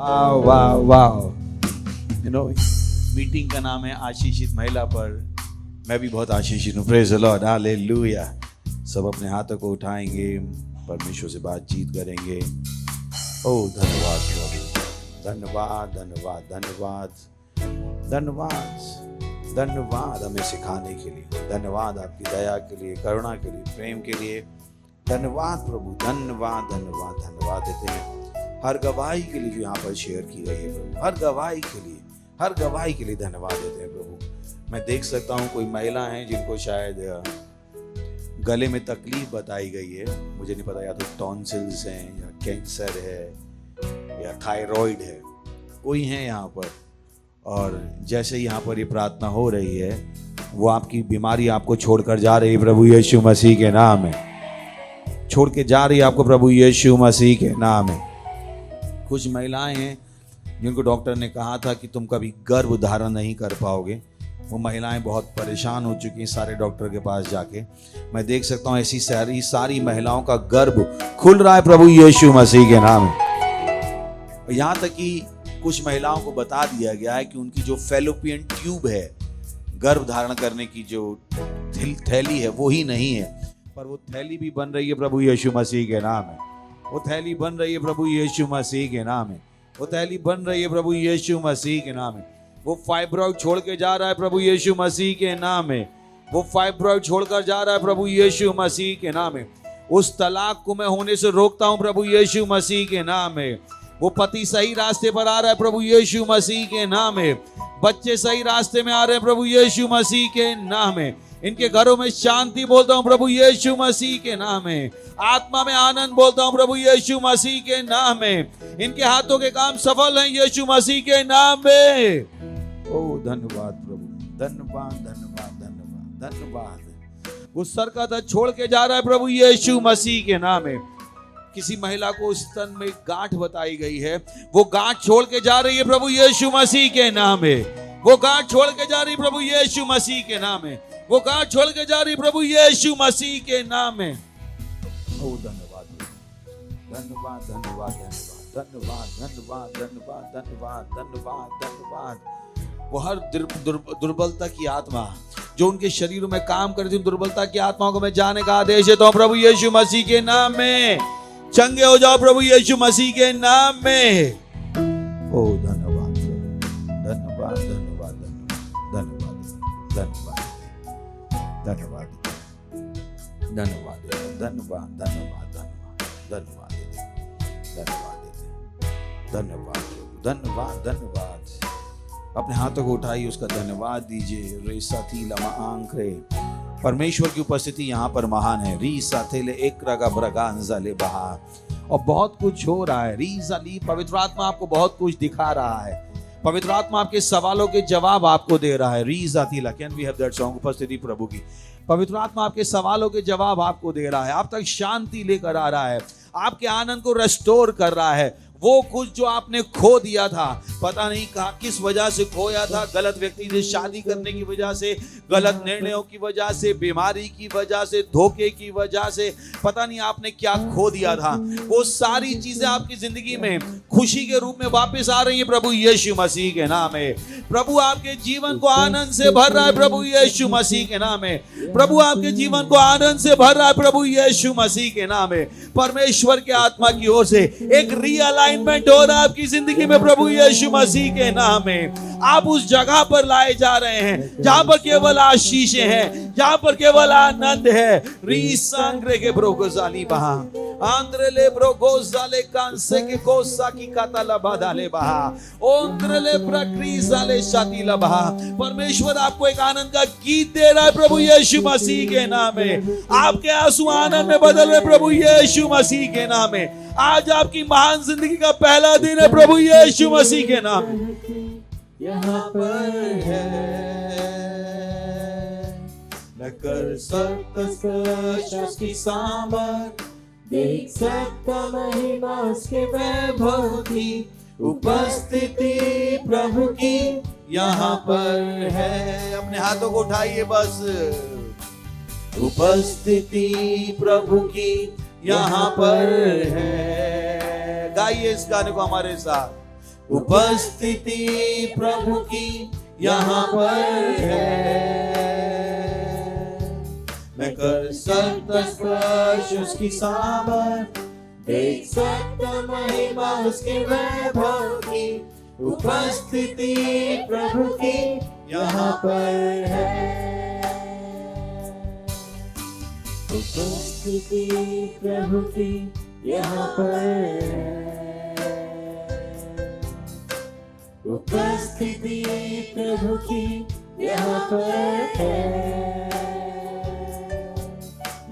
वाह वाह वाह। यू नो, मीटिंग का नाम है आशीषित महिला, पर मैं भी बहुत आशीषित हूँ। Praise the Lord, hallelujah. सब अपने हाथों को उठाएंगे, परमेश्वर से बातचीत करेंगे। ओह धन्यवाद प्रभु, धन्यवाद धन्यवाद धन्यवाद धन्यवाद धन्यवाद हमें सिखाने के लिए, धन्यवाद आपकी दया के लिए, करुणा के लिए, प्रेम के लिए। धन्यवाद प्रभु, धन्यवाद धन्यवाद धन्यवाद देते हैं हर गवाही के लिए जो यहाँ पर शेयर की गई है प्रभु। हर गवाही के लिए, हर गवाही के लिए धन्यवाद देते हैं प्रभु। मैं देख सकता हूँ कोई महिला हैं जिनको शायद गले में तकलीफ बताई गई है, मुझे नहीं पता, या तो टॉन्सिल्स हैं या कैंसर है या थायराइड है, कोई है यहाँ पर। और जैसे यहाँ पर ये प्रार्थना हो रही है, वो आपकी बीमारी आपको छोड़कर जा रही है प्रभु यीशु मसीह के नाम में, छोड़ के जा रही है आपको प्रभु यीशु मसीह के नाम में। कुछ महिलाएं हैं जिनको डॉक्टर ने कहा था कि तुम कभी गर्भ धारण नहीं कर पाओगे, वो महिलाएं बहुत परेशान हो चुकी हैं सारे डॉक्टर के पास जाके। मैं देख सकता हूँ ऐसी सारी महिलाओं का गर्भ खुल रहा है प्रभु यीशु मसीह के नाम में। यहाँ तक कि कुछ महिलाओं को बता दिया गया है कि उनकी जो फैलोपियन ट्यूब है, गर्भ धारण करने की जो थैली है, वो ही नहीं है, पर वो थैली भी बन रही है प्रभु यीशु मसीह के नाम है। वो थैली बन रही है प्रभु यीशु मसीह के नाम है। वो थैली बन रही है प्रभु यीशु मसीह के नाम है। वो फाइब्रॉइड छोड़ के जा रहा है प्रभु यीशु मसीह के नाम में। वो फाइब्रॉइड छोड़कर जा रहा है प्रभु यीशु मसीह के नाम में। उस तलाक को मैं होने से रोकता हूं प्रभु यीशु मसीह के नाम में। वो पति सही रास्ते पर आ रहा है प्रभु यीशु मसीह के नाम में। बच्चे सही रास्ते में आ रहे हैं प्रभु यीशु मसीह के नाम में। इनके घरों में शांति बोलता हूं प्रभु यीशु मसीह के नाम में। आत्मा में आनंद बोलता हूं प्रभु यीशु मसीह के नाम में। इनके हाथों के काम सफल हैं यीशु मसीह के नाम में। ओ धन्यवाद प्रभु, धन्यवाद धन्यवाद धन्यवाद धन्यवाद। वो सर का दर्द छोड़ के जा रहा है प्रभु यीशु मसीह के नाम में। किसी महिला को स्तन में गांठ बताई गई है, वो गांठ छोड़ के जा रही है प्रभु यीशु मसीह के नाम में। वो गांठ छोड़ के जा रही है प्रभु यीशु मसीह के नाम में। वो गांठ छोड़ के जा रही प्रभु यीशु मसीह के नाम में। ओ धन्यवाद धन्यवाद धन्यवाद धन्यवाद धन्यवाद धन्यवाद धन्यवाद धन्यवाद धन्यवाद। वो हर दुर्बलता की आत्मा जो उनके शरीरों में काम करती है, दुर्बलता की आत्माओं को मैं जाने का आदेश देता हूं प्रभु यीशु मसीह के नाम में। चंगे हो जाओ प्रभु यीशु मसीह के नाम में। ओ धन्यवाद धन्यवाद धन्यवाद धन्यवाद धन्यवाद धन्यवाद धन्यवाद धन्यवाद धन्यवाद धन्यवाद धन्यवाद धन्यवाद धन्यवाद। अपने हाथों को उठाइए, उसका धन्यवाद दीजिए। रेसा थी लमा आंख रे, परमेश्वर की उपस्थिति यहाँ पर महान है। रीसा थेले एक रगा ब्रगांजा ले बहा, और बहुत कुछ हो रहा है। रीसा ली, पवित्र आत्मा आपको बहुत कुछ दिखा रहा है। पवित्र आत्मा आपके सवालों के जवाब आपको दे रहा है। रीसा थी ला, can we have that song? उपस्थिति प्रभु की। पवित्र आत्मा आपके सवालों के जवाब आपको दे रहा है, आप तक शांति लेकर आ रहा है, आपके आनंद को रेस्टोर कर रहा है। वो कुछ जो आपने खो दिया था, पता नहीं कहा किस वजह से खोया था, गलत व्यक्ति से शादी करने की वजह से, गलत निर्णयों की वजह से, बीमारी की वजह से, धोखे की वजह से, पता नहीं आपने क्या खो दिया था। वो सारी चीजें आपकी जिंदगी में खुशी के रूप में वापस आ रही है प्रभु यीशु मसीह के नाम में। प्रभु आपके जीवन को आनंद से भर रहा है प्रभु यीशु मसीह के नाम में। प्रभु आपके जीवन को आनंद से भर रहा है प्रभु यीशु मसीह के नाम में। परमेश्वर के आत्मा की ओर से एक रिअलाइनमेंट हो रहा है आपकी जिंदगी में प्रभु यीशु मसीह के नाम में। आप उस जगह पर लाए जा रहे हैं जहां पर केवल आशीषें हैं, जहां पर केवल आनंद है। रीसांग्रे के ब्रोगोजाली बहा, आंद्रले ब्रोगोजाले कांसे के कोसा की कातला बादाले बहा, ओंद्रले प्रक्रिजाले शातिला बहा। परमेश्वर आपको एक आनंद का गीत दे रहा है प्रभु यीशु मसीह के नाम में। आपके आंसू आनंद में बदल रहे प्रभु यीशु मसीह के नाम में। आज आपकी महान जिंदगी का पहला दिन है प्रभु यीशु मसीह के नाम में। यहाँ पर है न कर सकता स्पर्श की सामर्थ, देख सकता महिमा उसके वैभव की, उपस्थिति प्रभु की यहाँ पर है। अपने हाथों को उठाइए बस, उपस्थिति प्रभु की यहाँ पर है। गाइए इस गाने को हमारे साथ। उपस्थिति प्रभु की यहाँ पर है। मैं कर सकता स्पर्श उसकी सामर्थ, देख सकता महिमा उसके वैभव की। उपस्थिति प्रभु की यहाँ पर है। उपस्थिति प्रभु की यहाँ पर है। उपस्थिति प्रभु की यहाँ पर है।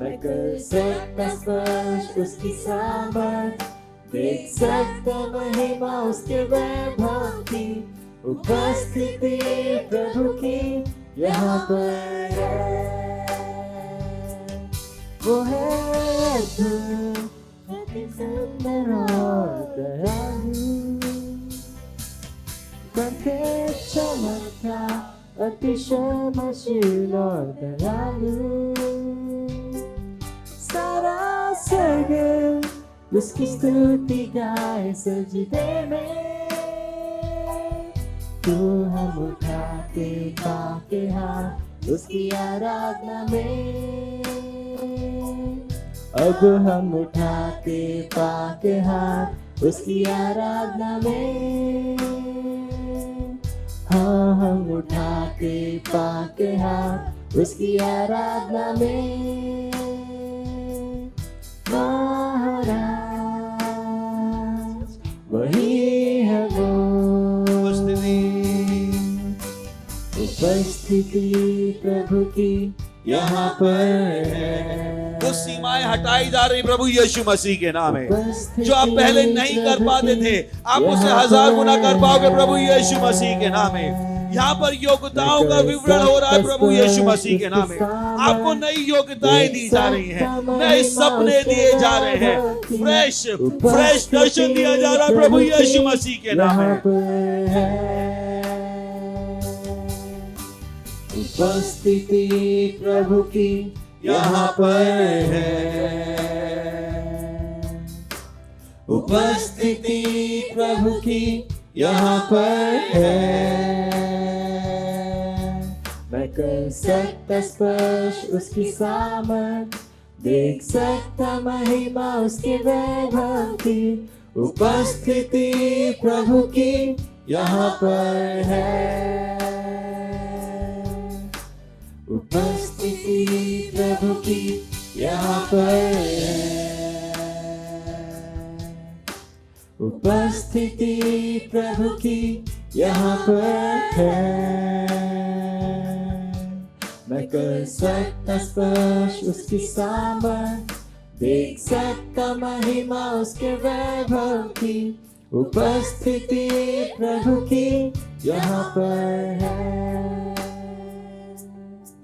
मैं कर सकता स्पर्श उसकी सामर्थ, देख सकता महिमा उसके वैभव की। उपस्थिति प्रभु की यहाँ पर है। वो है अद्भुत, अति सुंदर और दयालु, करके चमत्कार, अतिशयशील और दयालु। सारा स्वर्ग उसकी स्तुति गाए सजदे में। तू हम उठाते पाके हाथ उसकी आराधना में। अब हम उठाते पाके हाथ उसकी आराधना में। हाँ, हम उठाते पाके हाथ उसकी आराधना में। महाराज वही है वो। उपस्थिति प्रभु की यहाँ पर है। वो सीमाएं हटाई जा रही प्रभु यीशु मसीह के नाम है। जो आप पहले नहीं कर पाते थे, आप उसे 1000 गुना कर पाओगे प्रभु यीशु मसीह के नाम है। यहाँ पर योग्यताओं का विवरण हो रहा है प्रभु यीशु मसीह के नाम में। आपको नई योग्यताएं दी जा रही हैं, नए सपने दिए जा रहे हैं, फ्रेश दर्शन दिया जा रहा है प्रभु यीशु मसीह के नाम में। उपस्थिति प्रभु की यहाँ पर है। उपस्थिति प्रभु की यहाँ पर है। मैं कर सकता स्पर्श उसकी सामर्थ, देख सकता महिमा उसके वैभव की। उपस्थिति प्रभु की यहाँ पर है। उपस्थिति प्रभु की यहाँ पर है। उपस्थिति प्रभु की यहाँ पर है। मैं कर सकता स्पर्श उसकी सामर्थ, देख सकता महिमा उसके वैभव की। उपस्थिति प्रभु की यहाँ पर है।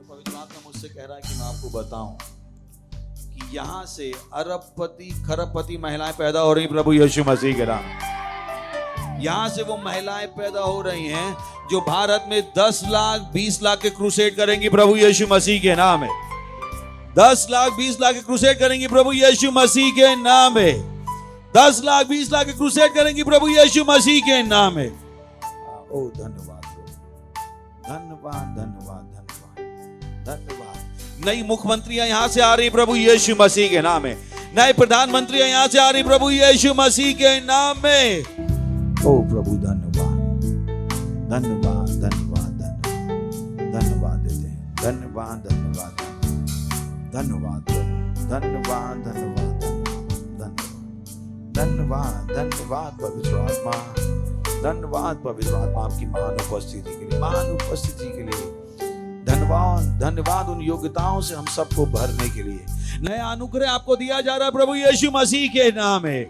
पवित्र आत्मा मुझसे कह रहा है कि मैं आपको बताऊं कि यहाँ से अरबपति खरबपति महिलाएं पैदा हो रही प्रभु यीशु मसीह के नाम। यहाँ से वो महिलाएं पैदा हो रही हैं जो भारत में 10 लाख 20 लाख के क्रूसेड करेंगी प्रभु यीशु मसीह के नाम है। 10 लाख 20 लाख के क्रूसेड करेंगी प्रभु यीशु मसीह के नाम है। 10 लाख 20 लाख के क्रूसेड करेंगी प्रभु यीशु मसीह के नाम है। ओ धन्यवाद धन्यवाद धन्यवाद धन्यवाद धन्यवाद। नई मुख्यमंत्रियां यहाँ से आ रही प्रभु यीशु मसीह के नाम है। नए प्रधानमंत्रियां यहाँ से आ रही प्रभु यीशु मसीह के नाम में। ओ प्रभु धन्यवाद धन्यवाद धन्यवाद धन्यवाद धन्यवाद देते हैं। धन्यवाद धन्यवाद धन्यवाद धन्यवाद धन्यवाद धन्यवाद धन्यवाद पवित्र आत्मा, धन्यवाद पवित्र आत्मा आपकी महान उपस्थिति के लिए, महान उपस्थिति के लिए धन्यवाद। धन्यवाद उन योग्यताओं से हम सबको भरने के लिए। नया अनुग्रह आपको दिया जा रहा है प्रभु यीशु मसीह के नाम है।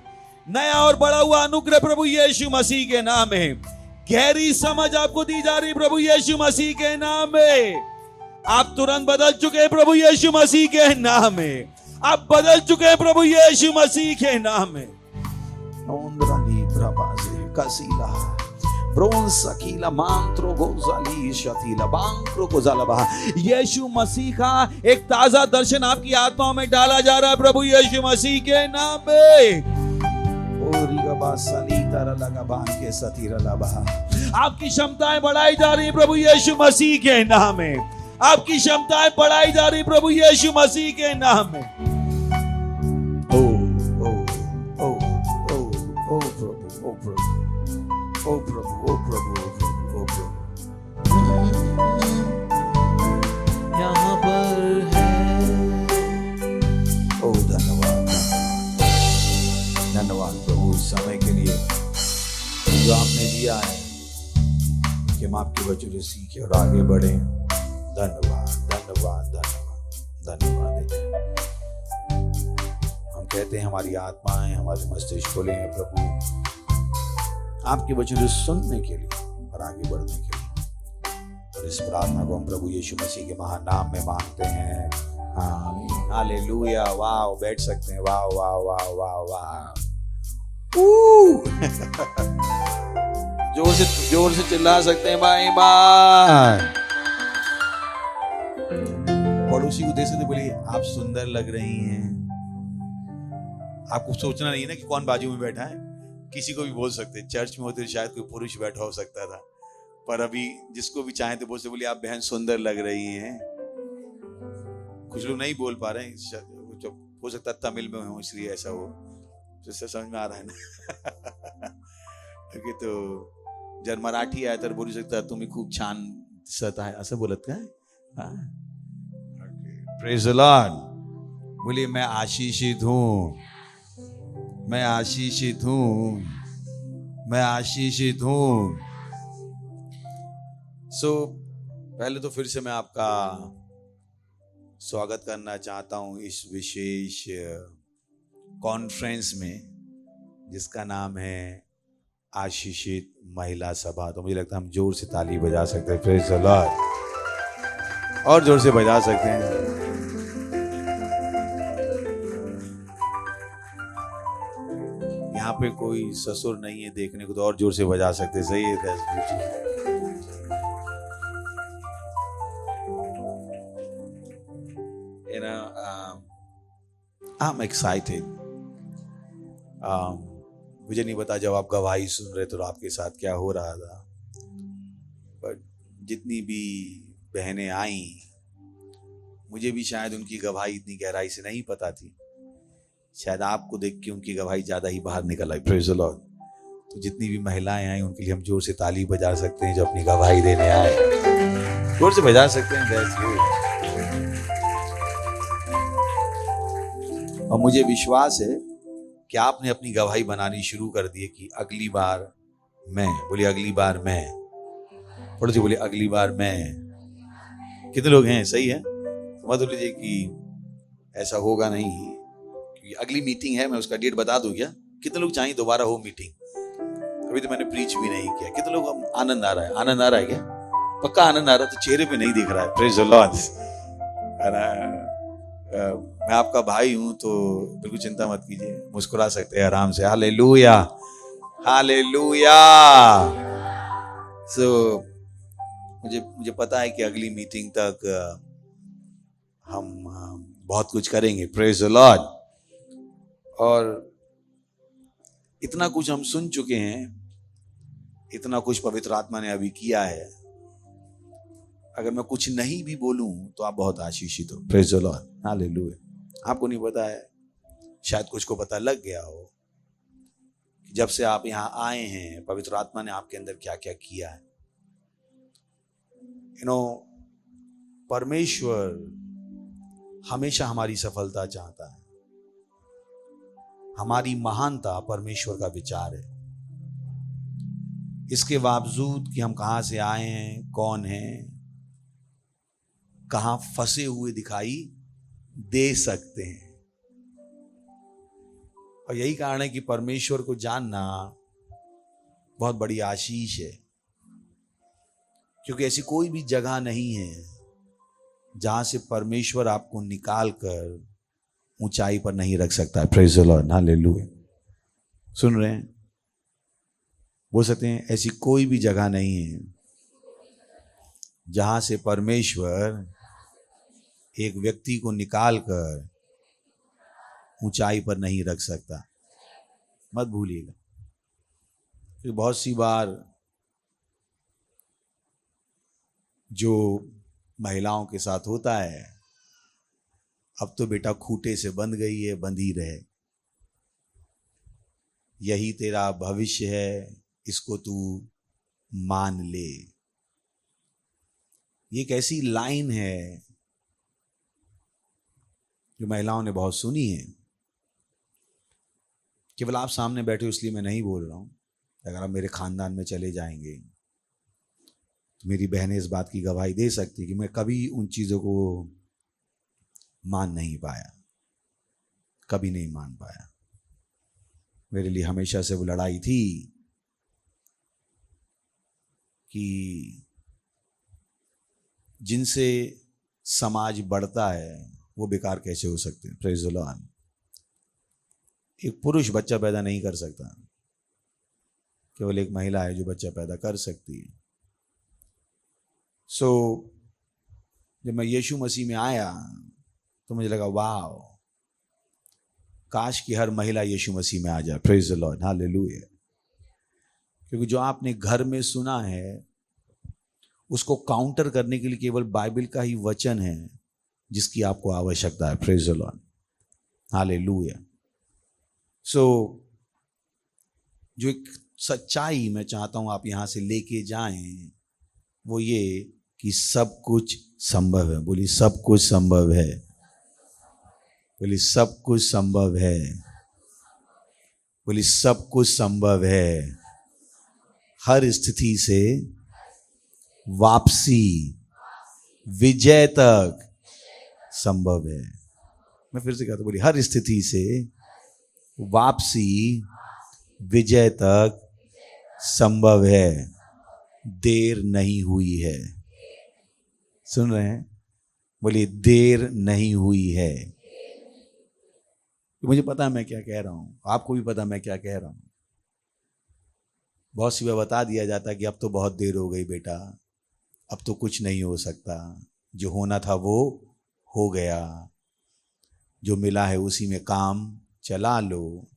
नया और बढ़ा हुआ अनुग्रह प्रभु यीशु मसीह के नाम है। गहरी समझ आपको दी जा रही प्रभु यीशु मसीह के नाम में। आप तुरंत बदल चुके हैं प्रभु यीशु मसीह के नाम में। आप बदल चुके हैं प्रभु यीशु मसीह के नाम में। कसीला ब्रोन सकीला मांत्रो गोजाली शतीला बांक्रो गोजालबा। यीशु मसीह का एक ताजा दर्शन आपकी आत्मा में डाला जा रहा है प्रभु यीशु मसीह के नाम में। ओ आपकी क्षमताएं बढ़ाई जा रही प्रभु यीशु मसीह के नाम में। आपकी क्षमताएं बढ़ाई जा रही प्रभु यीशु मसीह के नाम में। ओ ओ ओ ओ ओ प्रभु, ओ प्रभु, ओ प्रभु, ओ प्रभु, ओ प्रभु, यहाँ पर है। ओ धन्यवाद, धन्यवाद प्रभु इस समय के लिए जो आपने दिया है कि हम आपके वचन से सीखे और आगे बढ़े। धन्यवाद, धन्यवाद, धन्यवाद, धन्यवाद देते हैं। हम कहते हैं हमारी आत्माएं, हमारे मस्तिष्क खुले हैं प्रभु आपके वचन सुनने के लिए और आगे बढ़ने के लिए। और इस प्रार्थना को हम प्रभु यीशु मसीह के महान नाम में मांगते हैं। आमीन, हालेलुया। वाह, बैठ सकते हैं। वाह वाह वाह वाह वाह। जोर से चिल्ला सकते हैं भाई बाय। पड़ोसी को देख सकते, बोलिए आप सुंदर लग रही हैं। आपको सोचना नहीं है ना कि कौन बाजू में बैठा है, किसी को भी बोल सकते। चर्च में होते तो शायद कोई पुरुष बैठा हो सकता था, पर अभी जिसको भी चाहे तो बोलते, बोलिए आप बहन सुंदर लग रही हैं। कुछ लोग नहीं बोल पा रहे हैं, हो सकता है तमिल में हो इसलिए ऐसा हो, जिससे समझ में आ रहा है ना। क्योंकि तो जर मराठी आहे तर बोलू शकता तुम्ही खूप छान दिसत आहे असं बोलत काय? Praise the Lord. बोलिए मैं आशीषित हूँ, मैं आशीषित हूँ, मैं आशीषित हूँ। पहले तो फिर से मैं आपका स्वागत करना चाहता हूँ इस विशेष कॉन्फ्रेंस में जिसका नाम है आशीषित महिला सभा। तो मुझे लगता है हम जोर से ताली बजा सकते हैं। प्रेज द लॉर्ड, और जोर से बजा सकते हैं। यहाँ पे कोई ससुर नहीं है देखने को, तो और जोर से बजा सकते हैं। सही है। I'm excited. मुझे नहीं पता जब आप गवाही सुन रहे तो आपके साथ क्या हो रहा था, बट जितनी भी बहनें आई, मुझे भी शायद उनकी गवाही इतनी गहराई से नहीं पता थी। शायद आपको देख के उनकी गवाही ज्यादा ही बाहर निकल आई। Praise the Lord. तो जितनी भी महिलाएं आई उनके लिए हम जोर से ताली बजा सकते हैं जो अपनी गवाही देने आए। जोर से बजा सकते हैं। और मुझे विश्वास है कि आपने अपनी गवाही बनानी शुरू कर दी है कि अगली बार मैं, बोलिए अगली बार मैं, पड़ोसी बोलिए अगली बार मैं। कितने लोग हैं? सही है। मत लीजिए कि ऐसा होगा नहीं, क्योंकि अगली मीटिंग है। मैं उसका डेट बता दूं क्या? कितने लोग चाहिए दोबारा हो मीटिंग? अभी तो मैंने प्रीच भी नहीं किया। कितने लोग आनंद आ रहा है? आनंद आ रहा है क्या? पक्का आनंद आ रहा है? तो चेहरे पे नहीं दिख रहा है। Praise the Lord. मैं आपका भाई हूं तो बिल्कुल चिंता मत कीजिए, मुस्कुरा सकते हैं आराम से। Hallelujah, hallelujah. मुझे पता है कि अगली मीटिंग तक हम बहुत कुछ करेंगे। Praise the Lord. और इतना कुछ हम सुन चुके हैं, इतना कुछ पवित्र आत्मा ने अभी किया है। अगर मैं कुछ नहीं भी बोलूं तो आप बहुत आशीषित हो। Praise the Lord, hallelujah. आपको नहीं पता है, शायद कुछ को पता लग गया हो कि जब से आप यहां आए हैं पवित्र आत्मा ने आपके अंदर क्या क्या किया है। परमेश्वर हमेशा हमारी सफलता चाहता है। हमारी महानता परमेश्वर का विचार है। इसके बावजूद कि हम कहां से आए हैं, कौन हैं, कहां फंसे हुए दिखाई दे सकते हैं। और यही कारण है कि परमेश्वर को जानना बहुत बड़ी आशीष है, क्योंकि ऐसी कोई भी जगह नहीं है जहां से परमेश्वर आपको निकाल कर ऊंचाई पर नहीं रख सकता है। Praise the Lord, hallelujah. सुन रहे हैं? बोल सकते हैं ऐसी कोई भी जगह नहीं है जहां से परमेश्वर एक व्यक्ति को निकाल कर ऊंचाई पर नहीं रख सकता। मत भूलिएगा। क्योंकि बहुत सी बार जो महिलाओं के साथ होता है, अब तो बेटा खूंटे से बंध गई है, बंधी रहे, यही तेरा भविष्य है, इसको तू मान ले। ये एक ऐसी लाइन है जो महिलाओं ने बहुत सुनी है। केवल आप सामने बैठे इसलिए मैं नहीं बोल रहा हूं। अगर आप मेरे खानदान में चले जाएंगे तो मेरी बहनें इस बात की गवाही दे सकती कि मैं कभी उन चीजों को मान नहीं पाया, कभी नहीं मान पाया। मेरे लिए हमेशा से वो लड़ाई थी कि जिनसे समाज बढ़ता है वो बेकार कैसे हो सकते हैं। Praise the Lord. एक पुरुष बच्चा पैदा नहीं कर सकता, केवल एक महिला है जो बच्चा पैदा कर सकती है। सो जब मैं यीशु मसीह में आया तो मुझे लगा वाह, काश कि हर महिला यीशु मसीह में आ जाए। Praise the Lord, hallelujah. क्योंकि जो आपने घर में सुना है उसको काउंटर करने के लिए केवल बाइबल का ही वचन है जिसकी आपको आवश्यकता है। Praise the Lord, hallelujah. So जो एक सच्चाई मैं चाहता हूं आप यहां से लेके जाएं वो ये कि सब कुछ संभव है। बोली सब कुछ संभव है। बोली सब कुछ संभव है। बोली सब कुछ संभव है। हर स्थिति से वापसी विजय तक संभव है। मैं फिर से कहता हूं, बोली हर स्थिति से वापसी विजय तक संभव है। देर नहीं हुई है। सुन रहे हैं? बोलिए देर नहीं हुई है। मुझे पता है मैं क्या कह रहा हूं, आपको भी पता है मैं क्या कह रहा हूं। बहुत सी बार बता दिया जाता है कि अब तो बहुत देर हो गई बेटा, अब तो कुछ नहीं हो सकता, जो होना था वो हो गया, जो मिला है उसी में काम चला लो।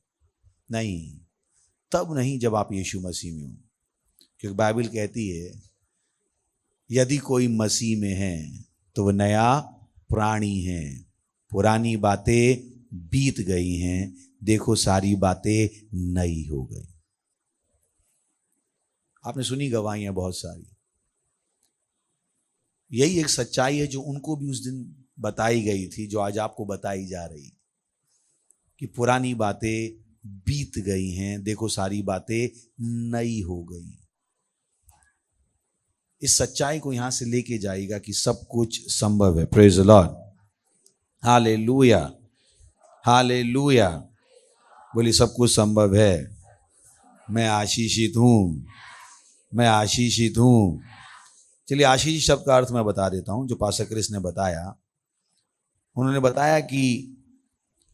नहीं, तब नहीं जब आप यीशु मसीह में हो। क्योंकि बाइबल कहती है यदि कोई मसीह में है तो वह नया प्राणी है, पुरानी बातें बीत गई हैं, देखो सारी बातें नई हो गई। आपने सुनी गवाहियां बहुत सारी। यही एक सच्चाई है जो उनको भी उस दिन बताई गई थी, जो आज आपको बताई जा रही कि पुरानी बातें बीत गई हैं, देखो सारी बातें नई हो गई। इस सच्चाई को यहां से लेके जाएगा कि सब कुछ संभव है। Praise the Lord, hallelujah, hallelujah. बोली सब कुछ संभव है। मैं आशीषित हूं, मैं आशीषित हूं। चलिए आशीष शब्द का अर्थ मैं बता देता हूं जो पास्टर क्रिस ने बताया। उन्होंने बताया कि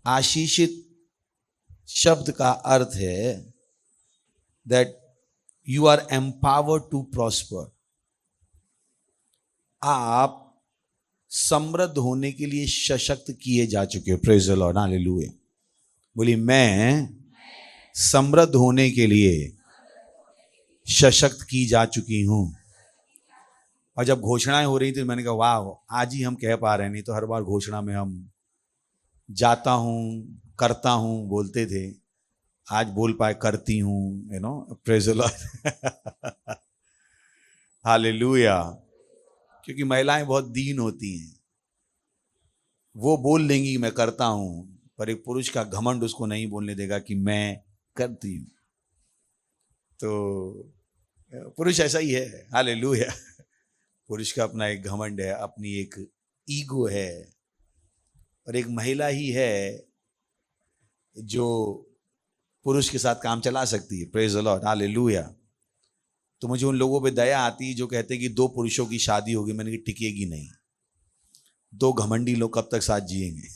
आशीषित शब्द का अर्थ है that you are empowered to prosper. आप समृद्ध होने के लिए सशक्त किए जा चुके हो। Praise the Lord, hallelujah. बोली मैं समृद्ध होने के लिए सशक्त की जा चुकी हूं। और जब घोषणाएं हो रही थी मैंने कहा वाह, आज ही हम कह पा रहे हैं, नहीं तो हर बार घोषणा में हम जाता हूं, करता हूं बोलते थे। आज बोल पाए करती हूं, you know. Praise the Lord, hallelujah. क्योंकि महिलाएं बहुत दीन होती हैं, वो बोल लेंगी मैं करता हूं, पर एक पुरुष का घमंड उसको नहीं बोलने देगा कि मैं करती हूं। तो पुरुष ऐसा ही है, हालेलुया। पुरुष का अपना एक घमंड है, अपनी एक ईगो है, और एक महिला ही है जो पुरुष के साथ काम चला सकती है। Praise the Lord, hallelujah. तो मुझे उन लोगों पे दया आती है जो कहते हैं कि दो पुरुषों की शादी होगी। मैंने कहा टिकेगी नहीं, दो घमंडी लोग कब तक साथ जिएंगे।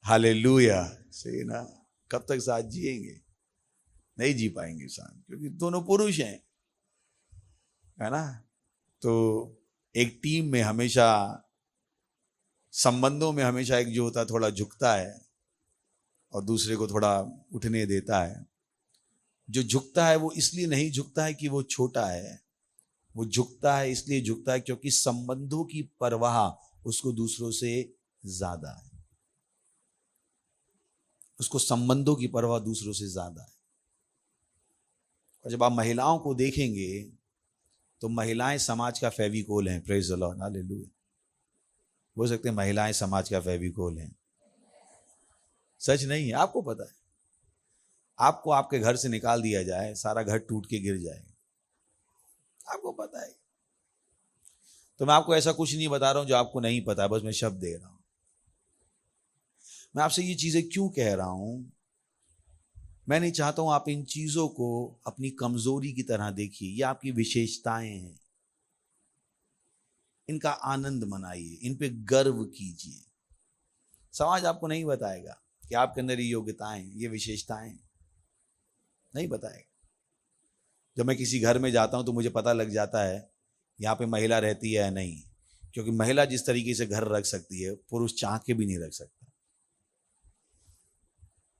हालेलुया, सही ना। कब तक साथ जिएंगे? नहीं जी पाएंगे साथ, क्योंकि दोनों पुरुष हैं, है ना। तो एक टीम में हमेशा, संबंधों में हमेशा एक जो होता है थोड़ा झुकता है, और दूसरे को थोड़ा उठने देता है। जो झुकता है वो इसलिए नहीं झुकता है कि वो छोटा है, वो झुकता है इसलिए झुकता है क्योंकि संबंधों की परवाह उसको दूसरों से ज्यादा है। उसको संबंधों की परवाह दूसरों से ज्यादा है। और जब आप महिलाओं को देखेंगे तो महिलाएं समाज का फेविकोल हैं। Praise the Lord, hallelujah. बोल सकते हैं महिलाएं समाज का फेविकोल हैं। सच नहीं है, आपको पता है। आपको आपके घर से निकाल दिया जाए, सारा घर टूट के गिर जाएगा, आपको पता है। तो मैं आपको ऐसा कुछ नहीं बता रहा हूं जो आपको नहीं पता, बस मैं शब्द दे रहा हूं। मैं आपसे ये चीजें क्यों कह रहा हूं? मैं नहीं चाहता हूं आप इन चीजों को अपनी कमजोरी की तरह देखिए। ये आपकी विशेषताएं हैं, इनका आनंद मनाइए, इन पे गर्व कीजिए। समाज आपको नहीं बताएगा कि आपके अंदर ये योग्यताएं, ये विशेषताएं नहीं बताएगा। जब मैं किसी घर में जाता हूं तो मुझे पता लग जाता है यहाँ पे महिला रहती है या नहीं, क्योंकि महिला जिस तरीके से घर रख सकती है पुरुष चाह के भी नहीं रख सकता।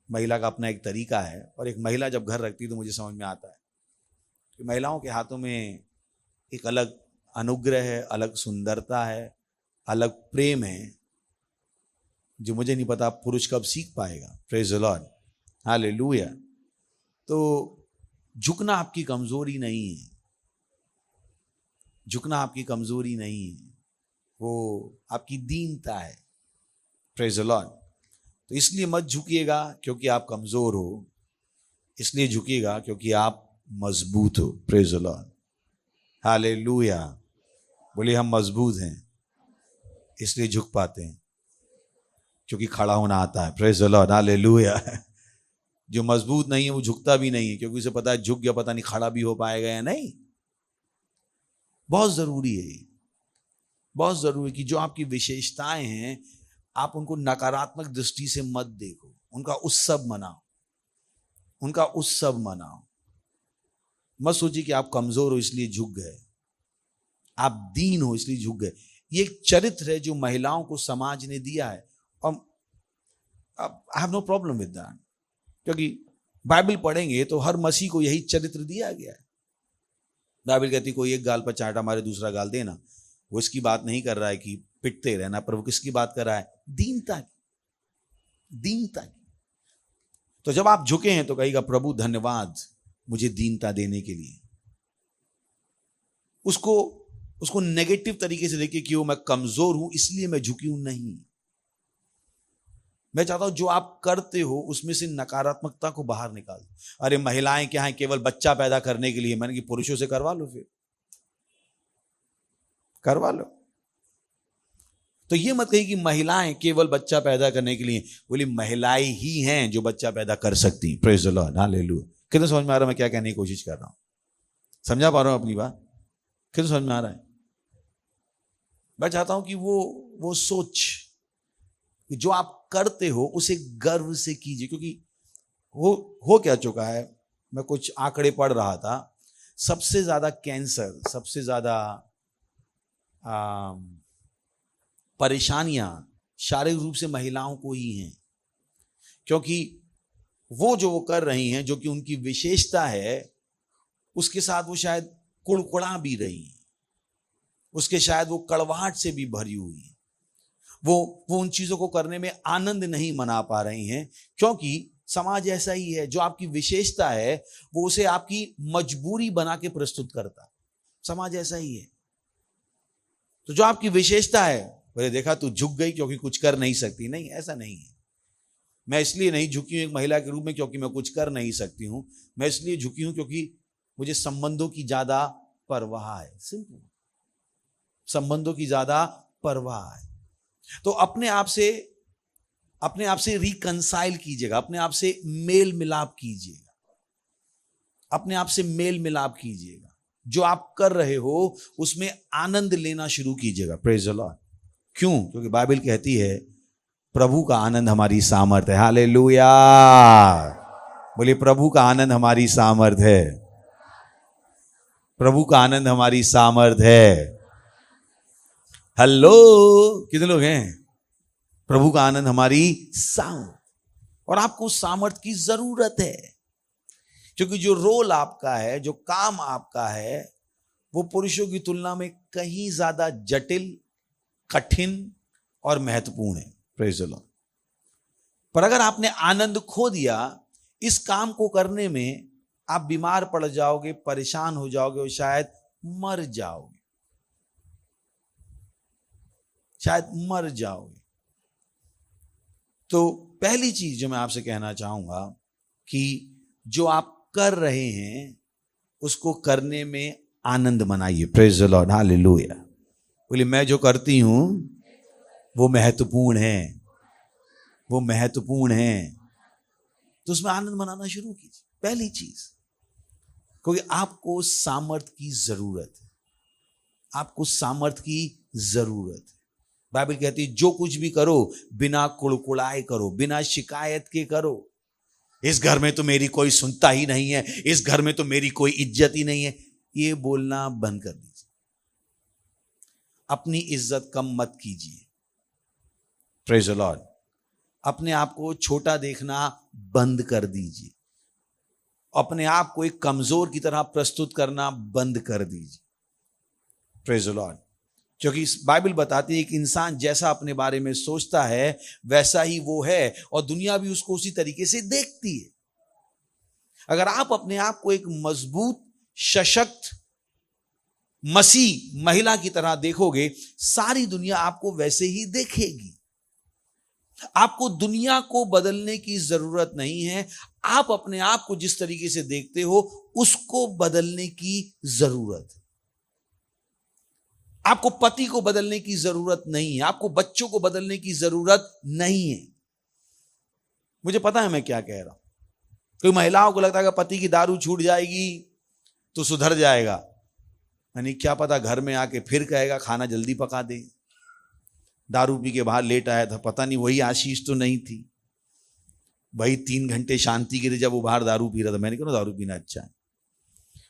महिला का अपना एक तरीका है, और एक महिला जब घर रखती है तो मुझे समझ में आता है कि महिलाओं के हाथों में एक अलग अनुग्रह है, अलग सुंदरता है, अलग प्रेम है, जो मुझे नहीं पता पुरुष कब सीख पाएगा। Praise the Lord, hallelujah. तो झुकना आपकी कमजोरी नहीं है, झुकना आपकी कमजोरी नहीं है, वो आपकी दीनता है। Praise the Lord. तो इसलिए मत झुकिएगा क्योंकि आप कमजोर हो, इसलिए झुकिएगा क्योंकि आप मजबूत हो। Praise the Lord, hallelujah. बोलिए हम मजबूत हैं इसलिए झुक पाते हैं, क्योंकि खड़ा होना आता है। Praise the Lord, hallelujah. जो मजबूत नहीं है वो झुकता भी नहीं है, क्योंकि उसे पता है झुक गया पता नहीं खड़ा भी हो पाएगा या नहीं। बहुत जरूरी है, बहुत जरूरी है कि जो आपकी विशेषताएं हैं आप उनको नकारात्मक दृष्टि से मत देखो, उनका उत्सव मनाओ, उनका उत्सव मनाओ। मत सोचिए कि आप कमजोर हो इसलिए झुक गए, आप दीन हो इसलिए झुक गए। ये एक चरित्र है जो महिलाओं को समाज ने दिया है, और I have no problem with that, क्योंकि बाइबल पढ़ेंगे तो हर मसीह को यही चरित्र दिया गया है। बाइबल कहती कोई एक गाल पर चाटा मारे दूसरा गाल देना। वो इसकी बात नहीं कर रहा है कि पिटते रहना, पर वो किसकी बात कर रहा है? दीनता की, दीनता की। तो जब आप झुके हैं तो कहिएगा प्रभु धन्यवाद मुझे दीनता देने के लिए। उसको नेगेटिव तरीके से देखिए कि वो मैं कमजोर हूं इसलिए मैं झुकी हूं, नहीं। मैं चाहता हूं जो आप करते हो उसमें से नकारात्मकता को बाहर निकाल दो। अरे महिलाएं क्या है, केवल बच्चा पैदा करने के लिए। मैंने कि पुरुषों से करवा लो, फिर करवा लो। तो ये मत कहिए कि महिलाएं केवल बच्चा पैदा करने के लिए। बोली महिलाएं ही हैं जो बच्चा पैदा कर सकती। Praise the Lord, hallelujah. कितना समझ में आ रहा है मैं क्या कहने की कोशिश कर रहा हूं? समझा पा रहा हूं अपनी बात? कितना समझ में आ रहा है? मैं चाहता हूं कि वो सोच कि जो आप करते हो उसे गर्व से कीजिए, क्योंकि हो क्या चुका है। मैं कुछ आंकड़े पढ़ रहा था, सबसे ज्यादा कैंसर, सबसे ज्यादा परेशानियां शारीरिक रूप से महिलाओं को ही हैं, क्योंकि वो कर रही हैं जो कि उनकी विशेषता है, उसके साथ वो शायद कुड़कुड़ा भी रही हैं, उसके शायद वो कड़वाहट से भी भरी हुई है। वो उन चीजों को करने में आनंद नहीं मना पा रही हैं, क्योंकि समाज ऐसा ही है। जो आपकी विशेषता है वो उसे आपकी मजबूरी बना के प्रस्तुत करता है। समाज ऐसा ही है। तो जो आपकी विशेषता है, बोले देखा तू झुक गई क्योंकि कुछ कर नहीं सकती। नहीं, ऐसा नहीं है। मैं इसलिए नहीं झुकी हूं एक महिला के रूप में क्योंकि मैं कुछ कर नहीं सकती हूं। मैं इसलिए झुकी हूं क्योंकि मुझे संबंधों की ज्यादा परवाह है। सिंपल, संबंधों की ज्यादा परवाह है। तो अपने आप से रिकंसाइल कीजिएगा, अपने आप से मेल मिलाप कीजिएगा, अपने आप से मेल मिलाप कीजिएगा। जो आप कर रहे हो उसमें आनंद लेना शुरू कीजिएगा। Praise the Lord. क्यों? क्योंकि बाइबल कहती है प्रभु का आनंद हमारी सामर्थ है। हालेलुया। बोलिए प्रभु का आनंद हमारी सामर्थ है। प्रभु का आनंद हमारी सामर्थ है। हेलो, कितने लोग हैं? प्रभु का आनंद हमारी सामर्थ। और आपको उस सामर्थ्य की जरूरत है, क्योंकि जो रोल आपका है, जो काम आपका है, वो पुरुषों की तुलना में कहीं ज्यादा जटिल, कठिन और महत्वपूर्ण है। Praise the Lord. पर अगर आपने आनंद खो दिया इस काम को करने में, आप बीमार पड़ जाओगे, परेशान हो जाओगे और शायद मर जाओगे, शायद मर जाओगे। तो पहली चीज जो मैं आपसे कहना चाहूंगा कि जो आप कर रहे हैं उसको करने में आनंद मनाइए। Praise the Lord, hallelujah. बोले मैं जो करती हूं वो महत्वपूर्ण है, वो महत्वपूर्ण है, तो उसमें आनंद मनाना शुरू कीजिए। पहली चीज, क्योंकि आपको सामर्थ्य की जरूरत है, आपको सामर्थ्य की जरूरत है। बाइबल कहती है जो कुछ भी करो बिना कुड़कुड़ाए करो, बिना शिकायत के करो। इस घर में तो मेरी कोई सुनता ही नहीं है, इस घर में तो मेरी कोई इज्जत ही नहीं है, ये बोलना बंद कर दीजिए। अपनी इज्जत कम मत कीजिए। Praise the Lord. अपने आप को छोटा देखना बंद कर दीजिए, अपने आप को एक कमजोर की तरह प्रस्तुत करना बंद कर दीजिए। Praise the Lord. क्योंकि बाइबल बताती है कि इंसान जैसा अपने बारे में सोचता है वैसा ही वो है, और दुनिया भी उसको उसी तरीके से देखती है। अगर आप अपने आप को एक मजबूत, सशक्त, मसीह महिला की तरह देखोगे, सारी दुनिया आपको वैसे ही देखेगी। आपको दुनिया को बदलने की जरूरत नहीं है, आप अपने आप को जिस तरीके से देखते हो उसको बदलने की जरूरत है। आपको पति को बदलने की जरूरत नहीं है, आपको बच्चों को बदलने की जरूरत नहीं है। मुझे पता है मैं क्या कह रहा हूं। कोई महिलाओं को लगता है कि पति की दारू छूट जाएगी तो सुधर जाएगा, यानी क्या पता घर में आके फिर कहेगा खाना जल्दी पका दे। दारू पी के बाहर लेट आया था, पता नहीं वही आशीष तो नहीं थी, वही 3 घंटे शांति के लिए जब वो बाहर दारू पी रहा था। मैंने कहा दारू पीना अच्छा है,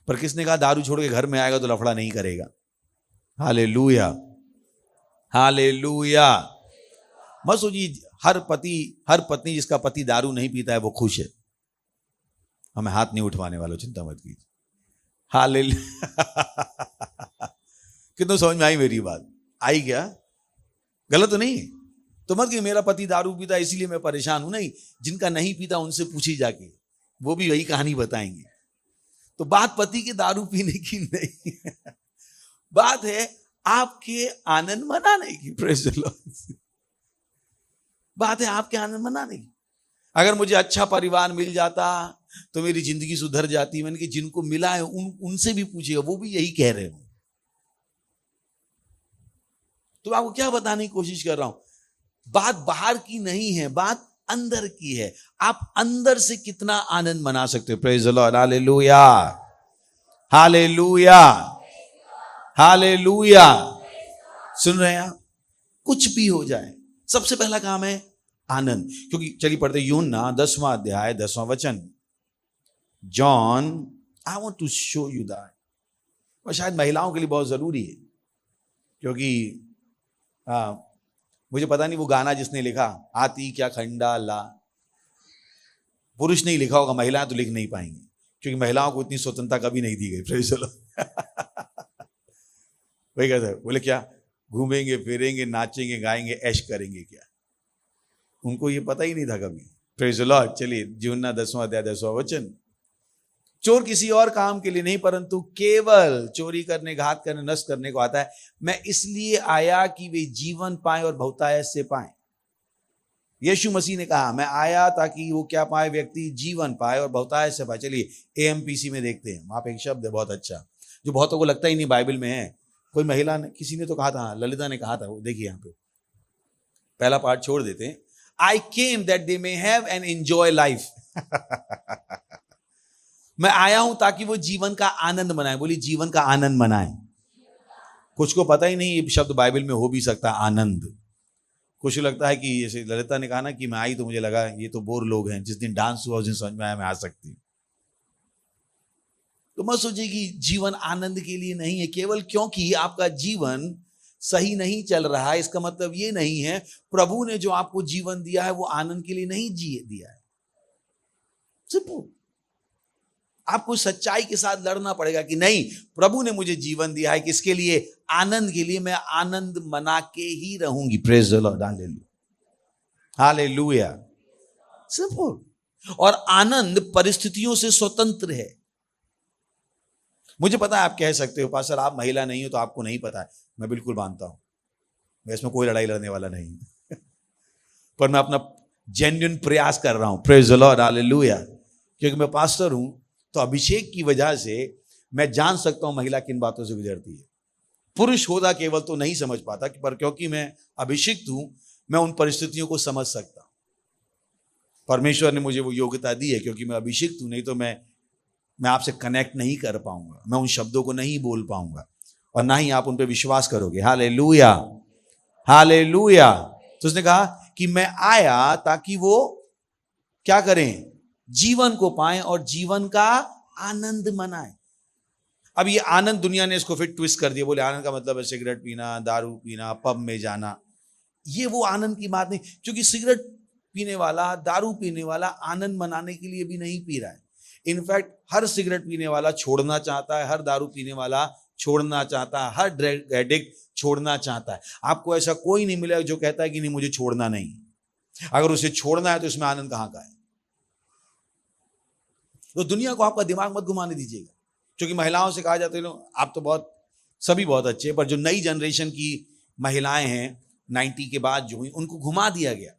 पर किसने कहा दारू छोड़ के घर में आएगा तो लफड़ा नहीं करेगा। Hallelujah, hallelujah. मत सोचिए हर पत्नी जिसका पति दारू नहीं पीता है वो खुश है। हमें हाथ नहीं उठवाने वालों, चिंता मत कीजिए। हालेलुया। कितना समझ में आई मेरी बात? आई क्या? गलत तो नहीं है? तो मत कि मेरा पति दारू पीता है इसीलिए मैं परेशान हूं। नहीं, जिनका नहीं पीता उनसे पूछी जाके, वो भी वही कहानी बताएंगे। तो बात पति के दारू पीने की नहीं है, बात है आपके आनंद मनाने की। Praise the Lord. बात है आपके आनंद मनाने की। अगर मुझे अच्छा परिवार मिल जाता तो मेरी जिंदगी सुधर जाती। मैंने कि जिनको मिला है उनसे भी पूछिएगा, वो भी यही कह रहे हो। तो आपको क्या बताने की कोशिश कर रहा हूं, बात बाहर की नहीं है, बात अंदर की है। आप अंदर से कितना आनंद मना सकते हो। Praise the Lord, hallelujah, hallelujah, hallelujah. सुन रहे हैं आप? कुछ भी हो जाए, सबसे पहला काम है आनंद। क्योंकि चलिए पढ़ते यूहन्ना 10वां अध्याय 10वां वचन। John, I want to show you that. और शायद महिलाओं के लिए बहुत जरूरी है, क्योंकि मुझे पता नहीं वो गाना जिसने लिखा, आती क्या खंडा ला, पुरुष नहीं लिखा होगा, महिलाएं तो लिख नहीं पाएंगी, क्योंकि महिलाओं को इतनी स्वतंत्रता कभी नहीं दी गई। Praise the Lord. वही कहते हैं, बोले क्या घूमेंगे फिरेंगे नाचेंगे गाएंगे ऐश करेंगे क्या? उनको ये पता ही नहीं था कभी। Praise the Lord. चलिए यूहन्ना 10वां अध्याय 10वां वचन। चोर किसी और काम के लिए नहीं परंतु केवल चोरी करने, घात करने, नष्ट करने को आता है। मैं इसलिए आया कि वे जीवन पाएं और बहुतायत से पाएं। यीशु मसीह ने कहा मैं आया ताकि वो क्या पाए, व्यक्ति जीवन पाए और बहुतायत से पाए। चलिए AMPC में देखते हैं, वहां पे एक शब्द है बहुत अच्छा, जो बहुतों को लगता ही नहीं बाइबल में है। कोई महिला ने, किसी ने तो कहा था, ललिता ने कहा था, वो देखिए यहाँ पे पहला पार्ट छोड़ देते हैं। I came that they may have and enjoy life. मैं आया हूं ताकि वो जीवन का आनंद मनाए। बोली जीवन का आनंद मनाए। कुछ को पता ही नहीं ये शब्द बाइबल में हो भी सकता है, आनंद। कुछ लगता है कि जैसे ललिता ने कहा ना कि मैं आई तो मुझे लगा ये तो बोर लोग हैं, जिस दिन डांस हुआ उस दिन समझ में आया मैं आ सकती हूँ। तो मत सोचिए कि जीवन आनंद के लिए नहीं है। केवल क्योंकि आपका जीवन सही नहीं चल रहा है इसका मतलब ये नहीं है प्रभु ने जो आपको जीवन दिया है वो आनंद के लिए नहीं दिया है। सिंपल। आपको सच्चाई के साथ लड़ना पड़ेगा कि नहीं, प्रभु ने मुझे जीवन दिया है, किसके लिए? आनंद के लिए। मैं आनंद मना के ही रहूंगी। Praise the Lord, hallelujah, hallelujah. Simple. और आनंद परिस्थितियों से स्वतंत्र है। मुझे पता है आप कह सकते हो पास्टर आप महिला नहीं हो तो आपको नहीं पता है। मैं बिल्कुल मानता हूं, मैं इसमें कोई लड़ाई लड़ने वाला नहीं पर मैं अपना जेन्युइन प्रयास कर रहा हूं। Praise the Lord, hallelujah. क्योंकि मैं पास्टर हूं तो अभिषेक की वजह से मैं जान सकता हूं महिला किन बातों से गुजरती है। पुरुष होता केवल तो नहीं समझ पाता, पर क्योंकि मैं अभिषिक्त हूं मैं उन परिस्थितियों को समझ सकता हूं। परमेश्वर ने मुझे वो योग्यता दी है क्योंकि मैं अभिषिक्त हूं, नहीं तो मैं आपसे कनेक्ट नहीं कर पाऊंगा, मैं उन शब्दों को नहीं बोल पाऊंगा और ना ही आप उन पे विश्वास करोगे। Hallelujah, hallelujah. तो उसने कहा कि मैं आया ताकि वो क्या करें? जीवन को पाएं और जीवन का आनंद मनाएं। अब ये आनंद, दुनिया ने इसको फिर ट्विस्ट कर दिया, बोले आनंद का मतलब है सिगरेट पीना, दारू पीना, पब में जाना। ये वो आनंद की बात नहीं, क्योंकि सिगरेट पीने वाला, दारू पीने वाला आनंद मनाने के लिए भी नहीं पी रहा है। इनफैक्ट हर सिगरेट पीने वाला छोड़ना चाहता है, हर दारू पीने वाला छोड़ना चाहता है, हर ड्रग एडिक्ट छोड़ना चाहता है। आपको ऐसा कोई नहीं मिलेगा जो कहता है कि नहीं मुझे छोड़ना नहीं। अगर उसे छोड़ना है तो इसमें आनंद कहां का है? तो दुनिया को आपका दिमाग मत घुमाने दीजिएगा। क्योंकि महिलाओं से कहा जाता है आप तो बहुत, सभी बहुत अच्छे, पर जो नई जनरेशन की महिलाएं हैं 90 के बाद जो हुई, उनको घुमा दिया गया।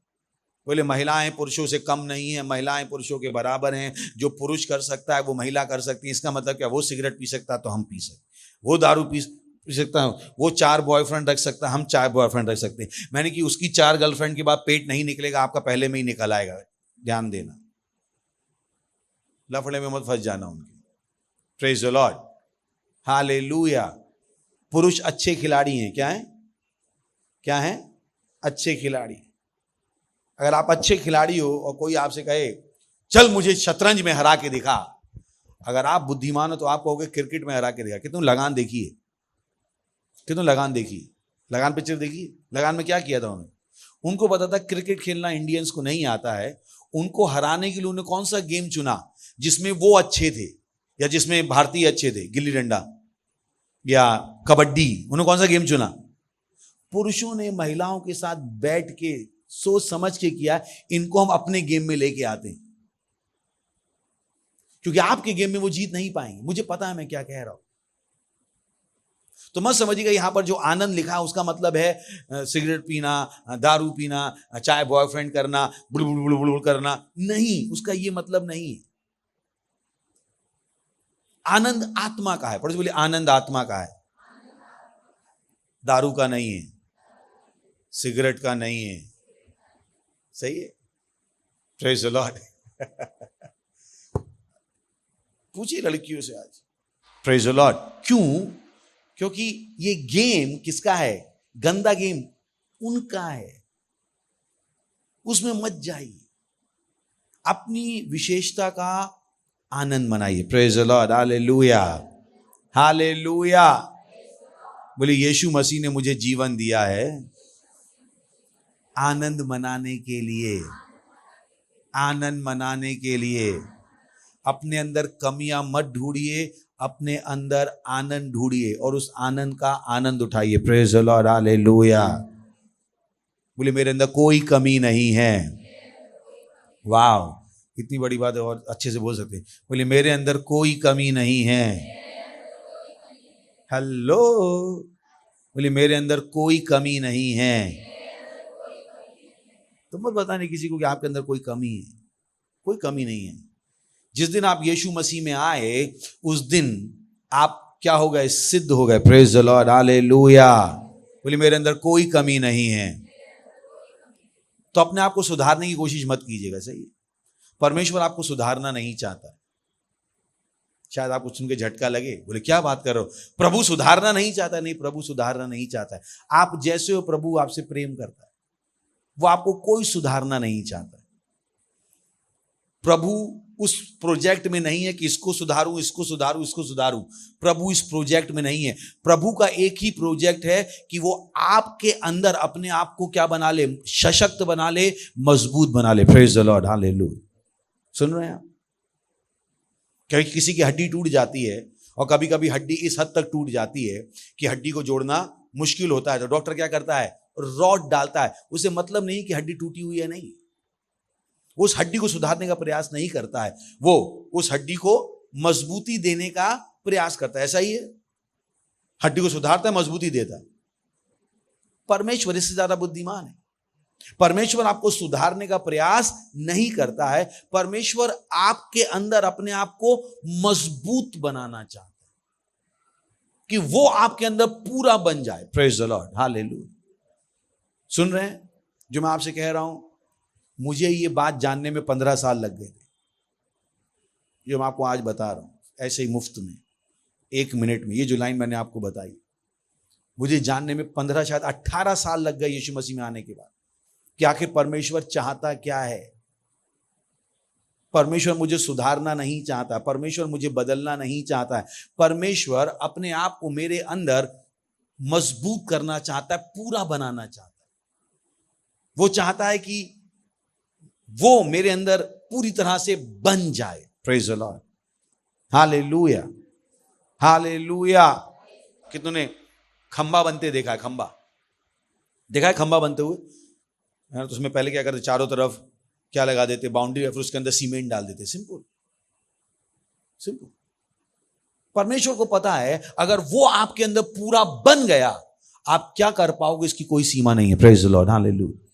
बोले महिलाएं पुरुषों से कम नहीं है, महिलाएं पुरुषों के बराबर हैं, जो पुरुष कर सकता है वो महिला कर सकती है। इसका मतलब क्या? वो सिगरेट पी सकता है तो हम पी सकते, वो दारू पी सकता है, वो 4 बॉयफ्रेंड रख सकता है, हम 4 बॉयफ्रेंड रख सकते हैं। मैंने कि उसकी 4 गर्लफ्रेंड के बाद पेट नहीं निकलेगा, आपका पहले में ही निकल आएगा। ध्यान देना, लफड़े में मत फंस जाना उनके। Praise the Lord, hallelujah. पुरुष अच्छे खिलाड़ी हैं। क्या है? क्या है? अच्छे खिलाड़ी। अगर आप अच्छे खिलाड़ी हो और कोई आपसे कहे चल मुझे शतरंज में हरा के दिखा, अगर आप बुद्धिमान हो तो आप कहोगे क्रिकेट में हरा के दिखा। कितनों लगान देखी है? कितनों लगान देखी? लगान पिक्चर देखी? लगान में क्या किया था उन्होंने? उनको पता था क्रिकेट खेलना इंडियंस को नहीं आता है। उनको हराने के लिए उन्होंने कौन सा गेम चुना जिसमें वो अच्छे थे, या जिसमें भारतीय अच्छे थे? गिल्ली डंडा या कबड्डी। उन्होंने कौन सा गेम चुना? पुरुषों ने महिलाओं के साथ बैठ के सोच समझ के किया, इनको हम अपने गेम में लेके आते हैं, क्योंकि आपके गेम में वो जीत नहीं पाएंगे। मुझे पता है मैं क्या कह रहा हूं। तो मत समझिएगा यहां पर जो आनंद लिखा है उसका मतलब है सिगरेट पीना, दारू पीना, चाहे बॉयफ्रेंड करना, बुड़ करना। नहीं, उसका ये मतलब नहीं है। आनंद आत्मा का है। पढ़ो बोलिए, आनंद आत्मा का है, दारू का नहीं है, सिगरेट का नहीं है। सही है? Praise the Lord. पूछिए लड़कियों से आज। Praise the Lord. क्यों? क्योंकि ये गेम किसका है? गंदा गेम उनका है। उसमें मत जाइए, अपनी विशेषता का आनंद मनाइए। Praise the Lord, hallelujah, hallelujah. बोले यीशु मसीह ने मुझे जीवन दिया है आनंद मनाने के लिए, आनंद मनाने के लिए। अपने अंदर कमियां मत ढूंढिए, अपने अंदर आनंद ढूंढिए और उस आनंद का आनंद उठाइए। Praise the Lord, hallelujah. बोले मेरे अंदर कोई कमी नहीं है। वाह, इतनी बड़ी बात है और अच्छे से बोल सकते हैं। बोले मेरे अंदर कोई कमी नहीं है। हेलो, बोले मेरे अंदर कोई कमी नहीं है। तो मत बताने किसी को कि आपके अंदर कोई कमी है। कोई कमी नहीं है। जिस दिन आप यीशु मसीह में आए उस दिन आप क्या हो गए? सिद्ध हो गए। Praise the Lord, hallelujah. बोले मेरे अंदर कोई कमी नहीं है। तो अपने आप को सुधारने की कोशिश मत कीजिएगा। सही है? परमेश्वर आपको सुधारना नहीं चाहता। शायद आपको सुन के झटका लगे, बोले क्या बात कर रहे हो, प्रभु सुधारना नहीं चाहता। नहीं, प्रभु सुधारना नहीं चाहता है। आप जैसे हो प्रभु आपसे प्रेम करता है, वो आपको कोई सुधारना नहीं चाहता। प्रभु उस प्रोजेक्ट में नहीं है कि इसको सुधारूं, इसको सुधारूं, इसको सुधारूं। प्रभु इस प्रोजेक्ट में नहीं है। प्रभु का एक ही प्रोजेक्ट है कि वो आपके अंदर अपने आप को क्या बना ले? सशक्त बना ले, मजबूत बना ले। Praise the Lord, hallelujah. सुन रहे हैं आप? क्योंकि किसी की हड्डी टूट जाती है और कभी कभी हड्डी इस हद तक टूट जाती है कि हड्डी को जोड़ना मुश्किल होता है, तो डॉक्टर क्या करता है, रॉड डालता है। उसे मतलब नहीं कि हड्डी टूटी हुई है, नहीं, उस हड्डी को सुधारने का प्रयास नहीं करता है, वो उस हड्डी को मजबूती देने का प्रयास करता है। ऐसा ही है, हड्डी को सुधारता है, मजबूती देता है। परमेश्वर इससे ज्यादा बुद्धिमान है। परमेश्वर आपको सुधारने का प्रयास नहीं करता है, परमेश्वर आपके अंदर अपने आप को मजबूत बनाना चाहता है कि वो आपके अंदर पूरा बन जाए। Praise the Lord, hallelujah. सुन रहे हैं जो मैं आपसे कह रहा हूं? मुझे ये बात जानने में 15 साल लग गए थे, जो मैं आपको आज बता रहा हूं, ऐसे ही मुफ्त में 1 मिनट में। ये जो लाइन मैंने आपको बताई, मुझे जानने में 15 शायद 18 साल लग गए यीशु मसीह में आने के बाद, कि आखिर परमेश्वर चाहता क्या है। परमेश्वर मुझे सुधारना नहीं चाहता, परमेश्वर मुझे बदलना नहीं चाहता है, परमेश्वर अपने आप को मेरे अंदर मजबूत करना चाहता है, पूरा बनाना चाहता है। वो चाहता है कि वो मेरे अंदर पूरी तरह से बन जाए। Praise the Lord, hallelujah, hallelujah. कितनों ने खंबा बनते देखा है? खंबा देखा है? खंबा बनते हुए तो उसमें पहले क्या करते, चारों तरफ क्या लगा देते, बाउंड्री, फिर उसके अंदर सीमेंट डाल देते। Simple simple. परमेश्वर को पता है अगर वो आपके अंदर पूरा बन गया, आप क्या कर पाओगे इसकी कोई सीमा नहीं है। Praise the Lord, hallelujah.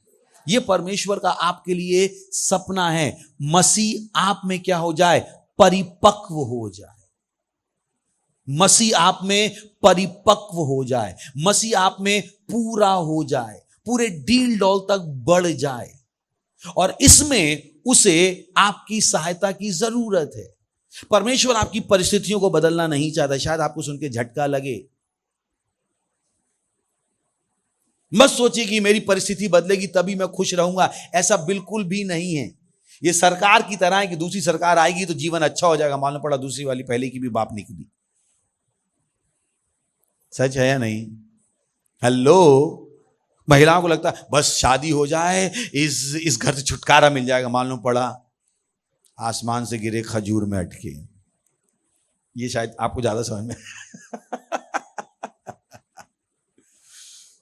ये परमेश्वर का आपके लिए सपना है, मसीह आप में क्या हो जाए, परिपक्व हो जाए। मसीह आप में परिपक्व हो जाए, मसीह आप में पूरा हो जाए, पूरे डील डॉल तक बढ़ जाए। और इसमें उसे आपकी सहायता की जरूरत है। परमेश्वर आपकी परिस्थितियों को बदलना नहीं चाहता। शायद आपको सुन के झटका लगे, मत सोचिए कि मेरी परिस्थिति बदलेगी तभी मैं खुश रहूंगा। ऐसा बिल्कुल भी नहीं है। यह सरकार की तरह है कि दूसरी सरकार आएगी तो जीवन अच्छा हो जाएगा, मालूम पड़ा दूसरी वाली पहले की भी बाप निकली। सच है या नहीं? हेलो, महिलाओं को लगता है बस शादी हो जाए, इस घर से छुटकारा मिल जाएगा, मालूम पड़ा आसमान से गिरे खजूर में अटके। ये शायद आपको ज्यादा समझ में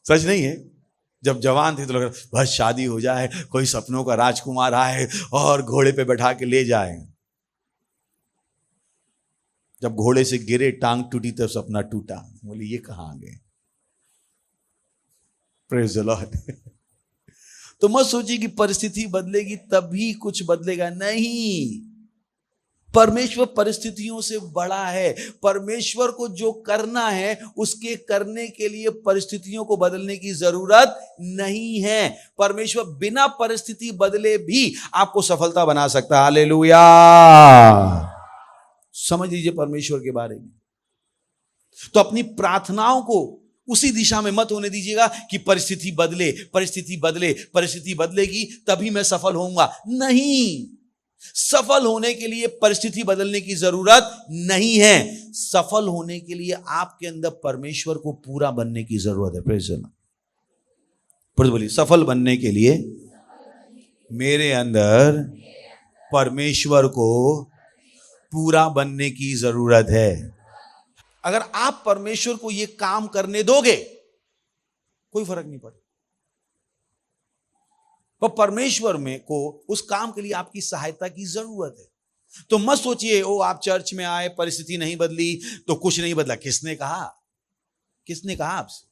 सच नहीं है? जब जवान थे तो लग रहा बस शादी हो जाए, कोई सपनों का राजकुमार आए और घोड़े पे बैठा के ले जाए। जब घोड़े से गिरे, टांग टूटी, तब सपना टूटा। बोले ये कहां आ गए? Praise the Lord. तो मत सोचिए कि परिस्थिति बदलेगी तभी कुछ बदलेगा, नहीं। परमेश्वर परिस्थितियों से बड़ा है। परमेश्वर को जो करना है उसके करने के लिए परिस्थितियों को बदलने की जरूरत नहीं है। परमेश्वर बिना परिस्थिति बदले भी आपको सफलता बना सकता है। हालेलुया। समझ लीजिए परमेश्वर के बारे में। तो अपनी प्रार्थनाओं को उसी दिशा में मत होने दीजिएगा कि परिस्थिति बदले, परिस्थिति बदले, परिस्थिति बदलेगी तभी मैं सफल होऊंगा। नहीं, सफल होने के लिए परिस्थिति बदलने की जरूरत नहीं है। सफल होने के लिए आपके अंदर परमेश्वर को पूरा बनने की जरूरत है। Praise the Lord. बोलिए, सफल बनने के लिए मेरे अंदर परमेश्वर को पूरा बनने की जरूरत है। अगर आप परमेश्वर को यह काम करने दोगे, कोई फर्क नहीं पड़ेगा। पर परमेश्वर में को उस काम के लिए आपकी सहायता की जरूरत है। तो मत सोचिए ओ आप चर्च में आए, परिस्थिति नहीं बदली तो कुछ नहीं बदला। किसने कहा? किसने कहा आपसे?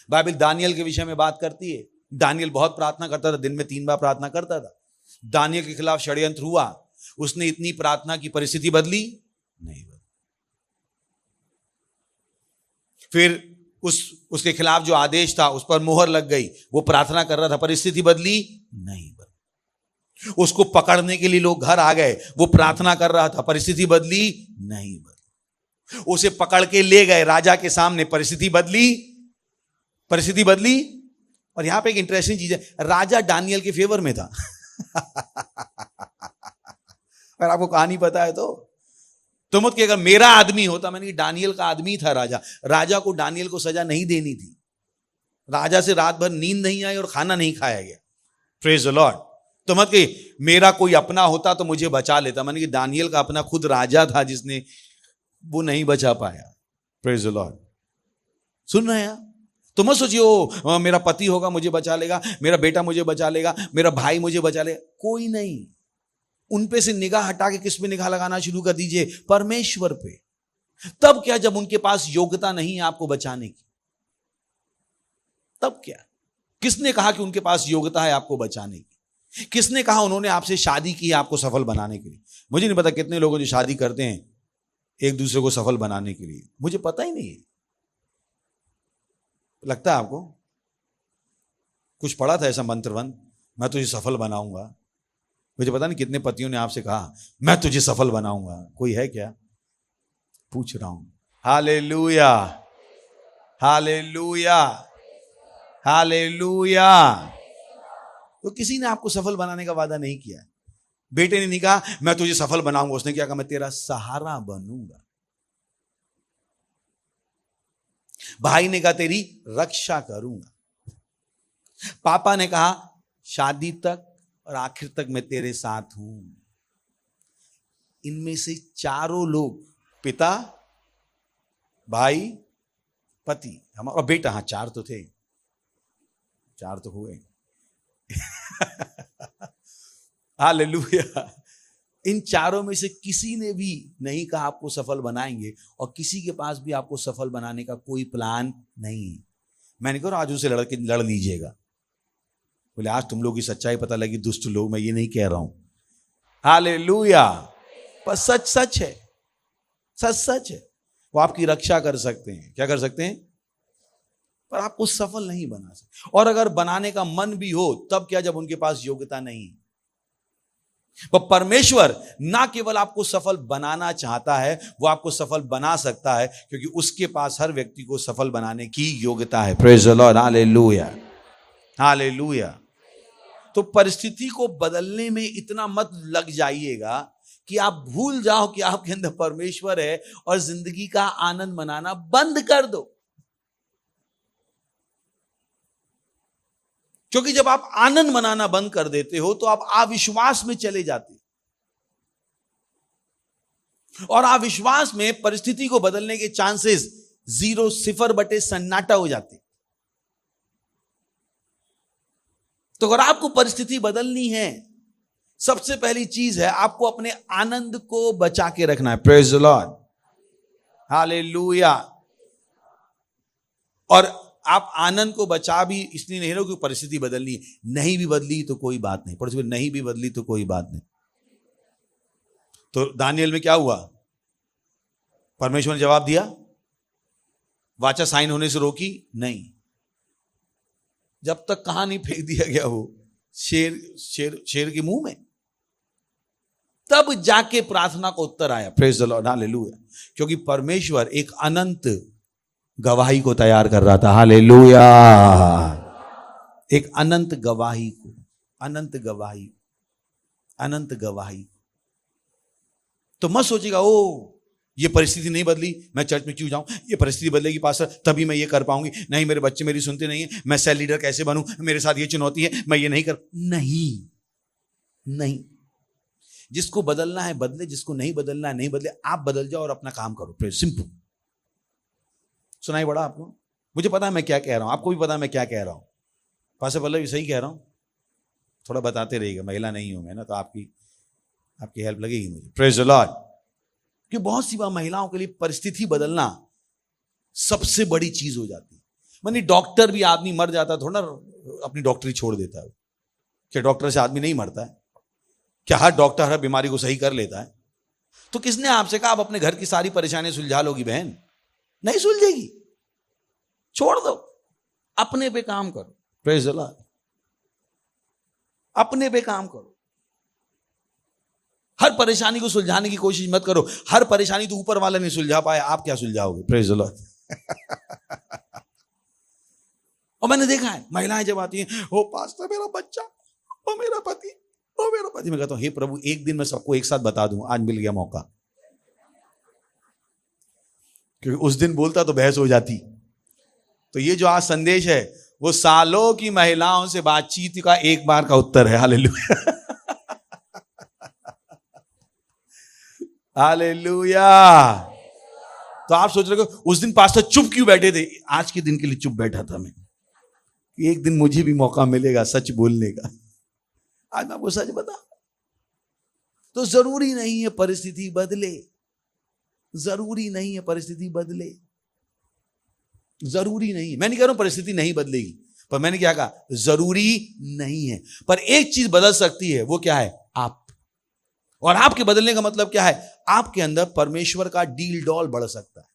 बाइबल दानियल के विषय में बात करती है। दानियल बहुत प्रार्थना करता था, दिन में 3 बार प्रार्थना करता था। दानियल के खिलाफ षड्यंत्र हुआ, उसने इतनी प्रार्थना की, परिस्थिति बदली नहीं बदली। फिर उसके खिलाफ जो आदेश था उस पर मोहर लग गई, वो प्रार्थना कर रहा था, परिस्थिति बदली नहीं बदली। उसको पकड़ने के लिए लोग घर आ गए, वो प्रार्थना कर रहा था, परिस्थिति बदली नहीं बदली। उसे पकड़ के ले गए राजा के सामने, परिस्थिति बदली, परिस्थिति बदली। और यहां पे एक इंटरेस्टिंग चीज है, राजा दानियल के फेवर में था। अगर आपको कहानी पता है तो मत कि अगर मेरा आदमी होता, मैंने दानियल का आदमी था राजा, राजा को दानियल को सजा नहीं देनी थी। राजा से रात भर नींद नहीं आई और खाना नहीं खाया गया। Praise the Lord. तो मत कहिए मेरा कोई अपना होता तो मुझे बचा लेता। मैंने कि दानियल का अपना खुद राजा था जिसने वो नहीं बचा पाया। Praise the Lord. सुन रहे हैं आप? तो मत सोचिए ओ मेरा पति होगा मुझे बचा लेगा, मेरा बेटा मुझे बचा लेगा, मेरा भाई मुझे बचा लेगा। कोई नहीं। उन पे से निगाह हटा के किस पे निगाह लगाना शुरू कर दीजिए? परमेश्वर पे। तब क्या, जब उनके पास योग्यता नहीं है आपको बचाने की, तब क्या? किसने कहा कि उनके पास योग्यता है आपको बचाने की? किसने कहा उन्होंने आपसे शादी की है आपको सफल बनाने के लिए? मुझे नहीं पता कितने लोग जो शादी करते हैं एक दूसरे को सफल बनाने के लिए, मुझे पता ही नहीं है। लगता है आपको कुछ पढ़ा था ऐसा मंत्रवन, मैं तुझे सफल बनाऊंगा? मुझे पता नहीं कितने पतियों ने आपसे कहा मैं तुझे सफल बनाऊंगा। कोई है क्या? पूछ रहा हूं। Hallelujah, hallelujah, hallelujah. तो किसी ने आपको सफल बनाने का वादा नहीं किया। बेटे ने नहीं कहा मैं तुझे सफल बनाऊंगा, उसने क्या कहा? मैं तेरा सहारा बनूंगा। भाई ने कहा तेरी रक्षा करूंगा। पापा ने कहा शादी तक और आखिर तक मैं तेरे साथ हूं। इनमें से चारों लोग, पिता, भाई, पति, हमारा बेटा, हाँ चार तो थे, चार तो हुए। हालेलुया। इन चारों में से किसी ने भी नहीं कहा आपको सफल बनाएंगे, और किसी के पास भी आपको सफल बनाने का कोई प्लान नहीं। मैं नहीं कह रहा आज उनसे लड़ लीजिएगा, बोले आज तुम लोग की सच्चाई पता लगी दुष्ट लोग, मैं ये नहीं कह रहा हूं। हालेलुया। पर सच सच है, सच सच है। वो आपकी रक्षा कर सकते हैं। क्या कर सकते हैं? पर आपको सफल नहीं बना सकते। और अगर बनाने का मन भी हो तब क्या, जब उनके पास योग्यता नहीं। पर परमेश्वर ना केवल आपको सफल बनाना चाहता है, वो आपको सफल बना सकता है, क्योंकि उसके पास हर व्यक्ति को सफल बनाने की योग्यता है। Praise the Lord. Hallelujah, hallelujah. तो परिस्थिति को बदलने में इतना मत लग जाइएगा कि आप भूल जाओ कि आपके अंदर परमेश्वर है और जिंदगी का आनंद मनाना बंद कर दो। क्योंकि जब आप आनंद मनाना बंद कर देते हो तो आप अविश्वास में चले जाते हो, और अविश्वास में परिस्थिति को बदलने के चांसेस 0, 0 बटे सन्नाटा हो जाते। तो अगर आपको परिस्थिति बदलनी है, सबसे पहली चीज है आपको अपने आनंद को बचा के रखना है। Praise the Lord. हालेलुया। और आप आनंद को बचा भी इसलिए नहीं रहो कि परिस्थिति बदलनी है। नहीं भी बदली तो कोई बात नहीं, परिस्थिति नहीं भी बदली तो कोई बात नहीं। तो दानियल में क्या हुआ? परमेश्वर ने जवाब दिया, वाचा साइन होने से रोकी नहीं, जब तक कहानी फेंक दिया गया हो शेर के मुंह में, तब जाके प्रार्थना का उत्तर आया। Praise the Lord. हालेलुया। क्योंकि परमेश्वर एक अनंत गवाही को तैयार कर रहा था। हालेलुया। एक अनंत गवाही को, अनंत गवाही, अनंत गवाही। तो मत सोचिएगा ओ ये परिस्थिति नहीं बदली मैं चर्च में क्यों जाऊं, ये परिस्थिति बदलेगी पास्टर तभी मैं ये कर पाऊंगी, नहीं मेरे बच्चे मेरी सुनते नहीं है, मैं सेल लीडर कैसे बनूं, मेरे साथ ये चुनौती है, मैं ये नहीं कर। नहीं, नहीं। जिसको बदलना है बदले, जिसको नहीं बदलना है नहीं बदले। आप बदल जाओ और अपना काम करो। सिंपल। सुनाई पड़ा आपको? मुझे पता है मैं क्या कह रहा हूं, आपको भी पता है मैं क्या कह रहा हूं। पास्टर पल्लवी सही कह रहा हूं? थोड़ा बताते रहिएगा, महिला नहीं हूं मैं ना, तो आपकी हेल्प लगेगी मुझे। Praise the Lord. कि बहुत सी बार महिलाओं के लिए परिस्थिति बदलना सबसे बड़ी चीज हो जाती है। मानी डॉक्टर भी, आदमी मर जाता है थोड़ा अपनी डॉक्टरी छोड़ देता है। क्या डॉक्टर से आदमी नहीं मरता है? क्या हर डॉक्टर हर बीमारी को सही कर लेता है? तो किसने आपसे कहा आप अपने घर की सारी परेशानियां सुलझा लोगी? बहन, नहीं सुलझेगी। छोड़ दो, अपने पे काम करो। Praise the Lord. अपने पे काम करो। हर परेशानी को सुलझाने की कोशिश मत करो। हर परेशानी तो ऊपर वाला नहीं सुलझा पाए, आप क्या सुलझाओगे? Praise the Lord. और मैंने देखा है महिलाएं जब आती हैं, ओ पास्टर मेरा बच्चा, ओ मेरा पति, ओ मेरा पति। मैं कहता हूं हे प्रभु, एक दिन मैं सबको एक साथ बता दूं, आज मिल गया मौका। क्योंकि उस दिन बोलता तो बहस हो जाती। तो ये जो आज संदेश है वो सालों की महिलाओं से बातचीत का एक बार का उत्तर है। हालेलुया। हालेलुया। तो आप सोच रहे हो उस दिन पास्टर चुप क्यों बैठे थे? आज के दिन के लिए चुप बैठा था मैं, एक दिन मुझे भी मौका मिलेगा सच बोलने का। आज मैं आपको सच बता, तो जरूरी नहीं है परिस्थिति बदले, जरूरी नहीं है परिस्थिति बदले, जरूरी नहीं। मैं नहीं कह रहा हूं परिस्थिति नहीं बदलेगी, पर मैंने क्या कहा, जरूरी नहीं है। पर एक चीज बदल सकती है, वो क्या है? आप। और आपके बदलने का मतलब क्या है? आपके अंदर परमेश्वर का डील डॉल बढ़ सकता है।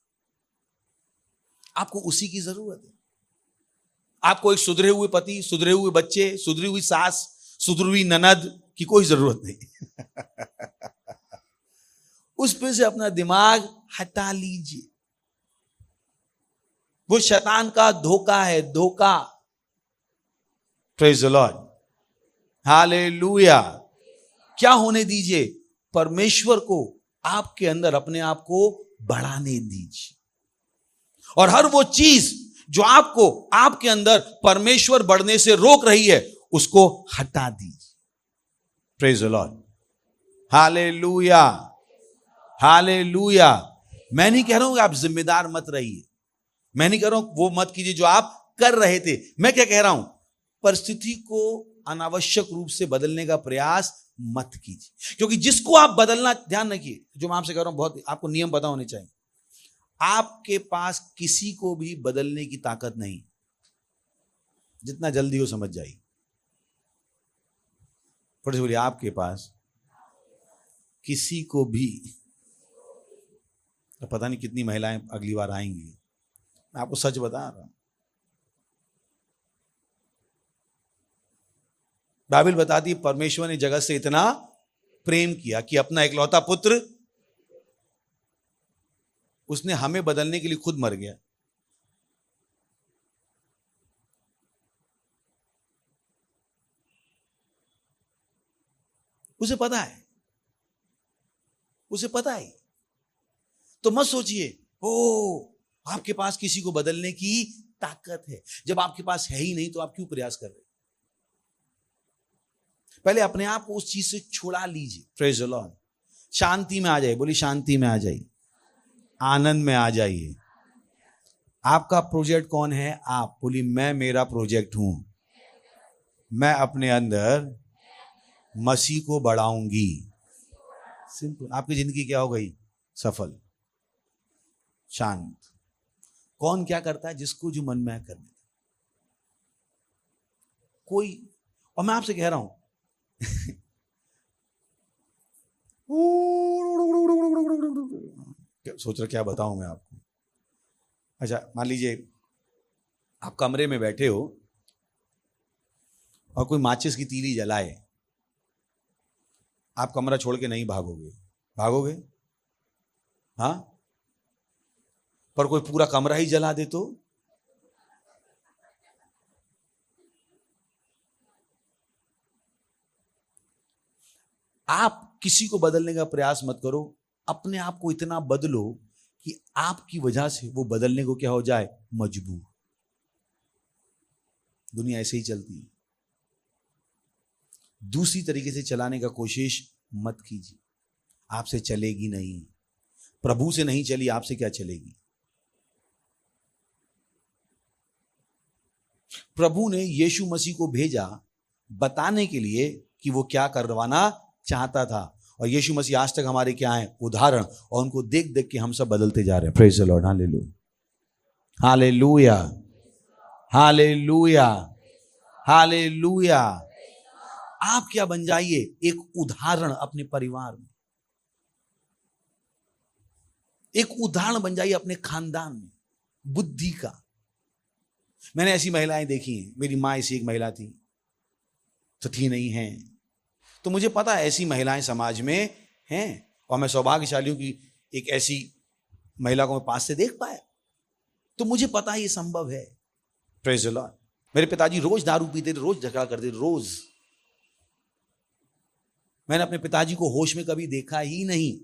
आपको उसी की जरूरत है। आपको एक सुधरे हुए पति, सुधरे हुए बच्चे, सुधरी हुई सास, सुधरी हुई ननद की कोई जरूरत नहीं। उस पे से अपना दिमाग हटा लीजिए। वो शैतान का धोखा है, धोखा। Praise the Lord, hallelujah. क्या होने दीजिए? परमेश्वर को आपके अंदर अपने आप को बढ़ाने दीजिए। और हर वो चीज जो आपको आपके अंदर परमेश्वर बढ़ने से रोक रही है, उसको हटा दीजिए। Praise the Lord, hallelujah, hallelujah. मैं नहीं कह रहा हूं कि आप जिम्मेदार मत रहिए, मैं नहीं कह रहा हूं वो मत कीजिए जो आप कर रहे थे। मैं क्या कह रहा हूं? परिस्थिति को अनावश्यक रूप से बदलने का प्रयास मत कीजिए, क्योंकि जिसको आप बदलना, ध्यान रखिए जो मैं आपसे कह रहा हूं, बहुत आपको नियम पता होने चाहिए। आपके पास किसी को भी बदलने की ताकत नहीं। जितना जल्दी हो समझ जाइए। फिर से बोलिए, आपके पास किसी को भी। तो पता नहीं कितनी महिलाएं अगली बार आएंगी, मैं आपको सच बता रहा हूं। बाइबल बताती है परमेश्वर ने जगत से इतना प्रेम किया कि अपना इकलौता पुत्र, उसने हमें बदलने के लिए खुद मर गया। उसे पता है, उसे पता है। तो मत सोचिए ओ आपके पास किसी को बदलने की ताकत है। जब आपके पास है ही नहीं तो आप क्यों प्रयास कर रहे? पहले अपने आप को उस चीज से छुड़ा लीजिए। प्रेज द लॉर्ड, शांति में आ जाइए। बोलिए शांति में आ जाइए, आनंद में आ जाइए। आपका प्रोजेक्ट कौन है? आप। बोलिए मैं मेरा प्रोजेक्ट हूं, मैं अपने अंदर मसीह को बढ़ाऊंगी। सिंपल। आपकी जिंदगी क्या हो गई? सफल, शांत। कौन क्या करता है? जिसको जो मन में करने कोई। और मैं आपसे कह रहा हूं सोच रहा क्या बताऊं मैं आपको। अच्छा मान लीजिए आप कमरे में बैठे हो और कोई माचिस की तीली जलाए, आप कमरा छोड़ के नहीं भागोगे? भागोगे? हाँ। पर कोई पूरा कमरा ही जला दे तो? आप किसी को बदलने का प्रयास मत करो, अपने आप को इतना बदलो कि आपकी वजह से वो बदलने को क्या हो जाए? मजबूर। दुनिया ऐसे ही चलती है। दूसरी तरीके से चलाने का कोशिश मत कीजिए, आपसे चलेगी नहीं। प्रभु से नहीं चली, आपसे क्या चलेगी? प्रभु ने यीशु मसीह को भेजा बताने के लिए कि वो क्या करवाना चाहता था। और यीशु मसीह आज तक हमारे क्या है? उदाहरण। और उनको देख देख के हम सब बदलते जा रहे हैं। Praise the Lord, hallelujah, hallelujah, hallelujah, hallelujah. आप क्या बन जाइए? एक उदाहरण अपने परिवार में, एक उदाहरण बन जाइए अपने खानदान में, बुद्धि का। मैंने ऐसी महिलाएं देखी हैं। मेरी माँ ऐसी एक महिला थी, तो थी नहीं है, तो मुझे पता है ऐसी महिलाएं समाज में हैं। और मैं सौभाग्यशाली हूं कि एक ऐसी महिला को मैं पास से देख पाया, तो मुझे पता है ये संभव है। Praise the Lord. मेरे पिताजी रोज दारू पीते थे, रोज झगड़ा करते थे, रोज। मैंने अपने पिताजी को होश में कभी देखा ही नहीं।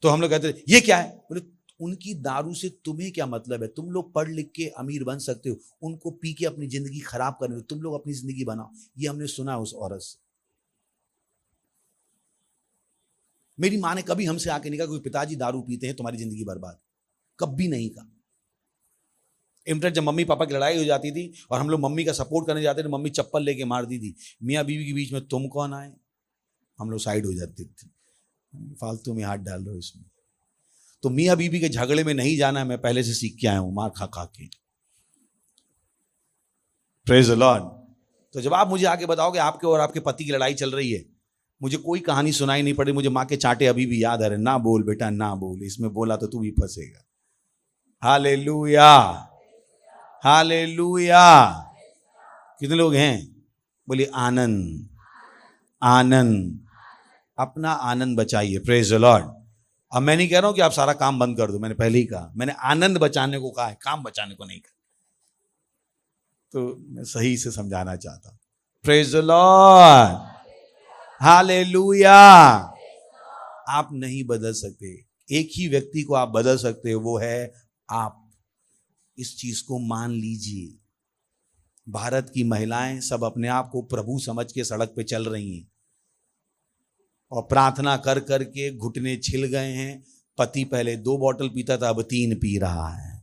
तो हम लोग कहते थे ये क्या है? बोले उनकी दारू से तुम्हें क्या मतलब है? तुम लोग पढ़ लिख के अमीर बन सकते हो, उनको पी के अपनी जिंदगी खराब करने हो, तुम लोग अपनी जिंदगी बनाओ। ये हमने सुना उस औरत से। मेरी माँ ने कभी हमसे आके नहीं कहा कि पिताजी दारू पीते हैं तुम्हारी जिंदगी बर्बाद, कभी नहीं कहा। इनफैक्ट जब मम्मी पापा की लड़ाई हो जाती थी और हम लोग मम्मी का सपोर्ट करने जाते थे, मम्मी चप्पल लेके मार दी थी, मियाँ बीवी के बीच में तुम कौन आए, हम लोग साइड हो जाते थे, फालतू में हाथ डाल रहे हो इसमें। तो मियाँ बीवी के झगड़े में नहीं जाना मैं पहले से सीख के आया हूं, मार खा खा के। Praise the Lord. तो जब आप मुझे आके बताओगे आपके और आपके पति की लड़ाई चल रही है, मुझे कोई कहानी सुनाई नहीं पड़ी, मुझे माँ के चांटे अभी भी याद आ रहे, ना बोल बेटा ना बोल, इसमें बोला तो तू भी फंसेगा। Hallelujah, hallelujah. कितने लोग हैं बोलिए आनंद, आनंद, अपना आनंद बचाइए। Praise the Lord. अब मैं नहीं कह रहा हूं कि आप सारा काम बंद कर दो, मैंने पहले ही कहा, मैंने आनंद बचाने को कहा है, काम बचाने को नहीं कहा। तो मैं सही से समझाना चाहता हूं। Praise the Lord, hallelujah. आप नहीं बदल सकते, एक ही व्यक्ति को आप बदल सकते हो, वो है आप। इस चीज को मान लीजिए। भारत की महिलाएं सब अपने आप को प्रभु समझ के सड़क पे चल रही हैं और प्रार्थना कर कर के घुटने छिल गए हैं। पति पहले 2 बॉटल पीता था, अब 3 पी रहा है।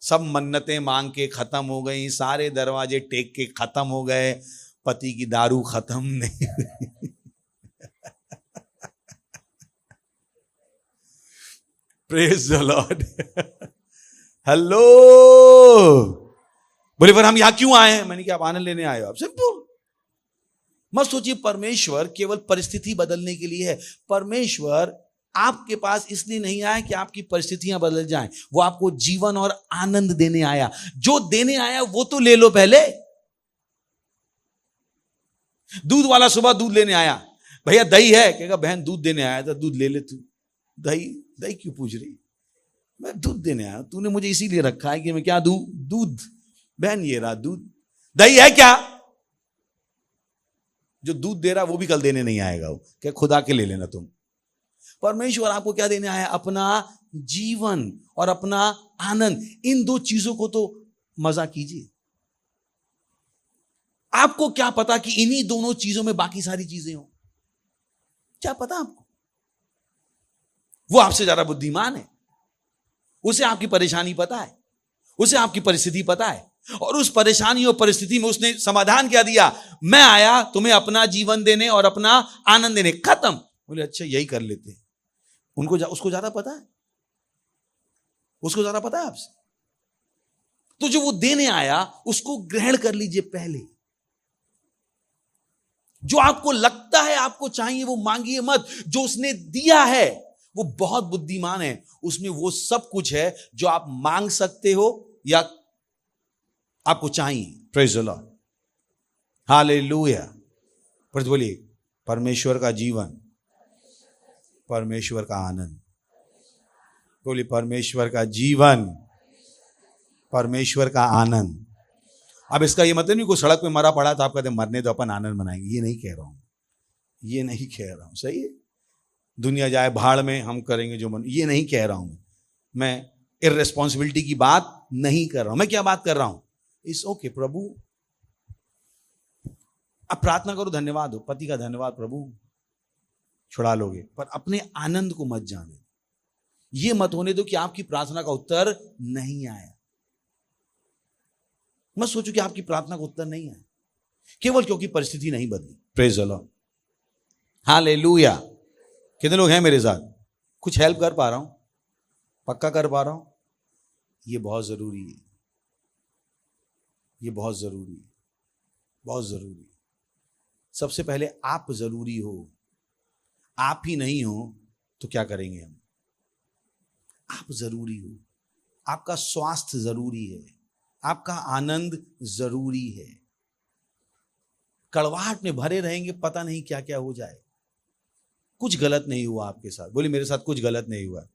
सब मन्नतें मांग के खत्म हो गई, सारे दरवाजे टेक के खत्म हो गए, पति की दारू खत्म नहीं हुई। Praise the Lord. हेलो, बोले पर हम यहां क्यों आए हैं? मैंने कहा आप आनंद लेने आए हो। आप सिंपल मत सोचिए परमेश्वर केवल परिस्थिति बदलने के लिए है। परमेश्वर आपके पास इसलिए नहीं आया कि आपकी परिस्थितियां बदल जाएं, वो आपको जीवन और आनंद देने आया। जो देने आया वो तो ले लो पहले। दूध वाला सुबह दूध लेने आया, भैया दही है, कहेगा बहन दूध देने आया था, दूध ले ले तू। दही दही क्यों पूछ रही? मैं दूध देने आया, तूने मुझे इसीलिए रखा है कि मैं क्या दूं? दूध। बहन ये रहा दूध। दही है क्या? जो दूध दे रहा वो भी कल देने नहीं आएगा, वो क्या खुदा के ले लेना तुम। परमेश्वर आपको क्या देने आया? अपना जीवन और अपना आनंद। इन 2 चीजों को तो मजा कीजिए। आपको क्या पता कि इन्हीं दोनों चीजों में बाकी सारी चीजें हो? क्या पता आपको? वो आपसे ज्यादा बुद्धिमान है, उसे आपकी परेशानी पता है, उसे आपकी परिस्थिति पता है, और उस परेशानी और परिस्थिति में उसने समाधान क्या दिया? मैं आया तुम्हें अपना जीवन देने और अपना आनंद देने। खत्म। बोले अच्छा यही कर लेते हैं। उसको ज्यादा पता है, उसको ज्यादा पता है आपसे। तो जो वो देने आया उसको ग्रहण कर लीजिए पहले। जो आपको लगता है आपको चाहिए वो मांगिए मत। जो उसने दिया है वो बहुत बुद्धिमान है, उसमें वो सब कुछ है जो आप मांग सकते हो या आपको चाहिए। Praise the Lord, hallelujah. पर बोलिए परमेश्वर का जीवन, परमेश्वर का आनंद। बोलिए परमेश्वर का जीवन, परमेश्वर का आनंद। अब इसका ये मतलब नहीं कोई सड़क पे मरा पड़ा तो आप कहते मरने दो अपन आनंद मनाएंगे, ये नहीं कह रहा हूं, ये नहीं कह रहा हूं। सही है, दुनिया जाए भाड़ में हम करेंगे जो मन, ये नहीं कह रहा हूं। मैं इररेस्पॉन्सिबिलिटी की बात नहीं कर रहा हूं। मैं क्या बात कर रहा हूं? इट्स ओके प्रभु, अब प्रार्थना करो, धन्यवाद हो, पति का धन्यवाद प्रभु, छुड़ा लोगे, पर अपने आनंद को मत जाने। ये मत होने दो कि आपकी प्रार्थना का उत्तर नहीं आया। मत सोचो कि आपकी प्रार्थना का उत्तर नहीं आया केवल क्योंकि परिस्थिति नहीं बदली। Praise the Lord, hallelujah. कितने लोग हैं मेरे साथ? कुछ हेल्प कर पा रहा हूं? पक्का कर पा रहा हूं? ये बहुत जरूरी है, ये बहुत जरूरी है, बहुत जरूरी है। सबसे पहले आप जरूरी हो। आप ही नहीं हो तो क्या करेंगे हम? आप जरूरी हो। आपका स्वास्थ्य जरूरी है, आपका आनंद जरूरी है। कड़वाहट में भरे रहेंगे, पता नहीं क्या क्या हो जाए। कुछ गलत नहीं हुआ आपके साथ, बोलिए मेरे साथ कुछ गलत नहीं हुआ,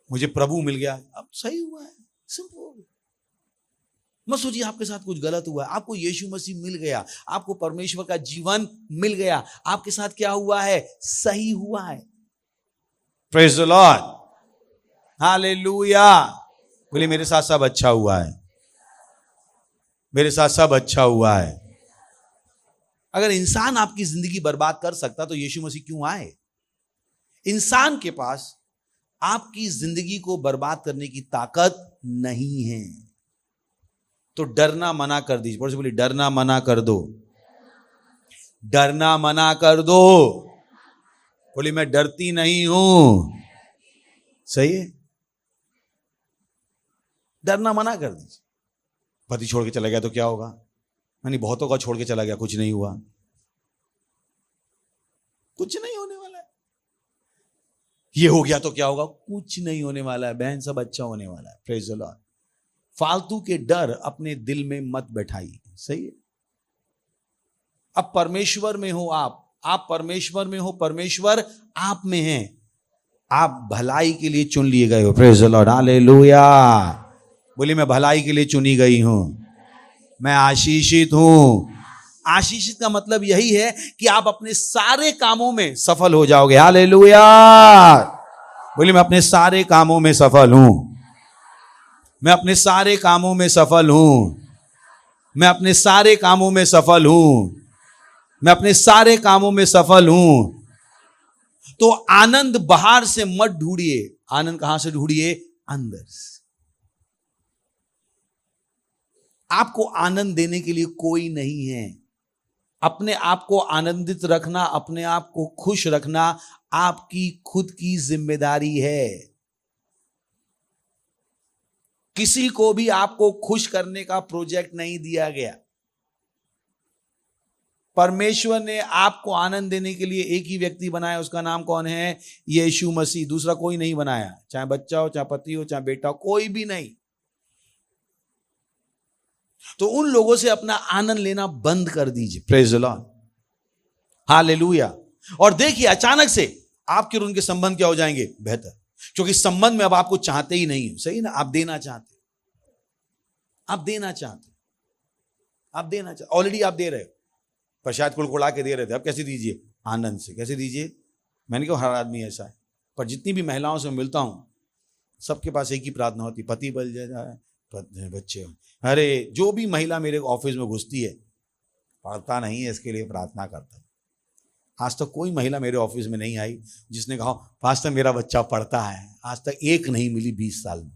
मुझे प्रभु मिल गया, अब सही हुआ है। सिंपल। मत सोचिए आपके साथ कुछ गलत हुआ है। आपको यीशु मसीह मिल गया, आपको परमेश्वर का जीवन मिल गया, आपके साथ क्या हुआ है? सही हुआ है। Praise the Lord, hallelujah. बोलिए मेरे साथ सब अच्छा हुआ है, मेरे साथ सब अच्छा हुआ है। अगर इंसान आपकी जिंदगी बर्बाद कर सकता तो यीशु मसीह क्यों आए? इंसान के पास आपकी जिंदगी को बर्बाद करने की ताकत नहीं है। तो डरना मना कर दीजिए। बोल से बोलिए, डरना मना कर दो। डरना मना कर दो। बोली, मैं डरती नहीं हूं। सही है, डरना मना कर दीजिए। पति छोड़ के चला गया तो क्या होगा? यानी बहुतों का छोड़ के चला गया, कुछ नहीं हुआ, कुछ नहीं होने वाला है। ये हो गया तो क्या होगा? कुछ नहीं होने वाला है बहन, सब अच्छा होने वाला है। Praise the Lord. फालतू के डर अपने दिल में मत बैठाइए। सही है। अब परमेश्वर में हो आप परमेश्वर में हो, परमेश्वर आप में है। आप भलाई के लिए चुन लिए गए हो। Praise the Lord, hallelujah. बोली, मैं भलाई के लिए चुनी गई हूं, मैं आशीषित हूं। आशीषित का मतलब यही है कि आप अपने सारे कामों में सफल हो जाओगे। हालेलुया। बोलिए, मैं अपने सारे कामों में सफल हूं, मैं अपने सारे कामों में सफल हूं, मैं अपने सारे कामों में सफल हूं, मैं अपने सारे कामों में सफल हूं। तो आनंद बाहर से मत ढूंढिए। आनंद कहां से ढूंढिए? अंदर से। आपको आनंद देने के लिए कोई नहीं है। अपने आप को आनंदित रखना, अपने आप को खुश रखना आपकी खुद की जिम्मेदारी है। किसी को भी आपको खुश करने का प्रोजेक्ट नहीं दिया गया। परमेश्वर ने आपको आनंद देने के लिए एक ही व्यक्ति बनाया, उसका नाम कौन है? यीशु मसीह। दूसरा कोई नहीं बनाया। चाहे बच्चा हो, चाहे पति हो, चाहे बेटा हो, कोई भी नहीं। तो उन लोगों से अपना आनंद लेना बंद कर दीजिए। Praise the Lord, hallelujah. और देखिए, अचानक से आपके और उनके संबंध क्या हो जाएंगे? बेहतर। क्योंकि संबंध में अब आपको चाहते ही नहीं हो। सही ना? आप देना चाहते, आप देना चाहते, आप देना चाहते। ऑलरेडी आप दे रहे हो, पर शायद कुड़कुड़ा के दे रहे थे। अब कैसे दीजिए? आनंद से। कैसे दीजिए? मैंने कहा हर आदमी ऐसा है, पर जितनी भी महिलाओं से मिलता हूं, सबके पास एक ही प्रार्थना होती, पति बल जाए, बच्चे हो। अरे जो भी महिला मेरे ऑफिस में घुसती है, पढ़ता नहीं है इसके लिए प्रार्थना करता है। आज तक कोई महिला मेरे ऑफिस में नहीं आई जिसने कहा पास्टर मेरा बच्चा पढ़ता है। आज तक एक नहीं मिली 20 साल में।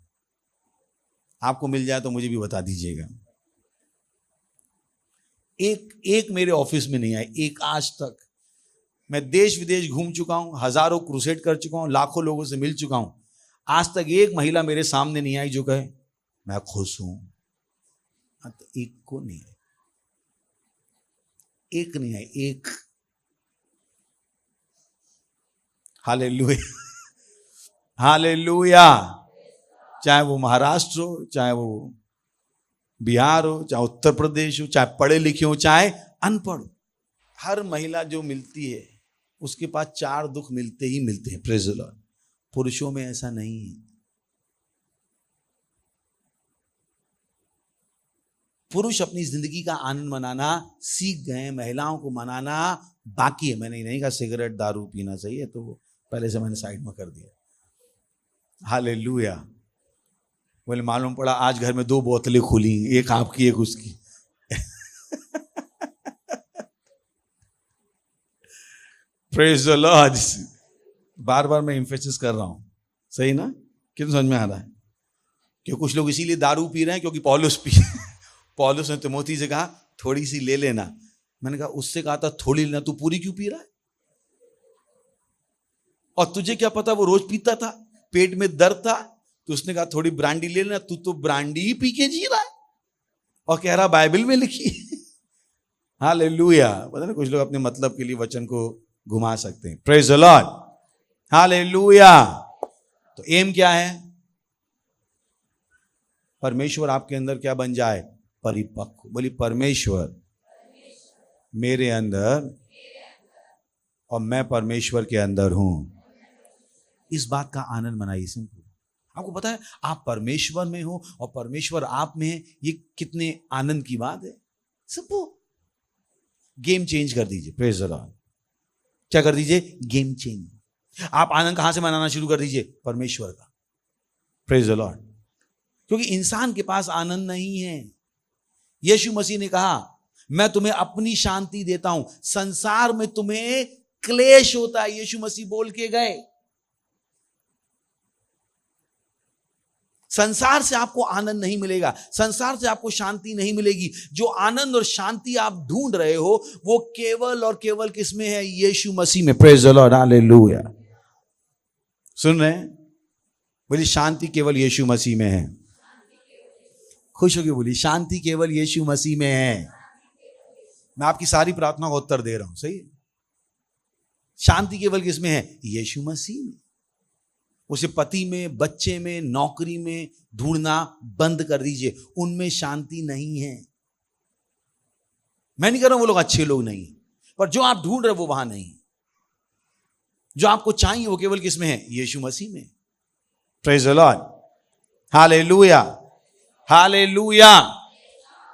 आपको मिल जाए तो मुझे भी बता दीजिएगा। एक मेरे ऑफिस में नहीं आई, एक आज तक। मैं देश विदेश घूम चुका हूं, हजारों क्रूसेड कर चुका हूं, लाखों लोगों से मिल चुका हूं। आज तक एक महिला मेरे सामने नहीं आई जो कहे मैं खुश हूं। एक को नहीं आई, एक नहीं आई, एक। Hallelujah, hallelujah. चाहे वो महाराष्ट्र हो, चाहे वो बिहार हो, चाहे उत्तर प्रदेश हो, चाहे पढ़े लिखे हो, चाहे अनपढ़ हो, हर महिला जो मिलती है उसके पास 4 दुख मिलते ही मिलते हैं। Praise the Lord. पुरुषों में ऐसा नहीं है। पुरुष अपनी जिंदगी का आनंद मनाना सीख गए, महिलाओं को मनाना बाकी है। मैंने नहीं कहा सिगरेट दारू पीना चाहिए, तो वो पहले से मैंने साइड में कर दिया। हालेलुया। बोले मालूम पड़ा आज घर में 2 बोतलें खुली, एक आपकी एक उसकी। Praise the Lord. बार बार मैं एम्फेसिस कर रहा हूं, सही ना? कितना समझ में आ रहा है? क्यों कुछ लोग इसीलिए दारू पी रहे हैं क्योंकि पौलुस ने तिमोथी से कहा थोड़ी सी ले लेना। मैंने कहा उससे कहा था थोड़ी लेना, तू पूरी क्यों पी रहा है? और तुझे क्या पता वो रोज पीता था, पेट में दर्द था, तो उसने कहा थोड़ी ब्रांडी ले लेना। तू तो ब्रांडी ही पी के जी रहा है और कह रहा बाइबल में लिखी। हालेलुया। पता नहीं कुछ लोग अपने मतलब के लिए वचन को घुमा सकते हैं। Praise the Lord, hallelujah. तो एम क्या है? परमेश्वर आपके अंदर क्या बन जाए? परिपक्व। बोली परमेश्वर मेरे अंदर और मैं परमेश्वर के अंदर हूं। इस बात का आनंद मनाइए। सिंपल। आपको पता है आप परमेश्वर में हो और परमेश्वर आप में है, ये कितने आनंद की बात है। सिंपल। गेम चेंज कर दीजिए। Praise the Lord. क्या कर दीजिए? Game change. आप आनंद कहां से मनाना शुरू कर दीजिए? परमेश्वर का। Praise the Lord. क्योंकि इंसान के पास आनंद नहीं है। यीशु मसीह ने कहा मैं तुम्हें अपनी शांति देता हूं, संसार में तुम्हें क्लेश होता है, यीशु मसीह बोल के गए। संसार से आपको आनंद नहीं मिलेगा, संसार से आपको शांति नहीं मिलेगी। जो आनंद और शांति आप ढूंढ रहे हो वो केवल और केवल किसमें है? यीशु मसीह में। Praise the Lord, hallelujah. सुन रहे हैं? बोलिए शांति केवल यीशु मसीह में है। खुश होकर बोलिए शांति केवल यीशु मसीह में है। मैं आपकी सारी प्रार्थना का उत्तर दे रहा हूं, सही है? शांति केवल किसमें है? यीशु मसीह में। उसे पति में, बच्चे में, नौकरी में ढूंढना बंद कर दीजिए, उनमें शांति नहीं है। मैं नहीं कह रहा हूं वो लोग अच्छे लोग नहीं, पर जो आप ढूंढ रहे हो वो वहां नहीं। जो आपको चाहिए वो केवल किसमें है? यीशु मसीह में। Praise the Lord, hallelujah, hallelujah.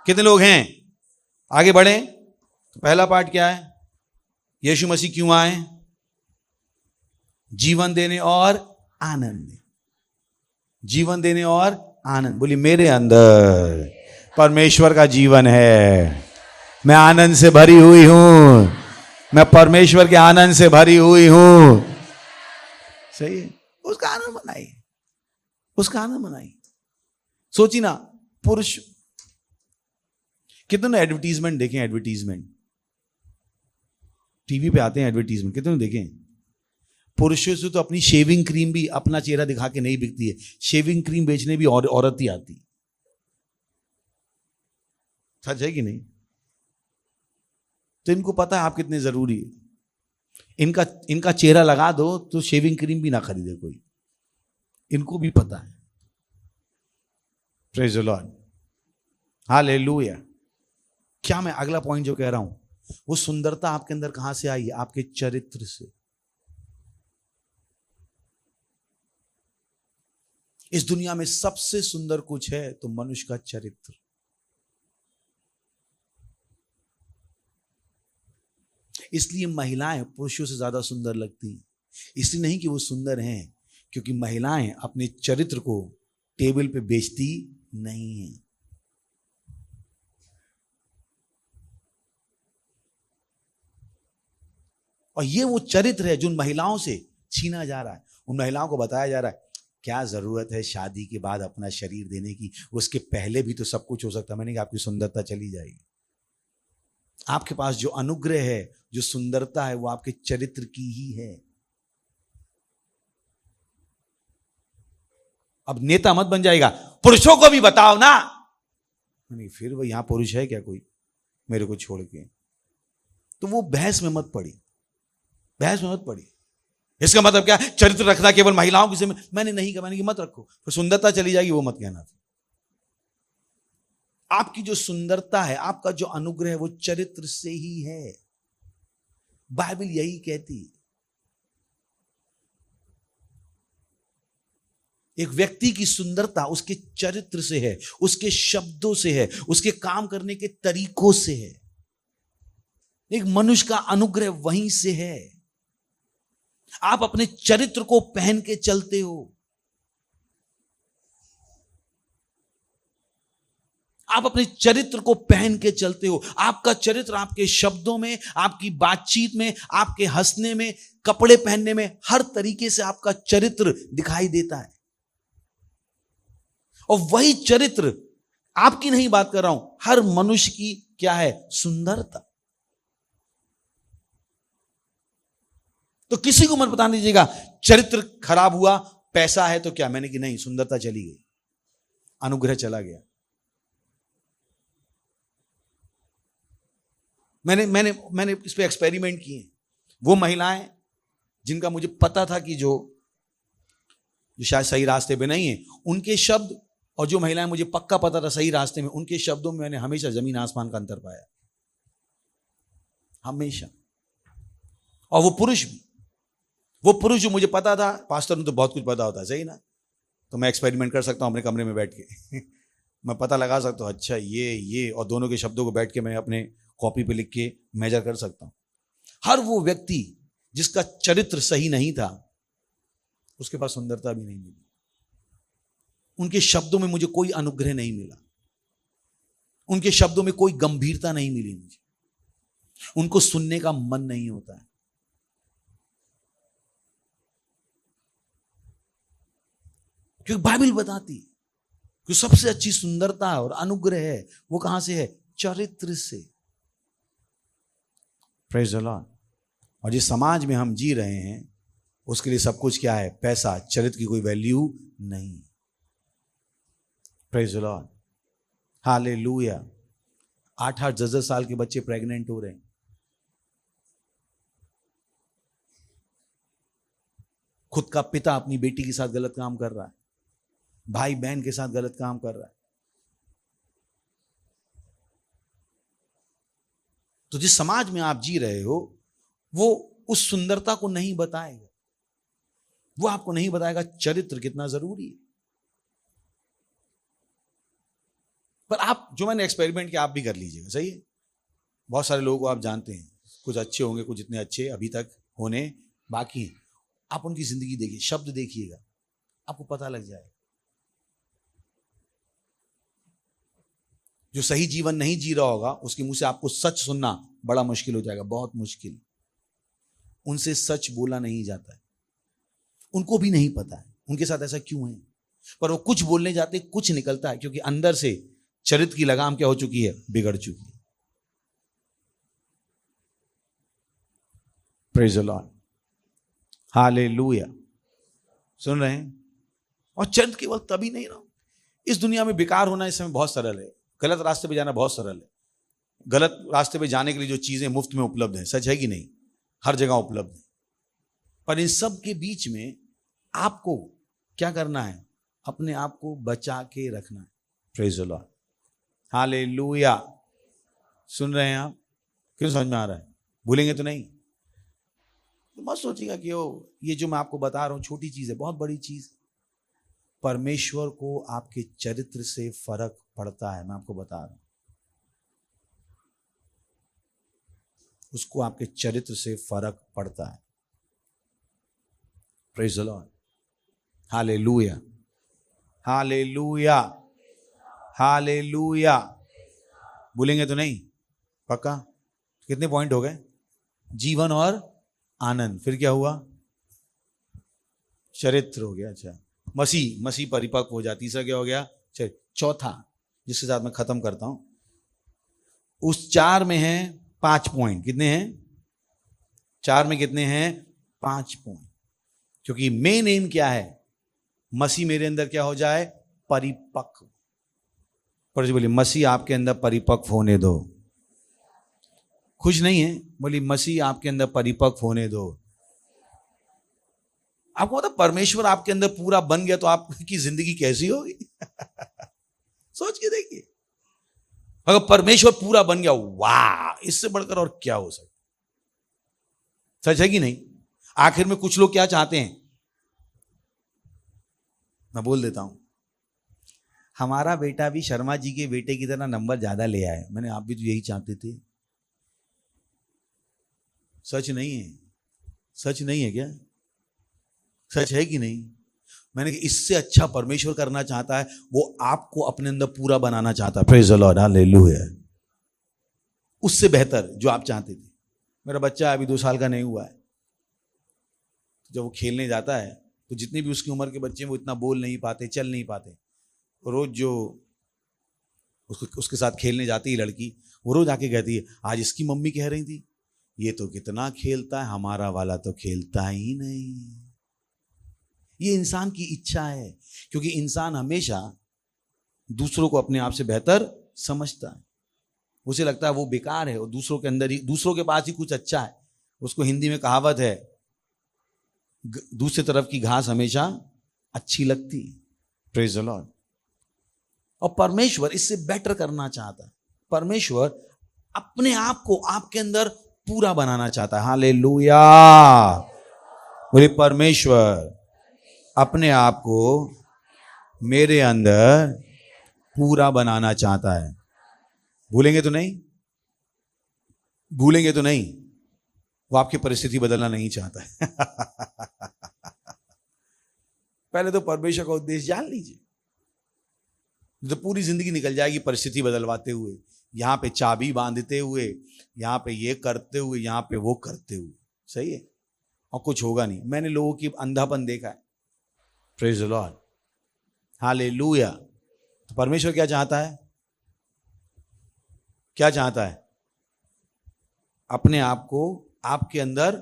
कितने लोग हैं? आगे बढ़े। तो पहला पार्ट क्या है? यीशु मसीह क्यों आए? जीवन देने और आनंद, जीवन देने और आनंद। बोलिए मेरे अंदर परमेश्वर का जीवन है, मैं आनंद से भरी हुई हूं, मैं परमेश्वर के आनंद से भरी हुई हूं। सही है? उसका आनंद मनाइए, उसका आनंद मनाइए। सोचिए ना, पुरुष कितने एडवर्टीजमेंट देखें, एडवर्टीजमेंट टीवी पे आते हैं, एडवर्टीजमेंट कितने देखें? पुरुषों से तो अपनी शेविंग क्रीम भी अपना चेहरा दिखा के नहीं बिकती है, शेविंग क्रीम बेचने भी औरत ही आती। सच है कि नहीं? तो इनको पता है आप कितने जरूरी है। इनका चेहरा लगा दो तो शेविंग क्रीम भी ना खरीदे कोई, इनको भी पता है। Praise the Lord, hallelujah. क्या मैं अगला पॉइंट जो कह रहा हूं, वो सुंदरता आपके अंदर कहां से आई है? आपके चरित्र से। इस दुनिया में सबसे सुंदर कुछ है तो मनुष्य का चरित्र। इसलिए महिलाएं पुरुषों से ज्यादा सुंदर लगती हैं। इसलिए नहीं कि वो सुंदर हैं, क्योंकि महिलाएं अपने चरित्र को टेबल पे बेचती नहीं हैं। और ये वो चरित्र है जो उन महिलाओं से छीना जा रहा है। उन महिलाओं को बताया जा रहा है क्या जरूरत है शादी के बाद अपना शरीर देने की, उसके पहले भी तो सब कुछ हो सकता है। मैंने कहा आपकी सुंदरता चली जाएगी। आपके पास जो अनुग्रह है, जो सुंदरता है, वो आपके चरित्र की ही है। अब नेता मत बन जाएगा, पुरुषों को भी बताओ ना। नहीं, फिर वो यहां पुरुष है क्या कोई मेरे को छोड़ के? तो वो बहस में मत पड़ी, बहस में मत पड़ी। इसका मतलब क्या? चरित्र रखना केवल महिलाओं की जिम्मेदारी। मैंने नहीं कहा, मैंने कि मत रखो, फिर सुंदरता चली जाएगी, वो मत कहना था। आपकी जो सुंदरता है, आपका जो अनुग्रह है, वो चरित्र से ही है। बाइबल यही कहती है। एक व्यक्ति की सुंदरता उसके चरित्र से है, उसके शब्दों से है, उसके काम करने के तरीकों से है। एक मनुष्य का अनुग्रह वहीं से है। आप अपने चरित्र को पहन के चलते हो। आप अपने चरित्र को पहन के चलते हो। आपका चरित्र आपके शब्दों में, आपकी बातचीत में, आपके हंसने में, कपड़े पहनने में, हर तरीके से आपका चरित्र दिखाई देता है। और वही चरित्र, आपकी नहीं बात कर रहा हूं, हर मनुष्य की क्या है? सुंदरता। तो किसी को मत बताने दीजिएगा चरित्र खराब हुआ, पैसा है तो क्या। मैंने कि नहीं, सुंदरता चली गई, अनुग्रह चला गया। मैंने इस पे एक्सपेरिमेंट किए। वो महिलाएं जिनका मुझे पता था कि जो शायद सही रास्ते पे नहीं है, उनके शब्द, और जो महिलाएं मुझे पक्का पता था सही रास्ते में, उनके शब्दों में मैंने हमेशा जमीन आसमान का अंतर पाया, हमेशा। और वो पुरुष भी, वो पुरुष जो मुझे पता था, पास्टर ने तो बहुत कुछ पता होता है, सही ना? तो मैं एक्सपेरिमेंट कर सकता हूं अपने कमरे में बैठ के मैं पता लगा सकता हूं, अच्छा ये, और दोनों के शब्दों को बैठ के मैं अपने कॉपी पे लिख के मेजर कर सकता हूं। हर वो व्यक्ति जिसका चरित्र सही नहीं था, उसके पास सुंदरता भी नहीं मिली। उनके शब्दों में मुझे कोई अनुग्रह नहीं मिला, उनके शब्दों में कोई गंभीरता नहीं मिली मुझे, उनको सुनने का मन नहीं होता है। क्योंकि बाइबल बताती है कि सबसे अच्छी सुंदरता और अनुग्रह है वो कहां से है? चरित्र से। Praise the Lord. और जिस समाज में हम जी रहे हैं उसके लिए सब कुछ क्या है? पैसा, चरित्र की कोई वैल्यू नहीं। Praise the Lord, hallelujah. 8-8 10-10 साल के बच्चे प्रेग्नेंट हो रहे हैं। खुद का पिता अपनी बेटी के साथ गलत काम कर रहा है, भाई बहन के साथ गलत काम कर रहा है। तो जिस समाज में आप जी रहे हो वो उस सुंदरता को नहीं बताएगा, वो आपको नहीं बताएगा चरित्र कितना जरूरी है। पर आप, जो मैंने एक्सपेरिमेंट किया, आप भी कर लीजिएगा, सही है। बहुत सारे लोगों को आप जानते हैं, कुछ अच्छे होंगे, कुछ इतने अच्छे अभी तक होने बाकी हैं। आप उनकी जिंदगी देखिए, शब्द देखिएगा, आपको पता लग जाएगा। जो सही जीवन नहीं जी रहा होगा उसके मुंह से आपको सच सुनना बड़ा मुश्किल हो जाएगा, बहुत मुश्किल। उनसे सच बोला नहीं जाता है, उनको भी नहीं पता है उनके साथ ऐसा क्यों है, पर वो कुछ बोलने जाते कुछ निकलता है, क्योंकि अंदर से चरित्र की लगाम क्या हो चुकी है? बिगड़ चुकी है। Praise the Lord, hallelujah. सुन रहे हैं? और चरित्र केवल तभी नहीं ना, इस दुनिया में बेकार होना इस समय बहुत सरल है, गलत रास्ते पे जाना बहुत सरल है। गलत रास्ते पे जाने के लिए जो चीजें मुफ्त में उपलब्ध हैं, सच है कि नहीं? हर जगह उपलब्ध है। पर इन सब के बीच में आपको क्या करना है? अपने आप को बचा के रखना है। Praise the Lord, hallelujah. सुन रहे हैं आप? क्यों समझ में आ रहा है? भूलेंगे तो नहीं? तो मत सोचिएगा कि ये जो मैं आपको बता रहा हूं छोटी चीज है, बहुत बड़ी चीज। परमेश्वर को आपके चरित्र से फर्क पड़ता है, मैं आपको बता रहा हूं। उसको आपके चरित्र से फर्क पड़ता है। Praise the Lord, hallelujah, hallelujah, hallelujah. भूलेंगे तो नहीं? पक्का? कितने पॉइंट हो गए? जीवन और आनंद, फिर क्या हुआ? चरित्र हो गया। अच्छा, मसीह परिपक्व हो जाती। तीसरा क्या हो गया? चौथा, जिसके साथ मैं खत्म करता हूं, उस 4 में है 5 पॉइंट। कितने हैं? 4 में कितने हैं? 5 पॉइंट। क्योंकि मेन एम क्या है? मसीह मेरे अंदर क्या हो जाए? परिपक्व। पर बोलिए, मसीह आपके अंदर परिपक्व होने दो। खुश नहीं है? बोलिए, मसीह आपके अंदर परिपक्व होने दो। आपको पता परमेश्वर आपके अंदर पूरा बन गया तो आपकी जिंदगी कैसी होगी? सोच के देखिए, अगर परमेश्वर पूरा बन गया, वाह, इससे बढ़कर और क्या हो सकता? सच है कि नहीं? आखिर में कुछ लोग क्या चाहते हैं? मैं बोल देता हूं, हमारा बेटा भी शर्मा जी के बेटे की तरह नंबर ज्यादा ले आए। मैंने, आप भी तो यही चाहते थे। सच नहीं है? सच नहीं है क्या? सच है कि नहीं? मैंने कि इससे अच्छा परमेश्वर करना चाहता है, वो आपको अपने अंदर पूरा बनाना चाहता है। Praise the Lord, hallelujah. उससे बेहतर जो आप चाहते थे। मेरा बच्चा अभी 2 साल का नहीं हुआ है, जब वो खेलने जाता है तो जितने भी उसकी उम्र के बच्चे हैं वो इतना बोल नहीं पाते, चल नहीं पाते। रोज जो उसके साथ खेलने जाती है लड़की, वो रोज आके कहती है, आज इसकी मम्मी कह रही थी ये तो कितना खेलता है, हमारा वाला तो खेलता ही नहीं। ये इंसान की इच्छा है, क्योंकि इंसान हमेशा दूसरों को अपने आप से बेहतर समझता है। उसे लगता है वो बेकार है और दूसरों के अंदर ही, दूसरों के पास ही कुछ अच्छा है। उसको हिंदी में कहावत है, दूसरी तरफ की घास हमेशा अच्छी लगती। Praise the Lord. और परमेश्वर इससे बेटर करना चाहता है। परमेश्वर अपने आप को आपके अंदर पूरा बनाना चाहता है। हालेलुया। बोले, परमेश्वर अपने आप को मेरे अंदर पूरा बनाना चाहता है। भूलेंगे तो नहीं? भूलेंगे तो नहीं? वो आपकी परिस्थिति बदलना नहीं चाहता है। पहले तो परमेश्वर का उद्देश्य जान लीजिए। तो पूरी जिंदगी निकल जाएगी परिस्थिति बदलवाते हुए, यहाँ पे चाबी बांधते हुए, यहाँ पे ये करते हुए, यहाँ पे वो करते हुए। सही है, और कुछ होगा नहीं। मैंने लोगों की अंधापन देखा है। Praise the Lord, hallelujah. तो परमेश्वर क्या चाहता है? क्या चाहता है? अपने आप को आपके अंदर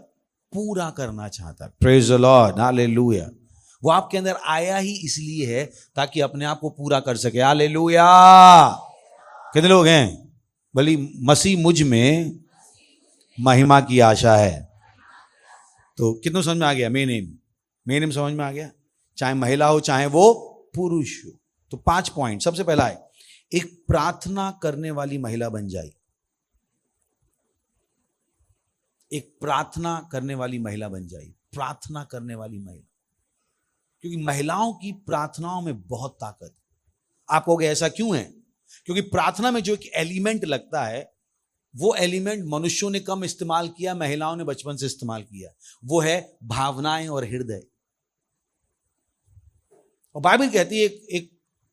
पूरा करना चाहता है। Praise the Lord, hallelujah. वो आपके अंदर आया ही इसलिए है ताकि अपने आप को पूरा कर सके। हालेलुया। कितने लोग हैं भली मसीह मुझ में महिमा की आशा है? तो कितनों समझ में आ गया? मेन समझ में आ गया। चाहे महिला हो चाहे वो पुरुष हो। तो 5 पॉइंट। सबसे पहला है, एक प्रार्थना करने वाली महिला बन जाए। एक प्रार्थना करने वाली महिला बन जाए। प्रार्थना करने वाली महिला, क्योंकि महिलाओं की प्रार्थनाओं में बहुत ताकत है। आप कहोगे ऐसा क्यों है? क्योंकि प्रार्थना में जो एक एलिमेंट लगता है, वो एलिमेंट मनुष्यों ने कम इस्तेमाल किया, महिलाओं ने बचपन से इस्तेमाल किया। वो है भावनाएं और हृदय। और बाइबल कहती है एक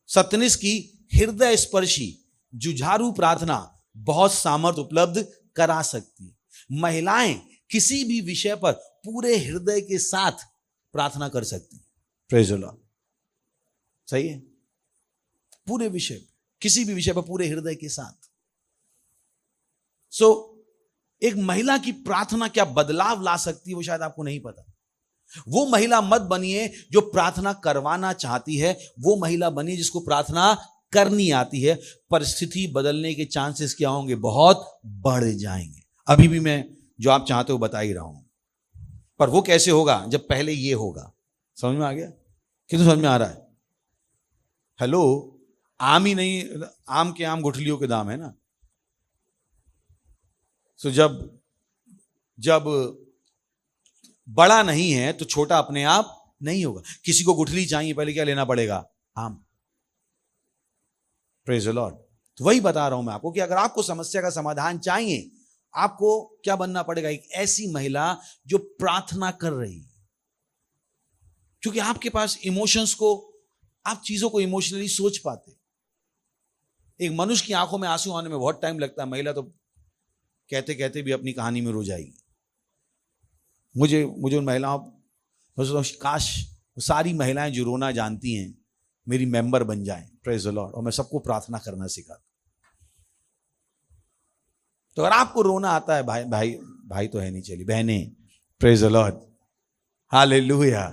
सतनिस की हृदय स्पर्शी जुझारू प्रार्थना बहुत सामर्थ उपलब्ध करा सकती है। महिलाएं किसी भी विषय पर पूरे हृदय के साथ प्रार्थना कर सकती हैं। Praise the Lord. सही है, पूरे विषय, किसी भी विषय पर पूरे हृदय के साथ। एक महिला की प्रार्थना क्या बदलाव ला सकती है, वो शायद आपको नहीं पता। वो महिला मत बनिए जो प्रार्थना करवाना चाहती है, वो महिला बनिए जिसको प्रार्थना करनी आती है। परिस्थिति बदलने के चांसेस क्या होंगे? बहुत बढ़ जाएंगे। अभी भी मैं जो आप चाहते हो बता ही रहा हूं, पर वो कैसे होगा? जब पहले ये होगा। समझ में आ गया? कितना समझ में आ रहा है? हेलो, आम ही नहीं, आम के आम गुठलियों के दाम है ना। तो जब बड़ा नहीं है तो छोटा अपने आप नहीं होगा। किसी को गुठली चाहिए, पहले क्या लेना पड़ेगा? आम। Praise the Lord. तो वही बता रहा हूं मैं आपको कि अगर आपको समस्या का समाधान चाहिए, आपको क्या बनना पड़ेगा? एक ऐसी महिला जो प्रार्थना कर रही है। क्योंकि आपके पास इमोशंस को, आप चीजों को इमोशनली सोच पाते। एक मनुष्य की आंखों में आंसू आने में बहुत टाइम लगता है, महिला तो कहते कहते भी अपनी कहानी में रो जाएगी। मुझे उन महिलाओं, काश वो सारी महिलाएं जो रोना जानती हैं मेरी मेंबर बन जाएं। Praise the Lord. और मैं सबको प्रार्थना करना सिखाता। तो अगर आपको रोना आता है, भाई तो है नहीं, चलिए बहनें, प्रेज द लॉर्ड, हालेलुया,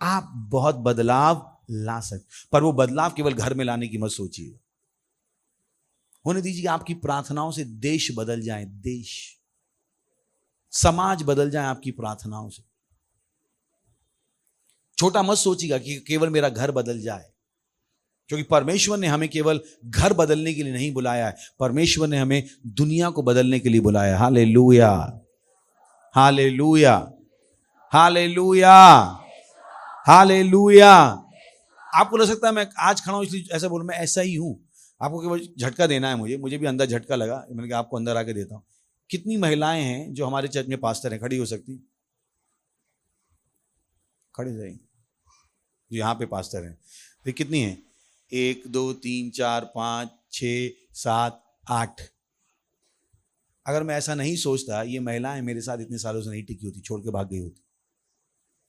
आप बहुत बदलाव ला सकते। पर वो बदलाव केवल घर में लाने की मत सोचिए। होने दीजिए आपकी प्रार्थनाओं से देश बदल जाए, देश, समाज बदल जाए आपकी प्रार्थनाओं से। छोटा मत सोचिएगा कि केवल मेरा घर बदल जाए, क्योंकि परमेश्वर ने हमें केवल घर बदलने के लिए नहीं बुलाया है, परमेश्वर ने हमें दुनिया को बदलने के लिए बुलाया है। Hallelujah, hallelujah, hallelujah, hallelujah. आपको लग सकता है मैं आज खड़ा हूं इसलिए ऐसा बोल, मैं ऐसा ही हूं। आपको केवल झटका देना है मुझे भी अंदर झटका लगा, मैंने कहा आपको अंदर आके देता हूं। कितनी महिलाएं हैं जो हमारे चर्च में पास्टर हैं? खड़ी हो सकती? खड़ी रहेंगी जो यहाँ पे पास्टर हैं। तो कितनी हैं? 1 2 3 4 5 6 7 8। अगर मैं ऐसा नहीं सोचता, ये महिलाएं मेरे साथ इतने सालों से नहीं टिकी होती, छोड़ के भाग गई होती।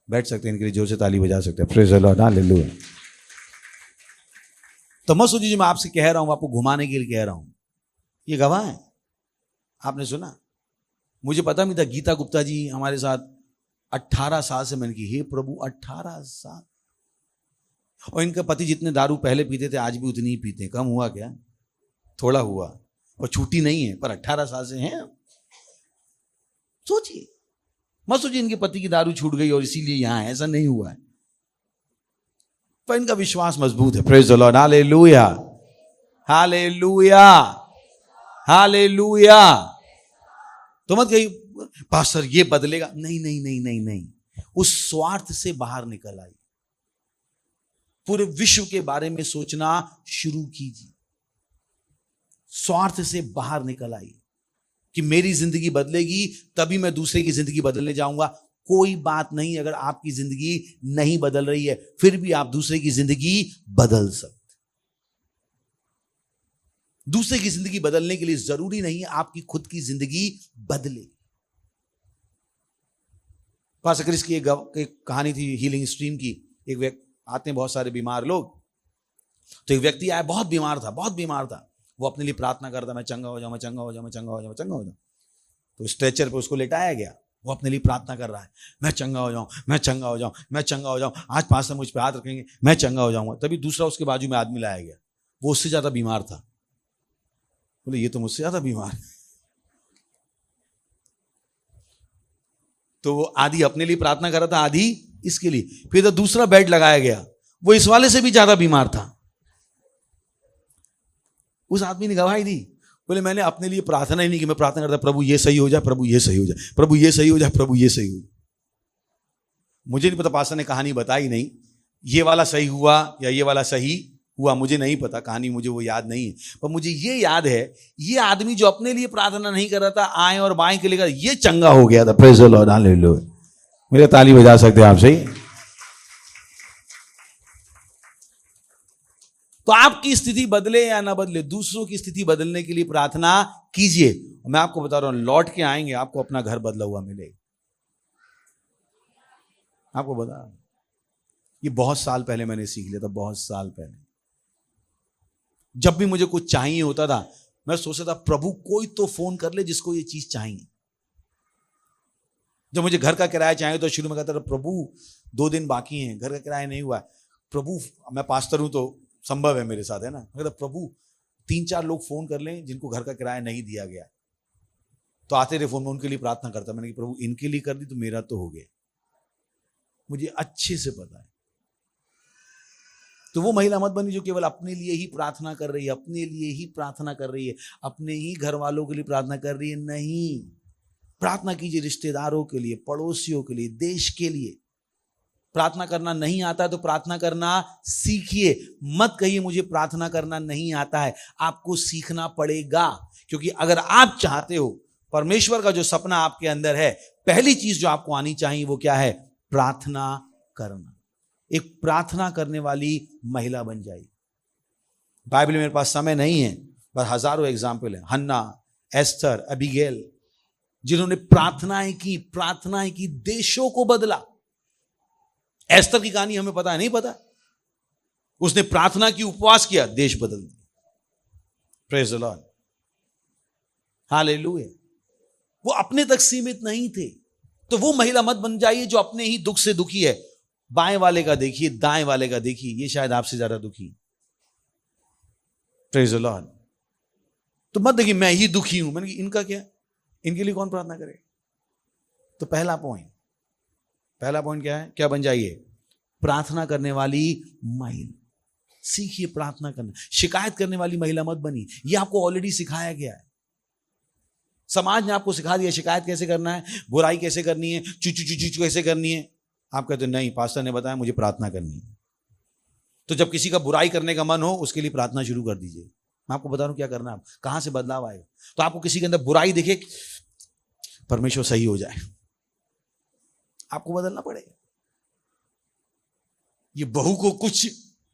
बैठ सकते हैं, इनके लिए जोर से ताली बजा सकते हैं। Praise the Lord, hallelujah. तो मत सोचिए जो मैं आपसे कह रहा हूं आपको घुमाने के लिए कह रहा हूं। ये गवाह है, आपने सुना। मुझे पता नहीं था गीता गुप्ता जी हमारे साथ 18 साल से। मैंने की, हे प्रभु, 18 साल। और इनका पति जितने दारू पहले पीते थे आज भी उतनी ही पीते हैं। कम हुआ क्या? थोड़ा हुआ, और छूटी नहीं है, पर 18 साल से हैं। सोचिए, मत सोचिए इनके पति की दारू छूट गई और इसीलिए यहां है, ऐसा नहीं हुआ है। पर इनका विश्वास मजबूत है। Praise the Lord, hallelujah, hallelujah, hallelujah. तो मत कही पास्टर ये बदलेगा, नहीं नहीं नहीं नहीं नहीं। उस स्वार्थ से बाहर निकल आई। पूरे विश्व के बारे में सोचना शुरू कीजिए। स्वार्थ से बाहर निकल आई कि मेरी जिंदगी बदलेगी तभी मैं दूसरे की जिंदगी बदलने जाऊंगा। कोई बात नहीं, अगर आपकी जिंदगी नहीं बदल रही है फिर भी आप दूसरे की जिंदगी बदल सकते। दूसरे की जिंदगी बदलने के लिए जरूरी नहीं है आपकी खुद की जिंदगी बदले। पास्टर क्रिस की एक कहानी थी हीलिंग स्ट्रीम की। एक व्यक्ति आते हैं, बहुत सारे बीमार लोग, तो एक व्यक्ति आया, बहुत बीमार था। वो अपने लिए प्रार्थना करता, मैं चंगा हो जाऊं, मैं चंगा हो जाऊं, मैं चंगा हो जाऊं, मैं चंगा हो जाऊं। तो स्ट्रेचर पे उसको लेटाया गया, वो अपने लिए प्रार्थना कर रहा है, मैं चंगा हो जाऊं, मैं चंगा हो जाऊं, मैं चंगा हो जाऊं, आज पास्टर मुझ पे हाथ रखेंगे, मैं चंगा हो जाऊंगा। तभी दूसरा उसके बाजू में आदमी लाया गया, वो उससे ज्यादा बीमार था। बोले ये तो मुझसे ज्यादा बीमार है। तो वो आधी अपने लिए प्रार्थना कर रहा था, आधी इसके लिए। फिर तो दूसरा बेड लगाया गया, वो इस वाले से भी ज्यादा बीमार था। उस आदमी ने गवाही दी, बोले मैंने अपने लिए प्रार्थना ही नहीं की, मैं प्रार्थना करता प्रभु ये सही हो जाए, प्रभु ये सही हो जाए, प्रभु ये सही हो जाए, प्रभु ये सही हो जाए। मुझे नहीं पता, पास्टर ने कहानी बताई नहीं, ये वाला सही हुआ या ये वाला सही हुआ, मुझे नहीं पता, कहानी मुझे वो याद नहीं है। पर मुझे ये याद है, ये आदमी जो अपने लिए प्रार्थना नहीं कर रहा था, आए और बाएं के लिए ये चंगा हो गया था। Praise the Lord, hallelujah. मेरे ताली बजा सकते हैं आप सही। तो आपकी स्थिति बदले या ना बदले, दूसरों की स्थिति बदलने के लिए प्रार्थना कीजिए। मैं आपको बता रहा हूं, लौट के आएंगे आपको अपना घर बदला हुआ मिलेगा। आपको बता, ये बहुत साल पहले मैंने सीख लिया था, बहुत साल पहले। जब भी मुझे कुछ चाहिए होता था, मैं सोचता था प्रभु कोई तो फोन कर ले जिसको ये चीज चाहिए। जब मुझे घर का किराया चाहिए तो शुरू में कहता था प्रभु 2 दिन बाकी हैं, घर का किराया नहीं हुआ। प्रभु, मैं पास्टर हूं तो संभव है मेरे साथ, है ना। मैं प्रभु 3-4 लोग फोन कर लें जिनको घर का किराया नहीं दिया गया, तो आते रहे फोन में, उनके लिए प्रार्थना करता। मैंने कहा प्रभु इनके लिए कर दी तो मेरा तो हो गया, मुझे अच्छे से पता है। तो वो महिला मत बनी जो केवल अपने लिए ही प्रार्थना कर रही है, अपने लिए ही प्रार्थना कर रही है, अपने ही घर वालों के लिए प्रार्थना कर रही है। नहीं, प्रार्थना कीजिए रिश्तेदारों के लिए, पड़ोसियों के लिए, देश के लिए। प्रार्थना करना नहीं आता है तो प्रार्थना करना सीखिए। मत कहिए मुझे प्रार्थना करना नहीं आता है, आपको सीखना पड़ेगा। क्योंकि अगर आप चाहते हो परमेश्वर का जो सपना आपके अंदर है, पहली चीज जो आपको आनी चाहिए वो क्या है? प्रार्थना करना। एक प्रार्थना करने वाली महिला बन जाइए। बाइबल में मेरे पास समय नहीं है, पर हजारों एग्जाम्पल है। हन्ना, एस्थर, अबीगेल, जिन्होंने प्रार्थनाएं की, देशों को बदला। एस्थर की कहानी हमें पता है, नहीं पता? उसने प्रार्थना की, उपवास किया, देश बदल दिया। Praise the Lord, hallelujah. वो अपने तक सीमित नहीं थे। तो वो महिला मत बन जाइए जो अपने ही दुख से दुखी है। बाएं वाले का देखिए, दाएं वाले का देखिए, ये शायद आपसे ज्यादा दुखी। Praise the Lord. तो मत देखिए मैं ही दुखी हूं, मैंने इनका क्या, इनके लिए कौन प्रार्थना करे। तो पहला पॉइंट क्या है? क्या बन जाइए? प्रार्थना करने वाली महिला। सीखिए प्रार्थना करना। शिकायत करने वाली महिला मत बनी। ये आपको ऑलरेडी सिखाया गया है, समाज ने आपको सिखा दिया शिकायत कैसे करना है, बुराई कैसे करनी है, चू कैसे करनी है। आप कहते नहीं, पास्टर ने बताया, मुझे प्रार्थना करनी है। तो जब किसी का बुराई करने का मन हो, उसके लिए प्रार्थना शुरू कर दीजिए। मैं आपको बता रहा हूं क्या करना है, कहां से बदलाव आएगा। तो आपको किसी के अंदर बुराई दिखे, परमेश्वर सही हो जाए, आपको बदलना पड़ेगा। ये बहू को कुछ,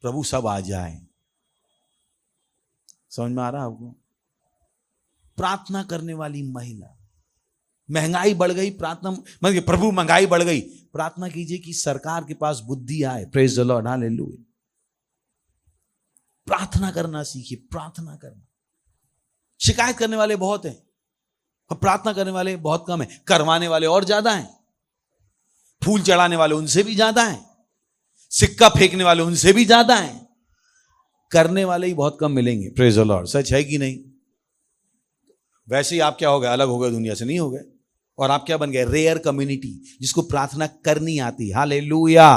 प्रभु सब आ जाए। समझ में आ रहा है आपको? प्रार्थना करने वाली महिला। महंगाई बढ़ गई, प्रार्थना मतलब प्रभु महंगाई बढ़ गई, प्रार्थना कीजिए कि सरकार के पास बुद्धि आए। Praise the Lord, hallelujah. प्रार्थना करना सीखिए, प्रार्थना करना। शिकायत करने वाले बहुत हैं और प्रार्थना करने वाले बहुत कम हैं। करवाने वाले और ज्यादा हैं, फूल चढ़ाने वाले उनसे भी ज्यादा हैं, सिक्का फेंकने वाले उनसे भी ज्यादा हैं, करने वाले ही बहुत कम मिलेंगे। प्रेज द लॉर्ड, सच है कि नहीं? वैसे ही आप क्या हो गए? अलग हो गए, दुनिया से नहीं हो गए। और आप क्या बन गए? रेयर कम्युनिटी, जिसको प्रार्थना करनी आती। हालेलुया।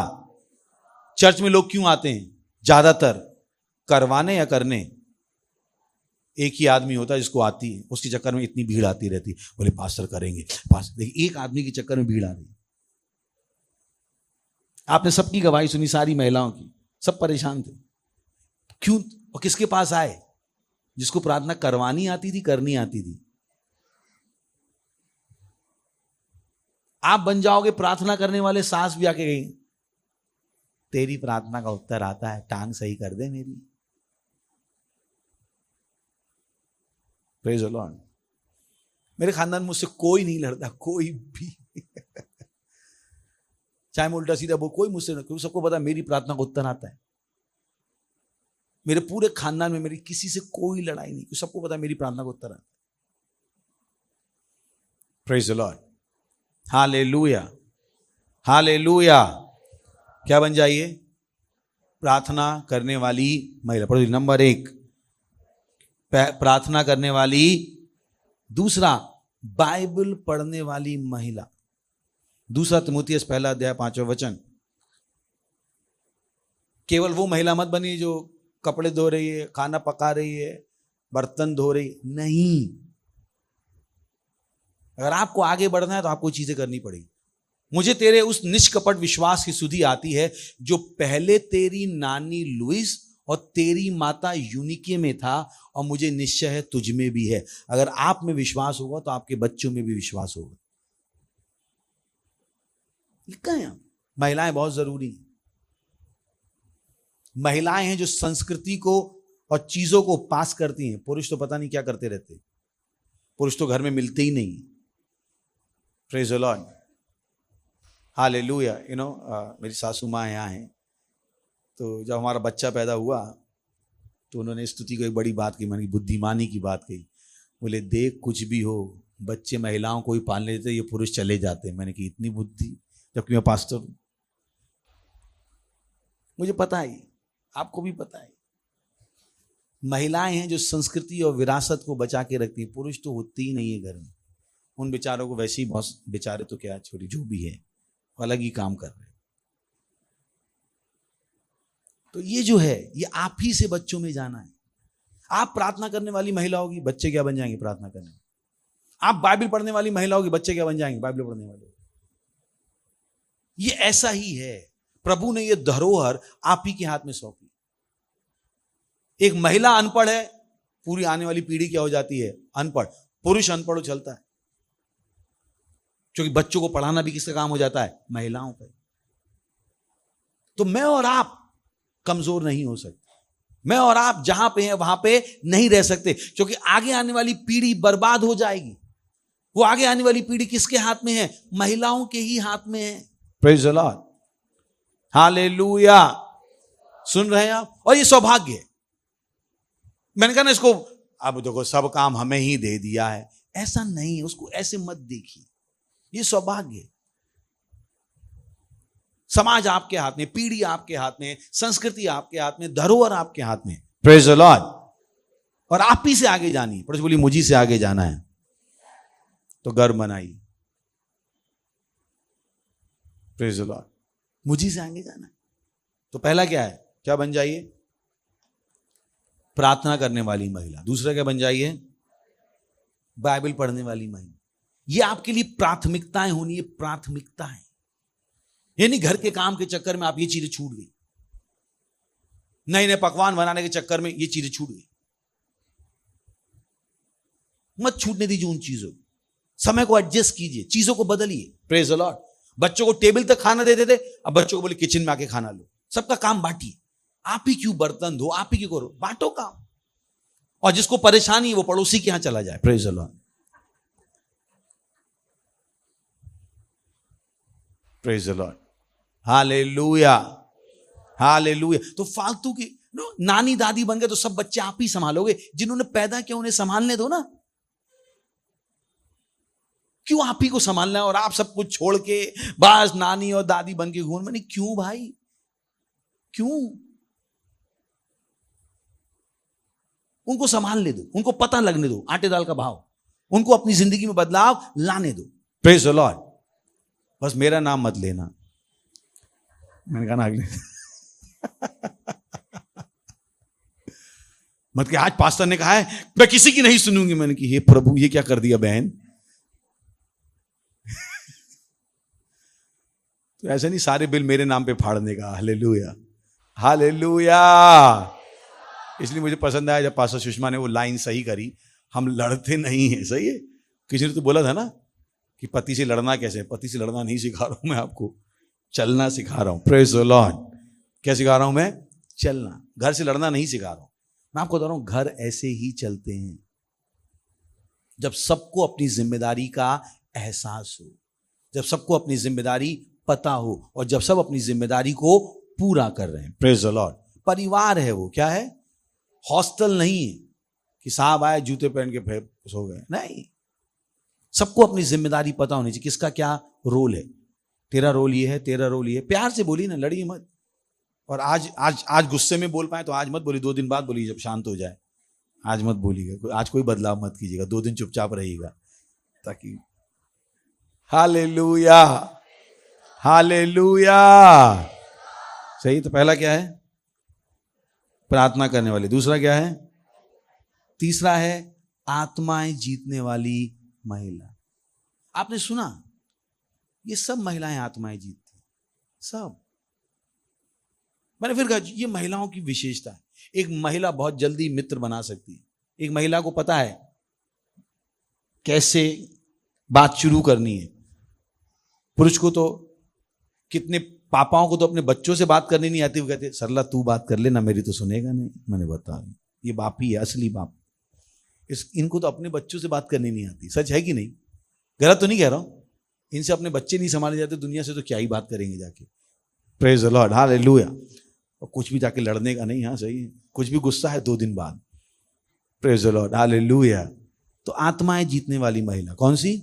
चर्च में लोग क्यों आते हैं? ज्यादातर करवाने या करने। एक ही आदमी होता है जिसको आती है, उसके चक्कर में इतनी भीड़ आती रहती। बोले पास्टर करेंगे, पास्टर। देखिए, एक आदमी के चक्कर में भीड़ आ रही। आपने सबकी गवाही सुनी, सारी महिलाओं की, सब परेशान थे। क्यों? और किसके पास आए? जिसको प्रार्थना करवानी आती थी, करनी आती थी। आप बन जाओगे प्रार्थना करने वाले, सास भी आके गई, तेरी प्रार्थना का उत्तर आता है, टांग सही कर दे मेरी। Praise the Lord. मेरे खानदान में मुझसे कोई नहीं लड़ता, कोई भी चाहे मैं उल्टा सीधा बोल, कोई मुझसे नहीं, सबको पता मेरी प्रार्थना को उत्तर आता है। मेरे पूरे खानदान में मेरी किसी से कोई लड़ाई नहीं, सबको पता मेरी प्रार्थना को उत्तर आता है। Praise the Lord, hallelujah, hallelujah. क्या बन जाइए? प्रार्थना करने वाली महिला। पढ़ो नंबर 1 प्रार्थना करने वाली। दूसरा बाइबल पढ़ने वाली महिला। 2 तिमुथियुस 1 अध्याय 5वां वचन। केवल वो महिला मत बनिए जो कपड़े धो रही है, खाना पका रही है, बर्तन धो रही है, नहीं। अगर आपको आगे बढ़ना है तो आपको चीजें करनी पड़ेगी। मुझे तेरे उस निष्कपट विश्वास की सुधि आती है जो पहले तेरी नानी लुइस और तेरी माता यूनिके में था, और मुझे निश्चय है तुझ में भी है। अगर आप में विश्वास होगा तो आपके बच्चों में भी विश्वास होगा। लिखा है यहाँ, महिलाएं बहुत जरूरी हैं। महिलाएं हैं जो संस्कृति को और चीजों को पास करती हैं। पुरुष तो पता नहीं क्या करते रहते, पुरुष तो घर में मिलते ही नहीं। Praise the Lord, hallelujah. मेरी सासू माँ यहाँ हैं, तो जब हमारा बच्चा पैदा हुआ तो उन्होंने स्तुति को एक बड़ी बात की, मैंने बुद्धिमानी की बात कही। बोले देख कुछ भी हो, बच्चे महिलाओं को ही पालने देते, ये पुरुष चले जाते हैं। मैंने कहा इतनी बुद्धि, जबकि मैं पास्टर हूं। मुझे पता है, आपको भी पता है, महिलाएं हैं जो संस्कृति और विरासत को बचा के रखती हैं। पुरुष तो होते ही नहीं है घर में। उन बेचारों को वैसे ही बहुत, बेचारे तो क्या छोटी जो भी है अलग ही काम कर रहे हैं। तो ये जो है, ये आप ही से बच्चों में जाना है। आप प्रार्थना करने वाली महिला होगी, बच्चे क्या बन जाएंगे? प्रार्थना करने। आप बाइबल पढ़ने वाली महिला होगी, बच्चे क्या बन जाएंगे? बाइबल पढ़ने वाले। ये ऐसा ही है। प्रभु ने ये धरोहर आप ही के हाथ में सौंपी। एक महिला अनपढ़ है, पूरी आने वाली पीढ़ी क्या हो जाती है? अनपढ़। पुरुष अनपढ़ चलता है, क्योंकि बच्चों को पढ़ाना भी किसका काम हो जाता है? महिलाओं का। तो मैं और आप कमजोर नहीं हो सकते। मैं और आप जहां पे हैं वहां पे नहीं रह सकते, क्योंकि आगे आने वाली पीढ़ी बर्बाद हो जाएगी। वो आगे आने वाली पीढ़ी किसके हाथ में है? महिलाओं के ही हाथ में है। Praise the Lord, hallelujah. सुन रहे हैं आप? और ये सौभाग्य है। मैंने कहा ना इसको, अब देखो सब काम हमें ही दे दिया है, ऐसा नहीं है। उसको ऐसे मत देखिए, ये सौभाग्य है। समाज आपके हाथ में, पीढ़ी आपके हाथ में, संस्कृति आपके हाथ में, धरोहर आपके हाथ में। Praise the Lord. और आप ही से आगे जानी। पड़ोस बोली मुझी से आगे जाना है, तो गर्व मनाइए। प्रेज द लॉर्ड, मुझी से आगे जाना है। तो पहला क्या है? क्या बन जाइए? प्रार्थना करने वाली महिला। दूसरा क्या बन जाइए? बाइबल पढ़ने वाली महिला। ये आपके लिए प्राथमिकताएं होनी है, प्राथमिकताएं। यानी घर के काम के चक्कर में आप ये चीजें छूट गई, नए नए पकवान बनाने के चक्कर में ये चीजें छूट गई। मत छूटने दीजिए उन चीजों को। समय को एडजस्ट कीजिए, चीजों को बदलिए। Praise the Lord. बच्चों को टेबल तक खाना दे देते, अब बच्चों को बोले किचन में आके खाना लो। सबका काम बांटिए। आप ही क्यों बर्तन धो, आप ही क्यों करो, बांटो काम। और जिसको परेशानी है वो पड़ोसी के यहां चला जाए। Praise the Lord, praise the Lord, hallelujah, hallelujah. तो फालतू की नानी दादी बन गए तो सब बच्चे आप ही संभालोगे। जिन्होंने पैदा किया उन्हें संभालने दो ना। क्यों आप ही को संभालना है और आप सब कुछ छोड़ के बस नानी और दादी बन के घूम? मैंने क्यों भाई, क्यों? उनको संभालने दो, उनको पता लगने दो आटे दाल का भाव, उनको अपनी जिंदगी में बदलाव लाने दो। Praise the Lord. बस मेरा नाम मत लेना। मैंने कहा ना अगले मत कि आज पास्टर ने कहा है मैं किसी की नहीं सुनूंगी। मैंने कि हे प्रभु, ये क्या कर दिया बहन। तो ऐसे नहीं सारे बिल मेरे नाम पे फाड़ने का। Hallelujah, hallelujah. इसलिए मुझे पसंद आया जब पास्टर सुषमा ने वो लाइन सही करी, हम लड़ते नहीं हैं। सही है। किसी ने तो बोला था ना कि पति से लड़ना कैसे। पति से लड़ना नहीं सिखा रहा हूं मैं आपको, चलना सिखा रहा हूं। Praise the Lord. क्या सिखा रहा हूं मैं? चलना। घर से लड़ना नहीं सिखा रहा हूं मैं आपको, बता रहा हूं घर ऐसे ही चलते हैं। जब सबको अपनी जिम्मेदारी का एहसास हो, जब सबको अपनी जिम्मेदारी पता हो और जब सब अपनी जिम्मेदारी को पूरा कर रहे हैं। Praise the Lord. परिवार है वो, क्या है? हॉस्टल नहीं है कि साहब आए जूते पहन के फिर सो गए, नहीं। सबको अपनी जिम्मेदारी पता होनी चाहिए, किसका क्या रोल है। तेरा रोल ये है, तेरा रोल ये है। प्यार से बोली ना, लड़िए मत। और आज गुस्से में बोल पाए तो आज मत बोली, 2 दिन बाद बोली जब शांत हो जाए। आज मत बोलिएगा, आज कोई बदलाव मत कीजिएगा, 2 दिन चुपचाप रहिएगा ताकि हालेलुया हालेलुया। सही। तो पहला क्या है? प्रार्थना करने वाली। दूसरा क्या है? तीसरा है आत्माएं जीतने वाली महिला। आपने सुना, ये सब महिलाएं आत्माएं जीतती, सब। मैंने फिर कहा ये महिलाओं की विशेषता है। एक महिला बहुत जल्दी मित्र बना सकती है। एक महिला को पता है कैसे बात शुरू करनी है। पुरुष को तो, कितने पापाओं को तो अपने बच्चों से बात करनी नहीं आती। वो कहते सरला तू बात कर ले ना, मेरी तो सुनेगा नहीं। मैंने बताया ये बाप ही है, असली बाप। इनको तो अपने बच्चों से बात करनी नहीं आती। सच है कि नहीं? गलत तो नहीं कह रहा हूं। इनसे अपने बच्चे नहीं संभाले जाते दुनिया से, तो क्या ही बात करेंगे जाके। Praise the Lord, hallelujah. और कुछ भी जाके लड़ने का नहीं। हाँ सही है, कुछ भी गुस्सा है 2 दिन बाद। Praise the Lord, hallelujah. तो आत्माएं जीतने वाली महिला कौन सी?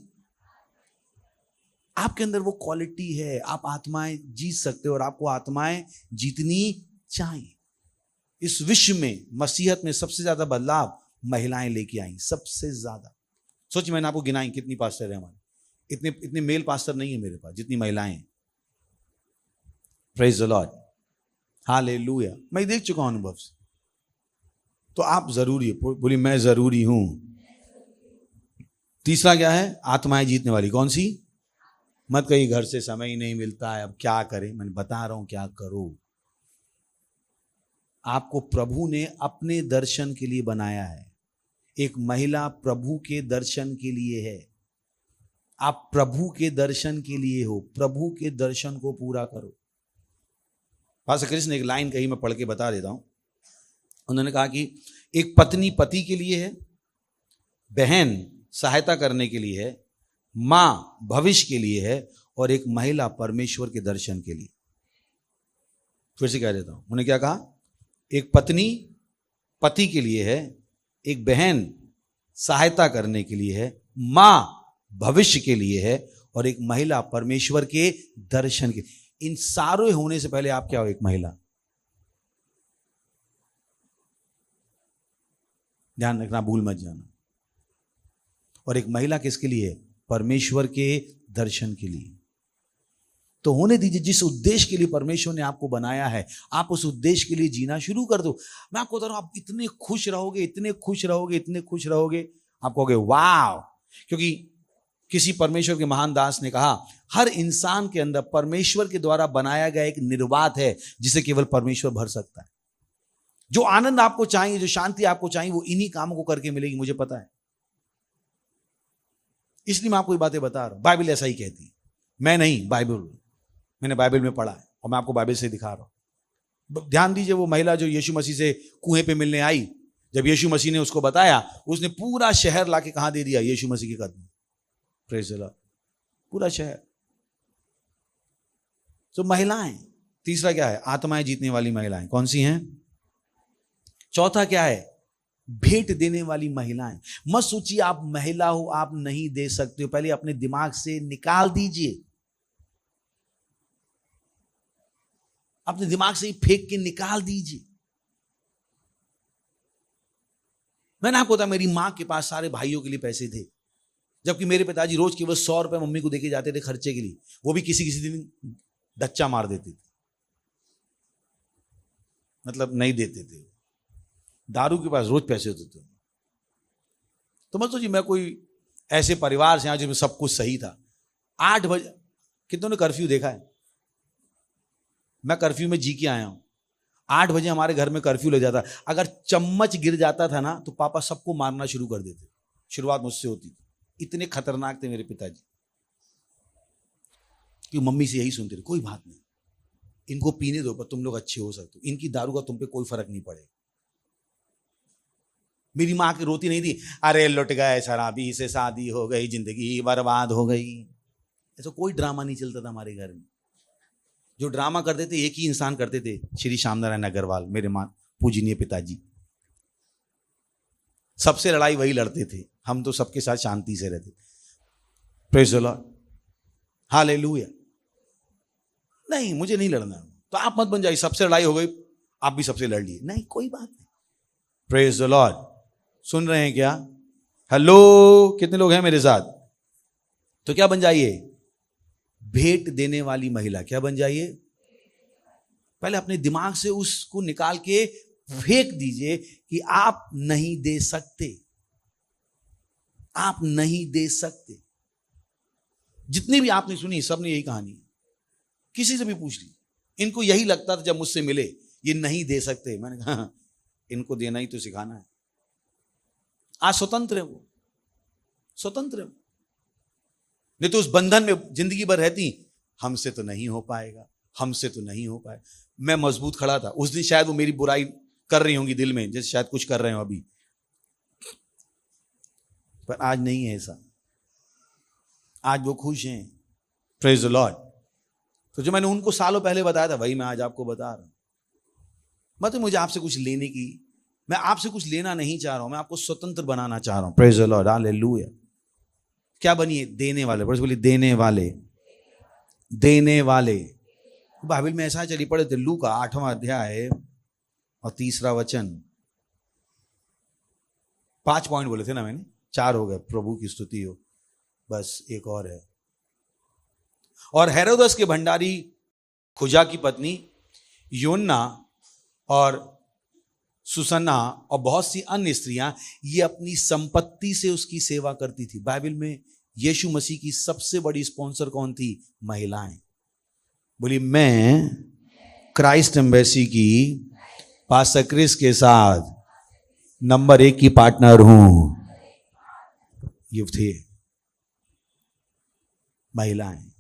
आपके अंदर वो क्वालिटी है, आप आत्माएं जीत सकते हो और आपको आत्माएं जीतनी चाहिए। इस विश्व में, मसीहत में सबसे ज्यादा बदलाव महिलाएं लेके आई, सबसे ज्यादा। सोचिए, मैंने आपको गिनाई कितनी पास्टर है हमारे। इतने मेल पास्टर नहीं है मेरे पास जितनी महिलाएं हैं। Praise the Lord, hallelujah. मैं देख चुका हूं अनुभव से। तो आप जरूरी है, बोली मैं जरूरी हूं। तीसरा क्या है? आत्माएं जीतने वाली कौन सी? मत कहीं घर से समय ही नहीं मिलता है, अब क्या करें। मैंने बता रहा हूं क्या करो। आपको प्रभु ने अपने दर्शन के लिए बनाया है। एक महिला प्रभु के दर्शन के लिए है। आप प्रभु के दर्शन के लिए हो। प्रभु के दर्शन को पूरा करो। पास्टर कृष्ण ने एक लाइन कही, मैं पढ़ के बता देता हूं। उन्होंने कहा कि एक पत्नी पति के लिए है, बहन सहायता करने के लिए है, मां भविष्य के लिए है और एक महिला परमेश्वर के दर्शन के लिए। फिर से कह देता हूं। उन्होंने क्या कहा? एक पत्नी पति के लिए है, एक बहन सहायता करने के लिए है, मां भविष्य के लिए है और एक महिला परमेश्वर के दर्शन के। इन सारे होने से पहले आप क्या हो? एक महिला। ध्यान रखना, भूल मत जाना। और एक महिला किसके लिए है? परमेश्वर के दर्शन के लिए। तो होने दीजिए, जिस उद्देश्य के लिए परमेश्वर ने आपको बनाया है, आप उस उद्देश्य के लिए जीना शुरू कर दो। मैं आपको बता रहा हूं, आप इतने खुश रहोगे, इतने खुश रहोगे, इतने खुश रहोगे, आप कहोगे वाव। क्योंकि किसी परमेश्वर के महान दास ने कहा, हर इंसान के अंदर परमेश्वर के द्वारा बनाया गया एक निर्वात है जिसे केवल परमेश्वर भर सकता है। जो आनंद आपको चाहिए, जो शांति आपको चाहिए, वो इन्हीं कामों को करके मिलेगी, मुझे पता है। इसलिए मैं आपको ये बातें बता रहा हूं। बाइबल ऐसा ही कहती है, मैं नहीं, बाइबल। मैंने बाइबल में पढ़ा है और मैं आपको बाइबल से दिखा रहा हूं। ध्यान दीजिए, वो महिला जो यीशु मसीह से कुएं पे मिलने आई, जब यीशु मसीह ने उसको बताया, उसने पूरा शहर लाके कहां दे दिया? यीशु मसीह के कदम। प्रेज द लॉर्ड, पूरा शहर। तो महिलाएं। तीसरा क्या है? आत्माएं जीतने वाली महिलाएं कौन सी हैं? चौथा क्या है? भेंट देने वाली महिलाएं। मत सोचिए आप महिला हो, आप नहीं दे सकते हो। पहले अपने दिमाग से निकाल दीजिए, अपने दिमाग से ही फेंक के निकाल दीजिए। मैंने आपको बताया, मेरी मां के पास सारे भाइयों के लिए पैसे थे, जबकि मेरे पिताजी रोज केवल 100 रुपए मम्मी को देके जाते थे खर्चे के लिए। वो भी किसी किसी दिन डच्चा मार देते थे, मतलब नहीं देते थे। दारू के पास रोज पैसे होते थे। तो मत सोचिए मैं कोई ऐसे परिवार से आया जिसमें सब कुछ सही था। 8 बजे, कितनों ने कर्फ्यू देखा है? मैं कर्फ्यू में जी के आया हूं। 8 बजे हमारे घर में कर्फ्यू लग जाता। अगर चम्मच गिर जाता था ना, तो पापा सबको मारना शुरू कर देते। शुरुआत मुझसे होती थी। इतने खतरनाक थे मेरे पिताजी कि मम्मी से यही सुनते थे, कोई बात नहीं, इनको पीने दो, पर तुम लोग अच्छे हो सकते हो, इनकी दारू का तुम पे कोई फर्क नहीं पड़ेगा। मेरी माँ की रोती नहीं थी, अरे लुट गए शराबी से शादी हो गई, जिंदगी बर्बाद हो गई। ऐसा कोई ड्रामा नहीं चलता था हमारे घर में। जो ड्रामा करते थे एक ही इंसान करते थे, श्री श्याम नारायण अग्रवाल, मेरे माँ पूजनीय पिताजी। सबसे लड़ाई वही लड़ते थे, हम तो सबके साथ शांति से रहते। Praise the Lord, hallelujah. नहीं, मुझे नहीं लड़ना, तो आप मत बन जाइए, सबसे लड़ाई हो गई आप भी सबसे लड़ लिए, नहीं कोई बात नहीं। प्रेज़ द लॉर्ड, सुन रहे हैं क्या? हेलो, कितने लोग हैं मेरे साथ? तो क्या बन जाइए? भेंट देने वाली महिला। क्या बन जाइए? पहले अपने दिमाग से उसको निकाल के फेंक दीजिए कि आप नहीं दे सकते, आप नहीं दे सकते। जितनी भी आपने सुनी सबने यही कहानी है, किसी से भी पूछ ली, इनको यही लगता था जब मुझसे मिले, ये नहीं दे सकते। मैंने कहा हाँ, इनको देना ही तो सिखाना है। आज स्वतंत्र है वो, स्वतंत्र है। नहीं तो उस बंधन में जिंदगी भर रहती, हमसे तो नहीं हो पाएगा, हमसे तो नहीं हो पाएगा। मैं मजबूत खड़ा था उस दिन, शायद वो मेरी बुराई कर रही होंगी दिल में, जैसे शायद कुछ कर रहे हो अभी, पर आज नहीं है ऐसा। आज वो खुश हैं, प्रेज द लॉर्ड। तो जो मैंने उनको सालों पहले बताया था वही मैं आज आपको बता रहा हूं। मतलब मुझे आपसे कुछ लेने की, मैं आपसे कुछ लेना नहीं चाह रहा हूं, मैं आपको स्वतंत्र बनाना चाह रहा हूं। Praise the Lord, hallelujah. क्या बनिए? देने वाले। बोलिए देने वाले, देने वाले। बाइबल में ऐसा चली पड़े थे, लू का 8वां अध्याय और 3रा वचन। 5 पॉइंट बोले थे ना मैंने, 4 हो गए। प्रभु की स्तुति हो, बस एक और है। और हेरोदस के भंडारी खुजा की पत्नी योन्ना और सुसन्ना और बहुत सी अन्य स्त्रियां, ये अपनी संपत्ति से उसकी सेवा करती थी। बाइबल में यीशु मसीह की सबसे बड़ी स्पॉन्सर कौन थी? महिलाएं। बोली मैं क्राइस्ट एम्बेसी की पास्टर क्रिस के साथ नंबर 1 की पार्टनर हूं। ये थे महिलाएं।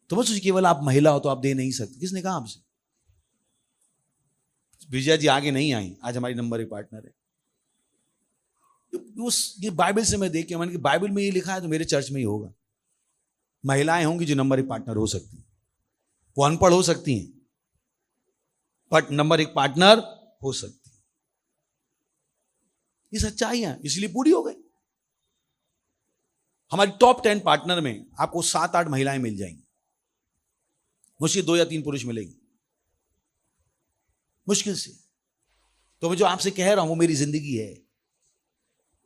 तो बस केवल आप महिला हो तो आप दे नहीं सकते। किसने कहा आपसे? विजया जी आगे नहीं आई, आज हमारी नंबर 1 पार्टनर है। ये बाइबल से मैं देख के, मैंने कि बाइबल में ये लिखा है तो मेरे चर्च में ही होगा। महिलाएं होंगी जो नंबर 1 पार्टनर हो सकती हैं। वो अनपढ़ हो सकती हैं बट नंबर 1 पार्टनर हो सकती है। ये सच्चाइयां इसलिए पूरी हो गई। हमारी टॉप 10 पार्टनर में आपको 7-8 महिलाएं मिल जाएंगी, मुश्किल 2 या 3 पुरुष मिलेंगे, मुश्किल से। तो मैं जो आपसे कह रहा हूं वो मेरी जिंदगी है,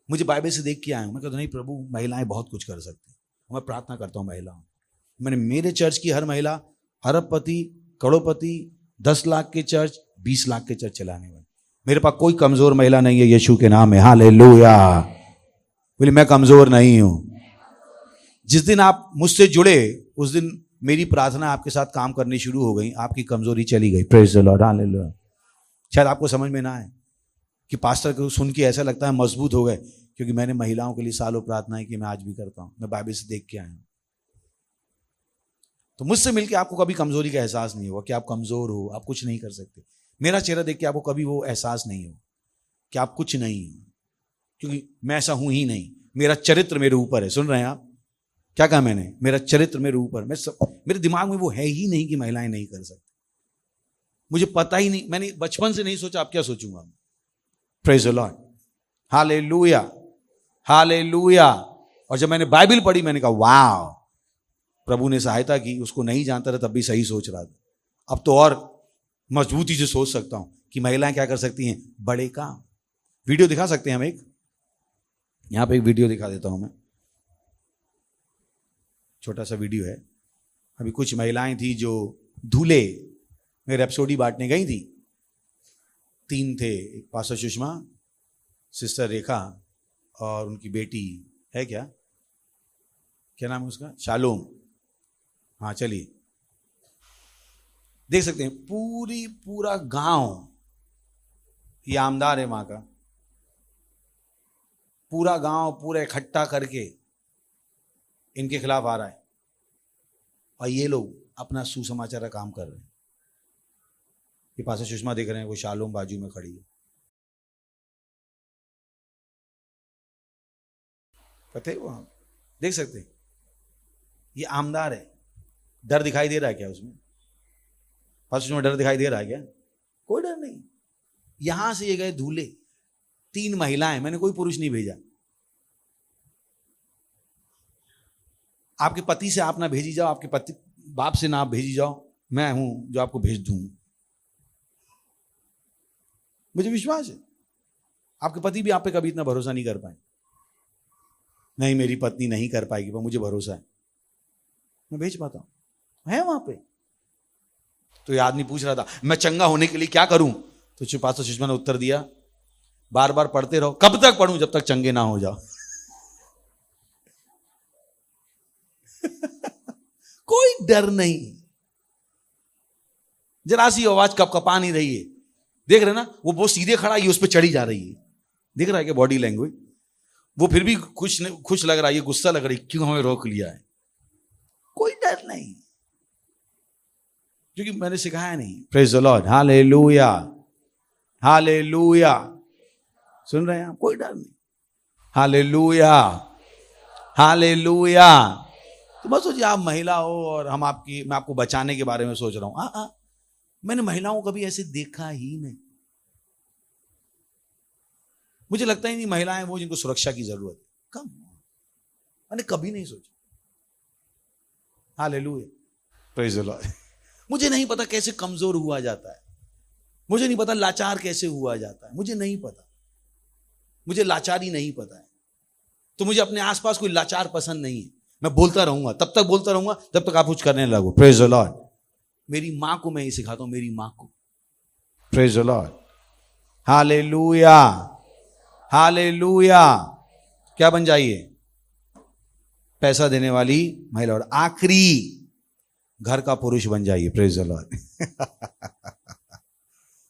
मुझे बाइबल से देख के आया हूं। मैं कहता नहीं प्रभु, महिलाएं बहुत कुछ कर सकती हैं। मैं प्रार्थना करता हूं महिलाओं, मैंने मेरे चर्च की हर महिला अरबपति, करोड़पति, 10 लाख के चर्च, 20 लाख के चर्च चलाने वाली। मेरे पास कोई कमजोर महिला नहीं है, यीशु के नाम है, हालेलुया। बोले मैं कमजोर नहीं हूं। जिस दिन आप मुझसे जुड़े उस दिन मेरी प्रार्थना आपके साथ काम करनी शुरू हो गई, आपकी कमजोरी चली गई। Praise the Lord, hallelujah. शायद आपको समझ में ना आए कि पास्टर को सुन के ऐसा लगता है मजबूत हो गए, क्योंकि मैंने महिलाओं के लिए सालों प्रार्थनाएं की, मैं आज भी करता हूं। मैं बाइबल से देख के आया हूं। तो मुझसे मिलकर आपको कभी कमजोरी का एहसास नहीं होगा कि आप कमजोर हो, आप कुछ नहीं कर सकते। मेरा चेहरा देख के आपको कभी वो एहसास नहीं हो कि आप कुछ नहीं हो, क्योंकि मैं ऐसा हूं ही नहीं। मेरा चरित्र मेरे ऊपर है। सुन रहे हैं आप? क्या कहा मैंने? मेरा चरित्र मेरे ऊपर। मेरे दिमाग में वो है ही नहीं कि महिलाएं नहीं कर सकती। मुझे पता ही नहीं, मैंने बचपन से नहीं सोचा, आप क्या सोचूंगा। Praise the Lord, hallelujah, hallelujah. और जब मैंने बाइबल पढ़ी मैंने कहा वाह, प्रभु ने सहायता की। उसको नहीं जानता था तब भी सही सोच रहा था, अब तो और मजबूती से सोच सकता हूं कि महिलाएं क्या कर सकती हैं, बड़े काम। वीडियो दिखा सकते हैं हम एक, यहां पे एक वीडियो दिखा देता हूं मैं, छोटा सा वीडियो है। अभी कुछ महिलाएं थी जो धूले में रैप्सोडी बांटने गई थी। 3 थे, एक पास्टर सुषमा, सिस्टर रेखा और उनकी बेटी है, क्या नाम है उसका, शालोम। हाँ चलिए देख सकते हैं, पूरा गांव, ये आमदार है वहां का, पूरा गांव पूरा इकट्ठा करके इनके खिलाफ आ रहा है, और ये लोग अपना सुसमाचार का काम कर रहे हैं। ये पास सुषमा देख रहे हैं, वो शालोम बाजू में खड़ी है। पता है वो आप देख सकते हैं, ये आमदार है। डर दिखाई दे रहा है क्या उसमें? फर्स्ट में डर दिखाई दे रहा है क्या? कोई डर नहीं। यहां से ये गए धूले, 3 महिलाएं, मैंने कोई पुरुष नहीं भेजा। आपके पति से आप ना भेजी जाओ, आपके पति बाप से ना आप भेजी जाओ, मैं हूं जो आपको भेज दूं। मुझे विश्वास है आपके पति भी आप पे कभी इतना भरोसा नहीं कर पाए। नहीं, मेरी पत्नी नहीं कर पाएगी, पर मुझे भरोसा है, मैं भेज पाता हूं, है वहां पे। तो ये आदमी पूछ रहा था मैं चंगा होने के लिए क्या करूं, तो पास्टर सुषमा ने उत्तर दिया, बार बार पढ़ते रहो। कब तक पढ़ूं? जब तक चंगे ना हो जाओ। कोई डर नहीं, जरा सी आवाज कपकपा नहीं रही है। देख रहे ना, वो बहुत सीधे खड़ा है, उस पर चढ़ी जा रही है। देख रहा है कि बॉडी लैंग्वेज, वो फिर भी खुश लग रहा है, ये गुस्सा लग रही है, क्यों हमें रोक लिया है। कोई डर नहीं, क्योंकि मैंने सिखाया नहीं। Praise the Lord, hallelujah, hallelujah. सुन रहे हैं आप? कोई डर नहीं, हालेलुया, हालेलुया। तो बस सोचिए आप महिला हो और मैं आपको बचाने के बारे में सोच रहा हूं। मैंने महिलाओं को कभी ऐसे देखा ही नहीं। मुझे लगता ही नहीं महिलाएं वो जिनको सुरक्षा की जरूरत है, कम, मैंने कभी नहीं सोचा। Hallelujah, praise the Lord. मुझे नहीं पता कैसे कमजोर हुआ जाता है, मुझे नहीं पता लाचार कैसे हुआ जाता है, मुझे नहीं पता, मुझे लाचारी नहीं पता है। तो मुझे अपने आसपास कोई लाचार पसंद नहीं है। मैं बोलता रहूंगा, तब तक बोलता रहूंगा जब तक आप कुछ करने लगो। Praise the Lord. मेरी मां को मैं ये सिखाता हूं, मेरी मां को। Praise the Lord, hallelujah, hallelujah. क्या बन जाइए? पैसा देने वाली महिला, और आखिरी घर का पुरुष बन जाइए। Praise the Lord.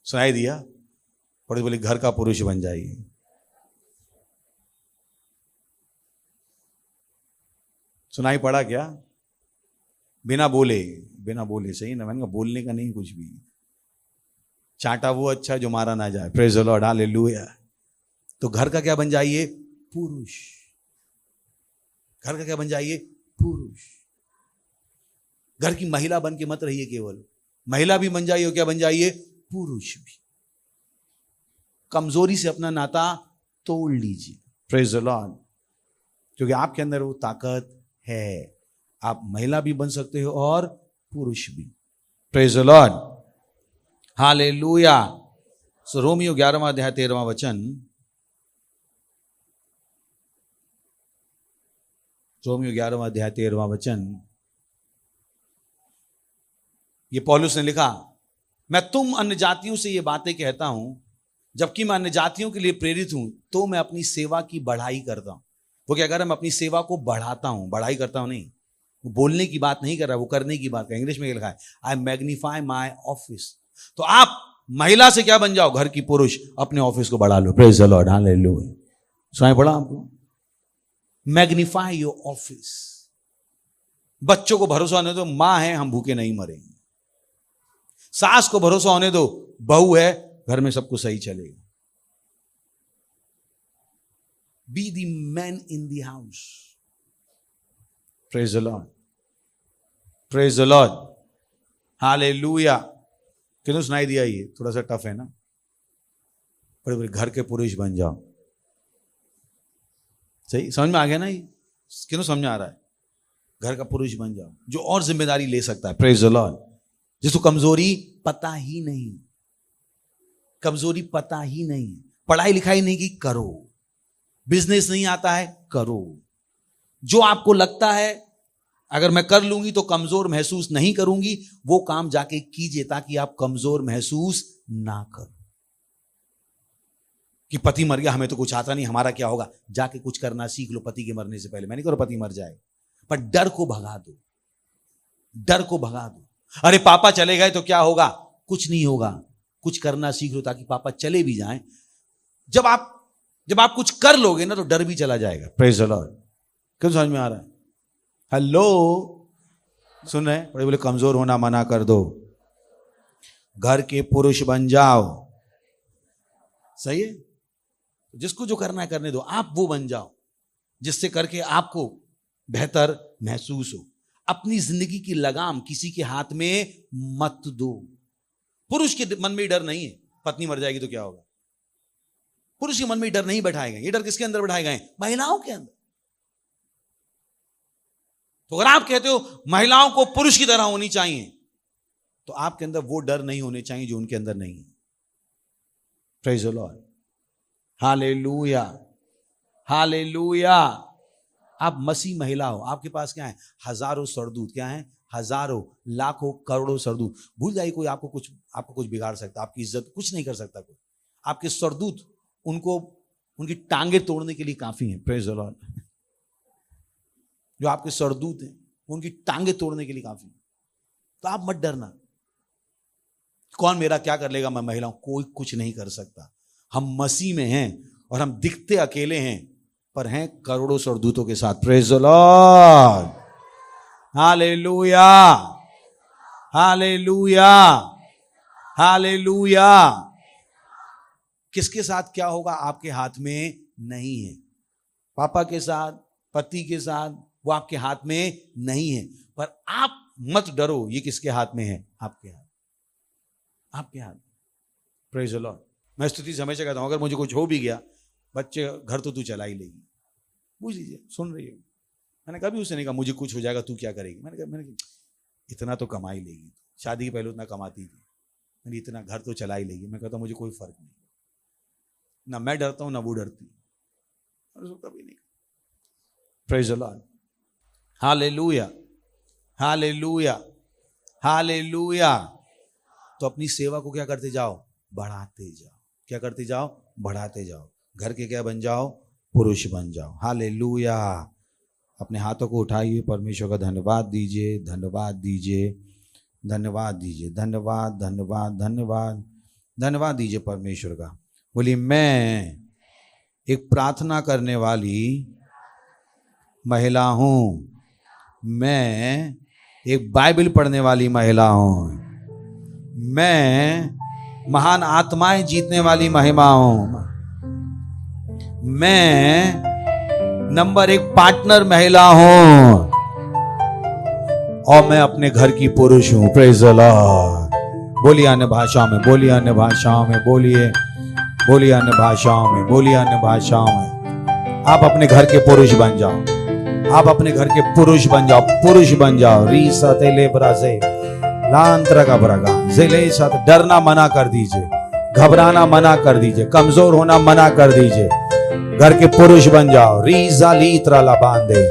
सुनाई दिया? बड़े बोले घर का पुरुष बन जाइए। सुनाई पड़ा क्या? बिना बोले सही ना, मैंने कहा बोलने का नहीं कुछ भी। चाटा वो अच्छा जो मारा ना जाए। Praise the Lord, hallelujah. तो घर का क्या बन जाइए? पुरुष। घर का क्या बन जाइए? पुरुष। घर की महिला बन के मत रहिए केवल, महिला भी बन जाइए और क्या बन जाइए? पुरुष भी। कमजोरी से अपना नाता तोड़ लीजिए। प्रेज द लॉर्ड, क्योंकि आपके अंदर वो ताकत है। आप महिला भी बन सकते हो और पुरुष भी। Praise the Lord, hallelujah. So रोमियो 11वां अध्याय 13वां वचन, रोमियो 11वां अध्याय 13वां वचन, ये पौलुस ने लिखा, मैं तुम अन्य जातियों से ये बातें कहता हूं, जबकि मैं अन्य जातियों के लिए प्रेरित हूं, तो मैं अपनी सेवा की बढ़ाई करता हूं। वो क्या कर रहा है? मैं अपनी सेवा को बढ़ाता हूं, बढ़ाई करता हूं नहीं। वो बोलने की बात नहीं कर रहा, वो करने की बात कर। इंग्लिश में लिखा है, आई मैग्नीफाई माई ऑफिस। तो आप महिला से क्या बन जाओ? घर की पुरुष। अपने ऑफिस को बढ़ा लो। Praise the Lord, hallelujah. सुनाई पड़ा आपको? Magnify your office. बच्चों को भरोसा होने दो, मां है, हम भूखे नहीं मरेंगे। सास को भरोसा होने दो, बहू है, घर में सब कुछ सही चलेगा। Be the man in the house. Praise the Lord. Praise the Lord. Hallelujah. क्यों सुनाई दिया? ये थोड़ा सा टफ है ना? बड़े बड़े घर के पुरुष बन जाओ। सही समझ में आ गया ना? ये क्यों समझ में आ रहा है? घर का पुरुष बन जाओ जो और जिम्मेदारी ले सकता है। Praise the Lord. जिसको कमजोरी पता ही नहीं, कमजोरी पता ही नहीं, पढ़ाई लिखाई नहीं की, करो। बिजनेस नहीं आता है, करो। जो आपको लगता है अगर मैं कर लूंगी तो कमजोर महसूस नहीं करूंगी, वो काम जाके कीजिए ताकि आप कमजोर महसूस ना करो। कि पति मर गया, हमें तो कुछ आता नहीं, हमारा क्या होगा? जाके कुछ करना सीख लो पति के मरने से पहले। मैं नहीं कह रहा पति मर जाए, पर डर को भगा दो, डर को भगा दो। अरे पापा चले गए तो क्या होगा? कुछ नहीं होगा। कुछ करना सीख लो ताकि पापा चले भी जाएं। जब आप कुछ कर लोगे ना तो डर भी चला जाएगा। Praise the Lord. क्यों समझ में आ रहा है? हेलो, सुन रहे? बड़े बोले कमजोर होना मना कर दो, घर के पुरुष बन जाओ। सही है? जिसको जो करना है करने दो, आप वो बन जाओ। जिससे करके आपको बेहतर महसूस हो। अपनी जिंदगी की लगाम किसी के हाथ में मत दो। पुरुष के मन में डर नहीं है, पत्नी मर जाएगी तो क्या होगा। पुरुष के मन में डर नहीं बैठाए गए। ये डर किसके अंदर बैठाए गए? महिलाओं के अंदर। तो अगर आप कहते हो महिलाओं को पुरुष की तरह होनी चाहिए, तो आपके अंदर वो डर नहीं होने चाहिए जो उनके अंदर नहीं है। Praise the Lord, hallelujah, hallelujah. आप मसीह महिला हो, आपके पास क्या है? हजारों सरदूत। क्या है? हजारों, लाखों, करोड़ों सरदूत। भूल जाइए कोई आपको कुछ बिगाड़ सकता, आपकी इज्जत कुछ नहीं कर सकता कोई। आपके सरदूत उनको उनकी टांगे तोड़ने के लिए काफी हैं। Praise the Lord. जो आपके सरदूत हैं उनकी टांगे तोड़ने के लिए काफी। तो आप मत डरना, कौन मेरा क्या कर लेगा, मैं महिला हूं, कोई कुछ नहीं कर सकता। हम मसीह में हैं और हम दिखते अकेले हैं पर हैं करोड़ों सरदूतों के साथ। Praise the Lord, hallelujah, hallelujah, hallelujah. किसके साथ क्या होगा आपके हाथ में नहीं है। पापा के साथ, पति के साथ, वो आपके हाथ में नहीं है। पर आप मत डरो, ये किसके हाथ में है? आपके हाथ, आपके हाथ। Praise the Lord. मैं स्तुति से हमेशा कहता हूं, अगर मुझे कुछ हो भी गया, बच्चे घर तो तू चला ही लेगी। पूछ लीजिए, सुन रही है। मैंने कभी उससे नहीं कहा मुझे कुछ हो जाएगा तू क्या करेगी। मैंने कहा इतना तो कमा ही लेगी, शादी के पहले उतना कमाती थी, मैंने इतना घर तो चला ही लेगी। मैं कहता मुझे कोई फर्क नहीं, ना मैं डरता हूं ना वो डरती, कभी नहीं। Praise the Lord, hallelujah, hallelujah, hallelujah. तो अपनी सेवा को क्या करते जाओ? बढ़ाते जाओ। क्या करते जाओ? बढ़ाते जाओ। घर के क्या बन जाओ? पुरुष बन जाओ। हालेलुया। अपने हाथों को उठाइए, परमेश्वर का धन्यवाद दीजिए, धन्यवाद दीजिए, धन्यवाद दीजिए, धन्यवाद, धन्यवाद, धन्यवाद, धन्यवाद दीजिए परमेश्वर का। बोलिए, मैं एक प्रार्थना करने वाली महिला हूं, मैं एक बाइबल पढ़ने वाली महिला हूं, मैं महान आत्माएं जीतने वाली महिमा हूं, मैं नंबर 1 पार्टनर महिला हूं और मैं अपने घर की पुरुष हूं। Praise the Lord. बोलिए अन्य भाषाओं में, बोलिए अन्य भाषाओं में, बोलिए, बोलिए अन्य भाषाओं में, बोलिए अन्य भाषाओं में। आप अपने घर के पुरुष बन जाओ, आप अपने घर के पुरुष बन जाओ, पुरुष बन जाओ। री सतेले ब्रासे लांत्र का ब्रगा जिले साथ। डरना मना कर दीजिए, घबराना मना कर दीजिए, कमजोर होना मना कर दीजिए। घर के पुरुष बन जाओ। रीजा लीत्रा ला बांधे।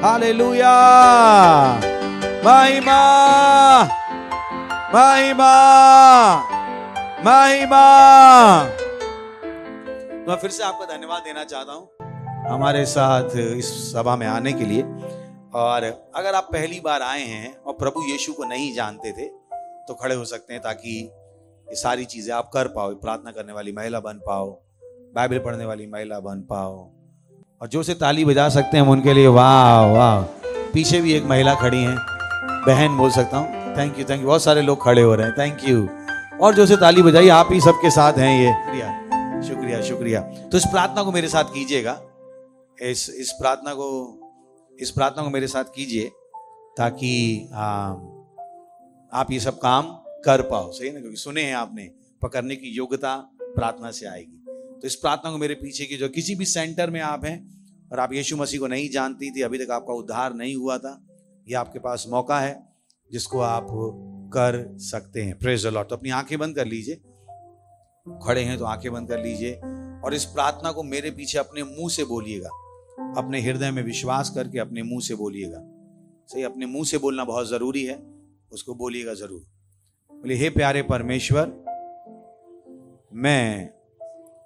हालेलुया। महिमा, महिमा, महिमा। तो मैं फिर से आपको धन्यवाद देना चाहता हूं हमारे साथ इस सभा में आने के लिए। और अगर आप पहली बार आए हैं और प्रभु यीशु को नहीं जानते थे तो खड़े हो सकते हैं, ताकि ये सारी चीजें आप कर पाओ। प्रार्थना करने वाली महिला बन पाओ, बाइबल पढ़ने वाली महिला बन पाओ। और जो से ताली बजा सकते हैं हम उनके लिए वाह वाह। पीछे भी एक महिला खड़ी हैं, बहन बोल सकता हूँ। Thank you, thank you. बहुत सारे लोग खड़े हो रहे हैं, थैंक यू। और जो से ताली बजाई, आप ही सबके साथ हैं ये। शुक्रिया, शुक्रिया, शुक्रिया। तो इस प्रार्थना को मेरे साथ कीजिएगा, इस प्रार्थना को मेरे साथ कीजिए, ताकि आप ये सब काम कर पाओ। सही है ना? क्योंकि सुने हैं आपने, पकड़ने की योग्यता प्रार्थना से आएगी। तो इस प्रार्थना को मेरे पीछे की, जो किसी भी सेंटर में आप हैं और आप यीशु मसीह को नहीं जानती थी, अभी तक आपका उद्धार नहीं हुआ था, यह आपके पास मौका है जिसको आप कर सकते हैं। Praise the Lord. तो अपनी आंखें बंद कर लीजिए, खड़े हैं तो आंखें बंद कर लीजिए और इस प्रार्थना को मेरे पीछे अपने मुंह से बोलिएगा। अपने हृदय में विश्वास करके अपने मुंह से बोलिएगा। सही, अपने मुंह से बोलना बहुत जरूरी है, उसको बोलिएगा जरूर। बोलिए, हे प्यारे परमेश्वर, मैं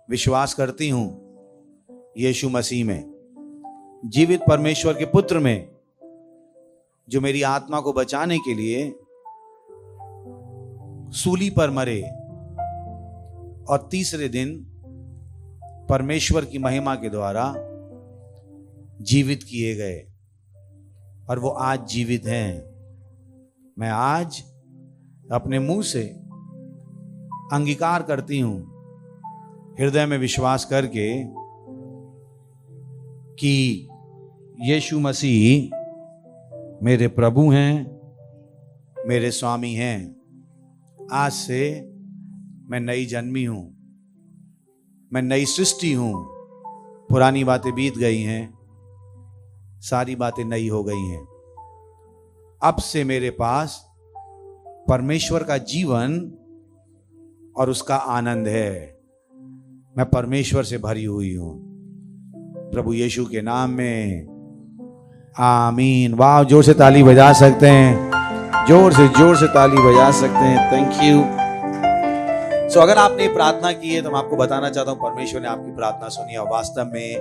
विश्वास करती हूं यीशु मसीह में, जीवित परमेश्वर के पुत्र में, जो मेरी आत्मा को बचाने के लिए सूली पर मरे और तीसरे दिन परमेश्वर की महिमा के द्वारा जीवित किए गए और वो आज जीवित हैं। मैं आज अपने मुंह से अंगीकार करती हूं, हृदय में विश्वास करके, कि यीशु मसीह मेरे प्रभु हैं, मेरे स्वामी हैं। आज से मैं नई जन्मी हूं, मैं नई सृष्टि हूं। पुरानी बातें बीत गई हैं, सारी बातें नई हो गई हैं। अब से मेरे पास परमेश्वर का जीवन और उसका आनंद है। मैं परमेश्वर से भरी हुई हूं। प्रभु यीशु के नाम में आमीन। वाह, जोर से ताली बजा सकते हैं, जोर से ताली बजा सकते हैं। Thank you. सो अगर आपने प्रार्थना की है तो मैं आपको बताना चाहता हूं परमेश्वर ने आपकी प्रार्थना सुनी और वास्तव में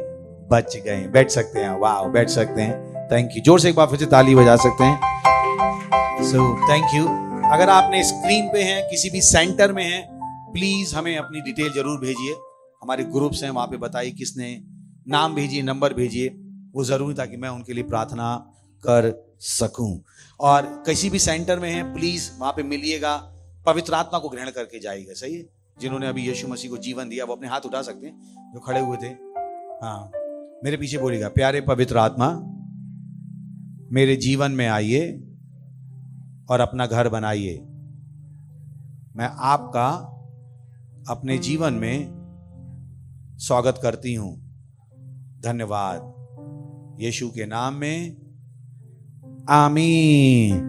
बच गए। बैठ सकते हैं, वाह बैठ सकते हैं। Thank you. जोर से एक बार फिर से ताली बजा सकते हैं। So thank you. अगर आपने स्क्रीन पे हैं, किसी भी सेंटर में हैं, प्लीज हमें अपनी डिटेल जरूर भेजिए। हमारे ग्रुप्स हैं, वहां पे बताइए किसने नाम भेजिए, नंबर भेजिए, वो जरूरी ताकि मैं उनके लिए प्रार्थना कर सकूं। और किसी भी सेंटर में हैं, प्लीज वहां पे मिलिएगा, पवित्र आत्मा को ग्रहण करके जाइएगा। सही है? जिन्होंने अभी यीशु मसीह को जीवन दिया वो अपने हाथ उठा सकते हैं, जो खड़े हुए थे। हाँ, मेरे पीछे बोलिएगा, प्यारे पवित्र आत्मा मेरे जीवन में आइए और अपना घर बनाइए। मैं आपका अपने जीवन में स्वागत करती हूं। धन्यवाद, यीशु के नाम में आमीन।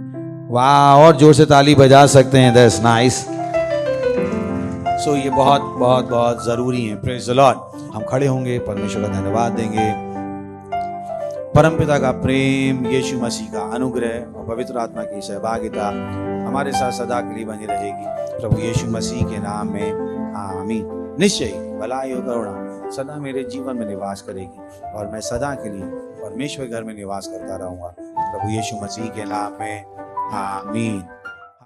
वाह, और जोर से ताली बजा सकते हैं। That's nice. सो ये बहुत बहुत बहुत जरूरी है। Praise the Lord. हम खड़े होंगे, परमेश्वर का धन्यवाद देंगे। परमपिता का प्रेम, यीशु मसीह का अनुग्रह और पवित्र आत्मा की सहभागिता हमारे साथ सदा के लिए बनी रहेगी। प्रभु यीशु मसीह के नाम में आमीन। निश्चय ही भलाई और करुणा सदा मेरे जीवन में निवास करेगी और मैं सदा के लिए परमेश्वर घर में निवास करता रहूंगा। प्रभु यीशु मसीह के नाम में आमीन।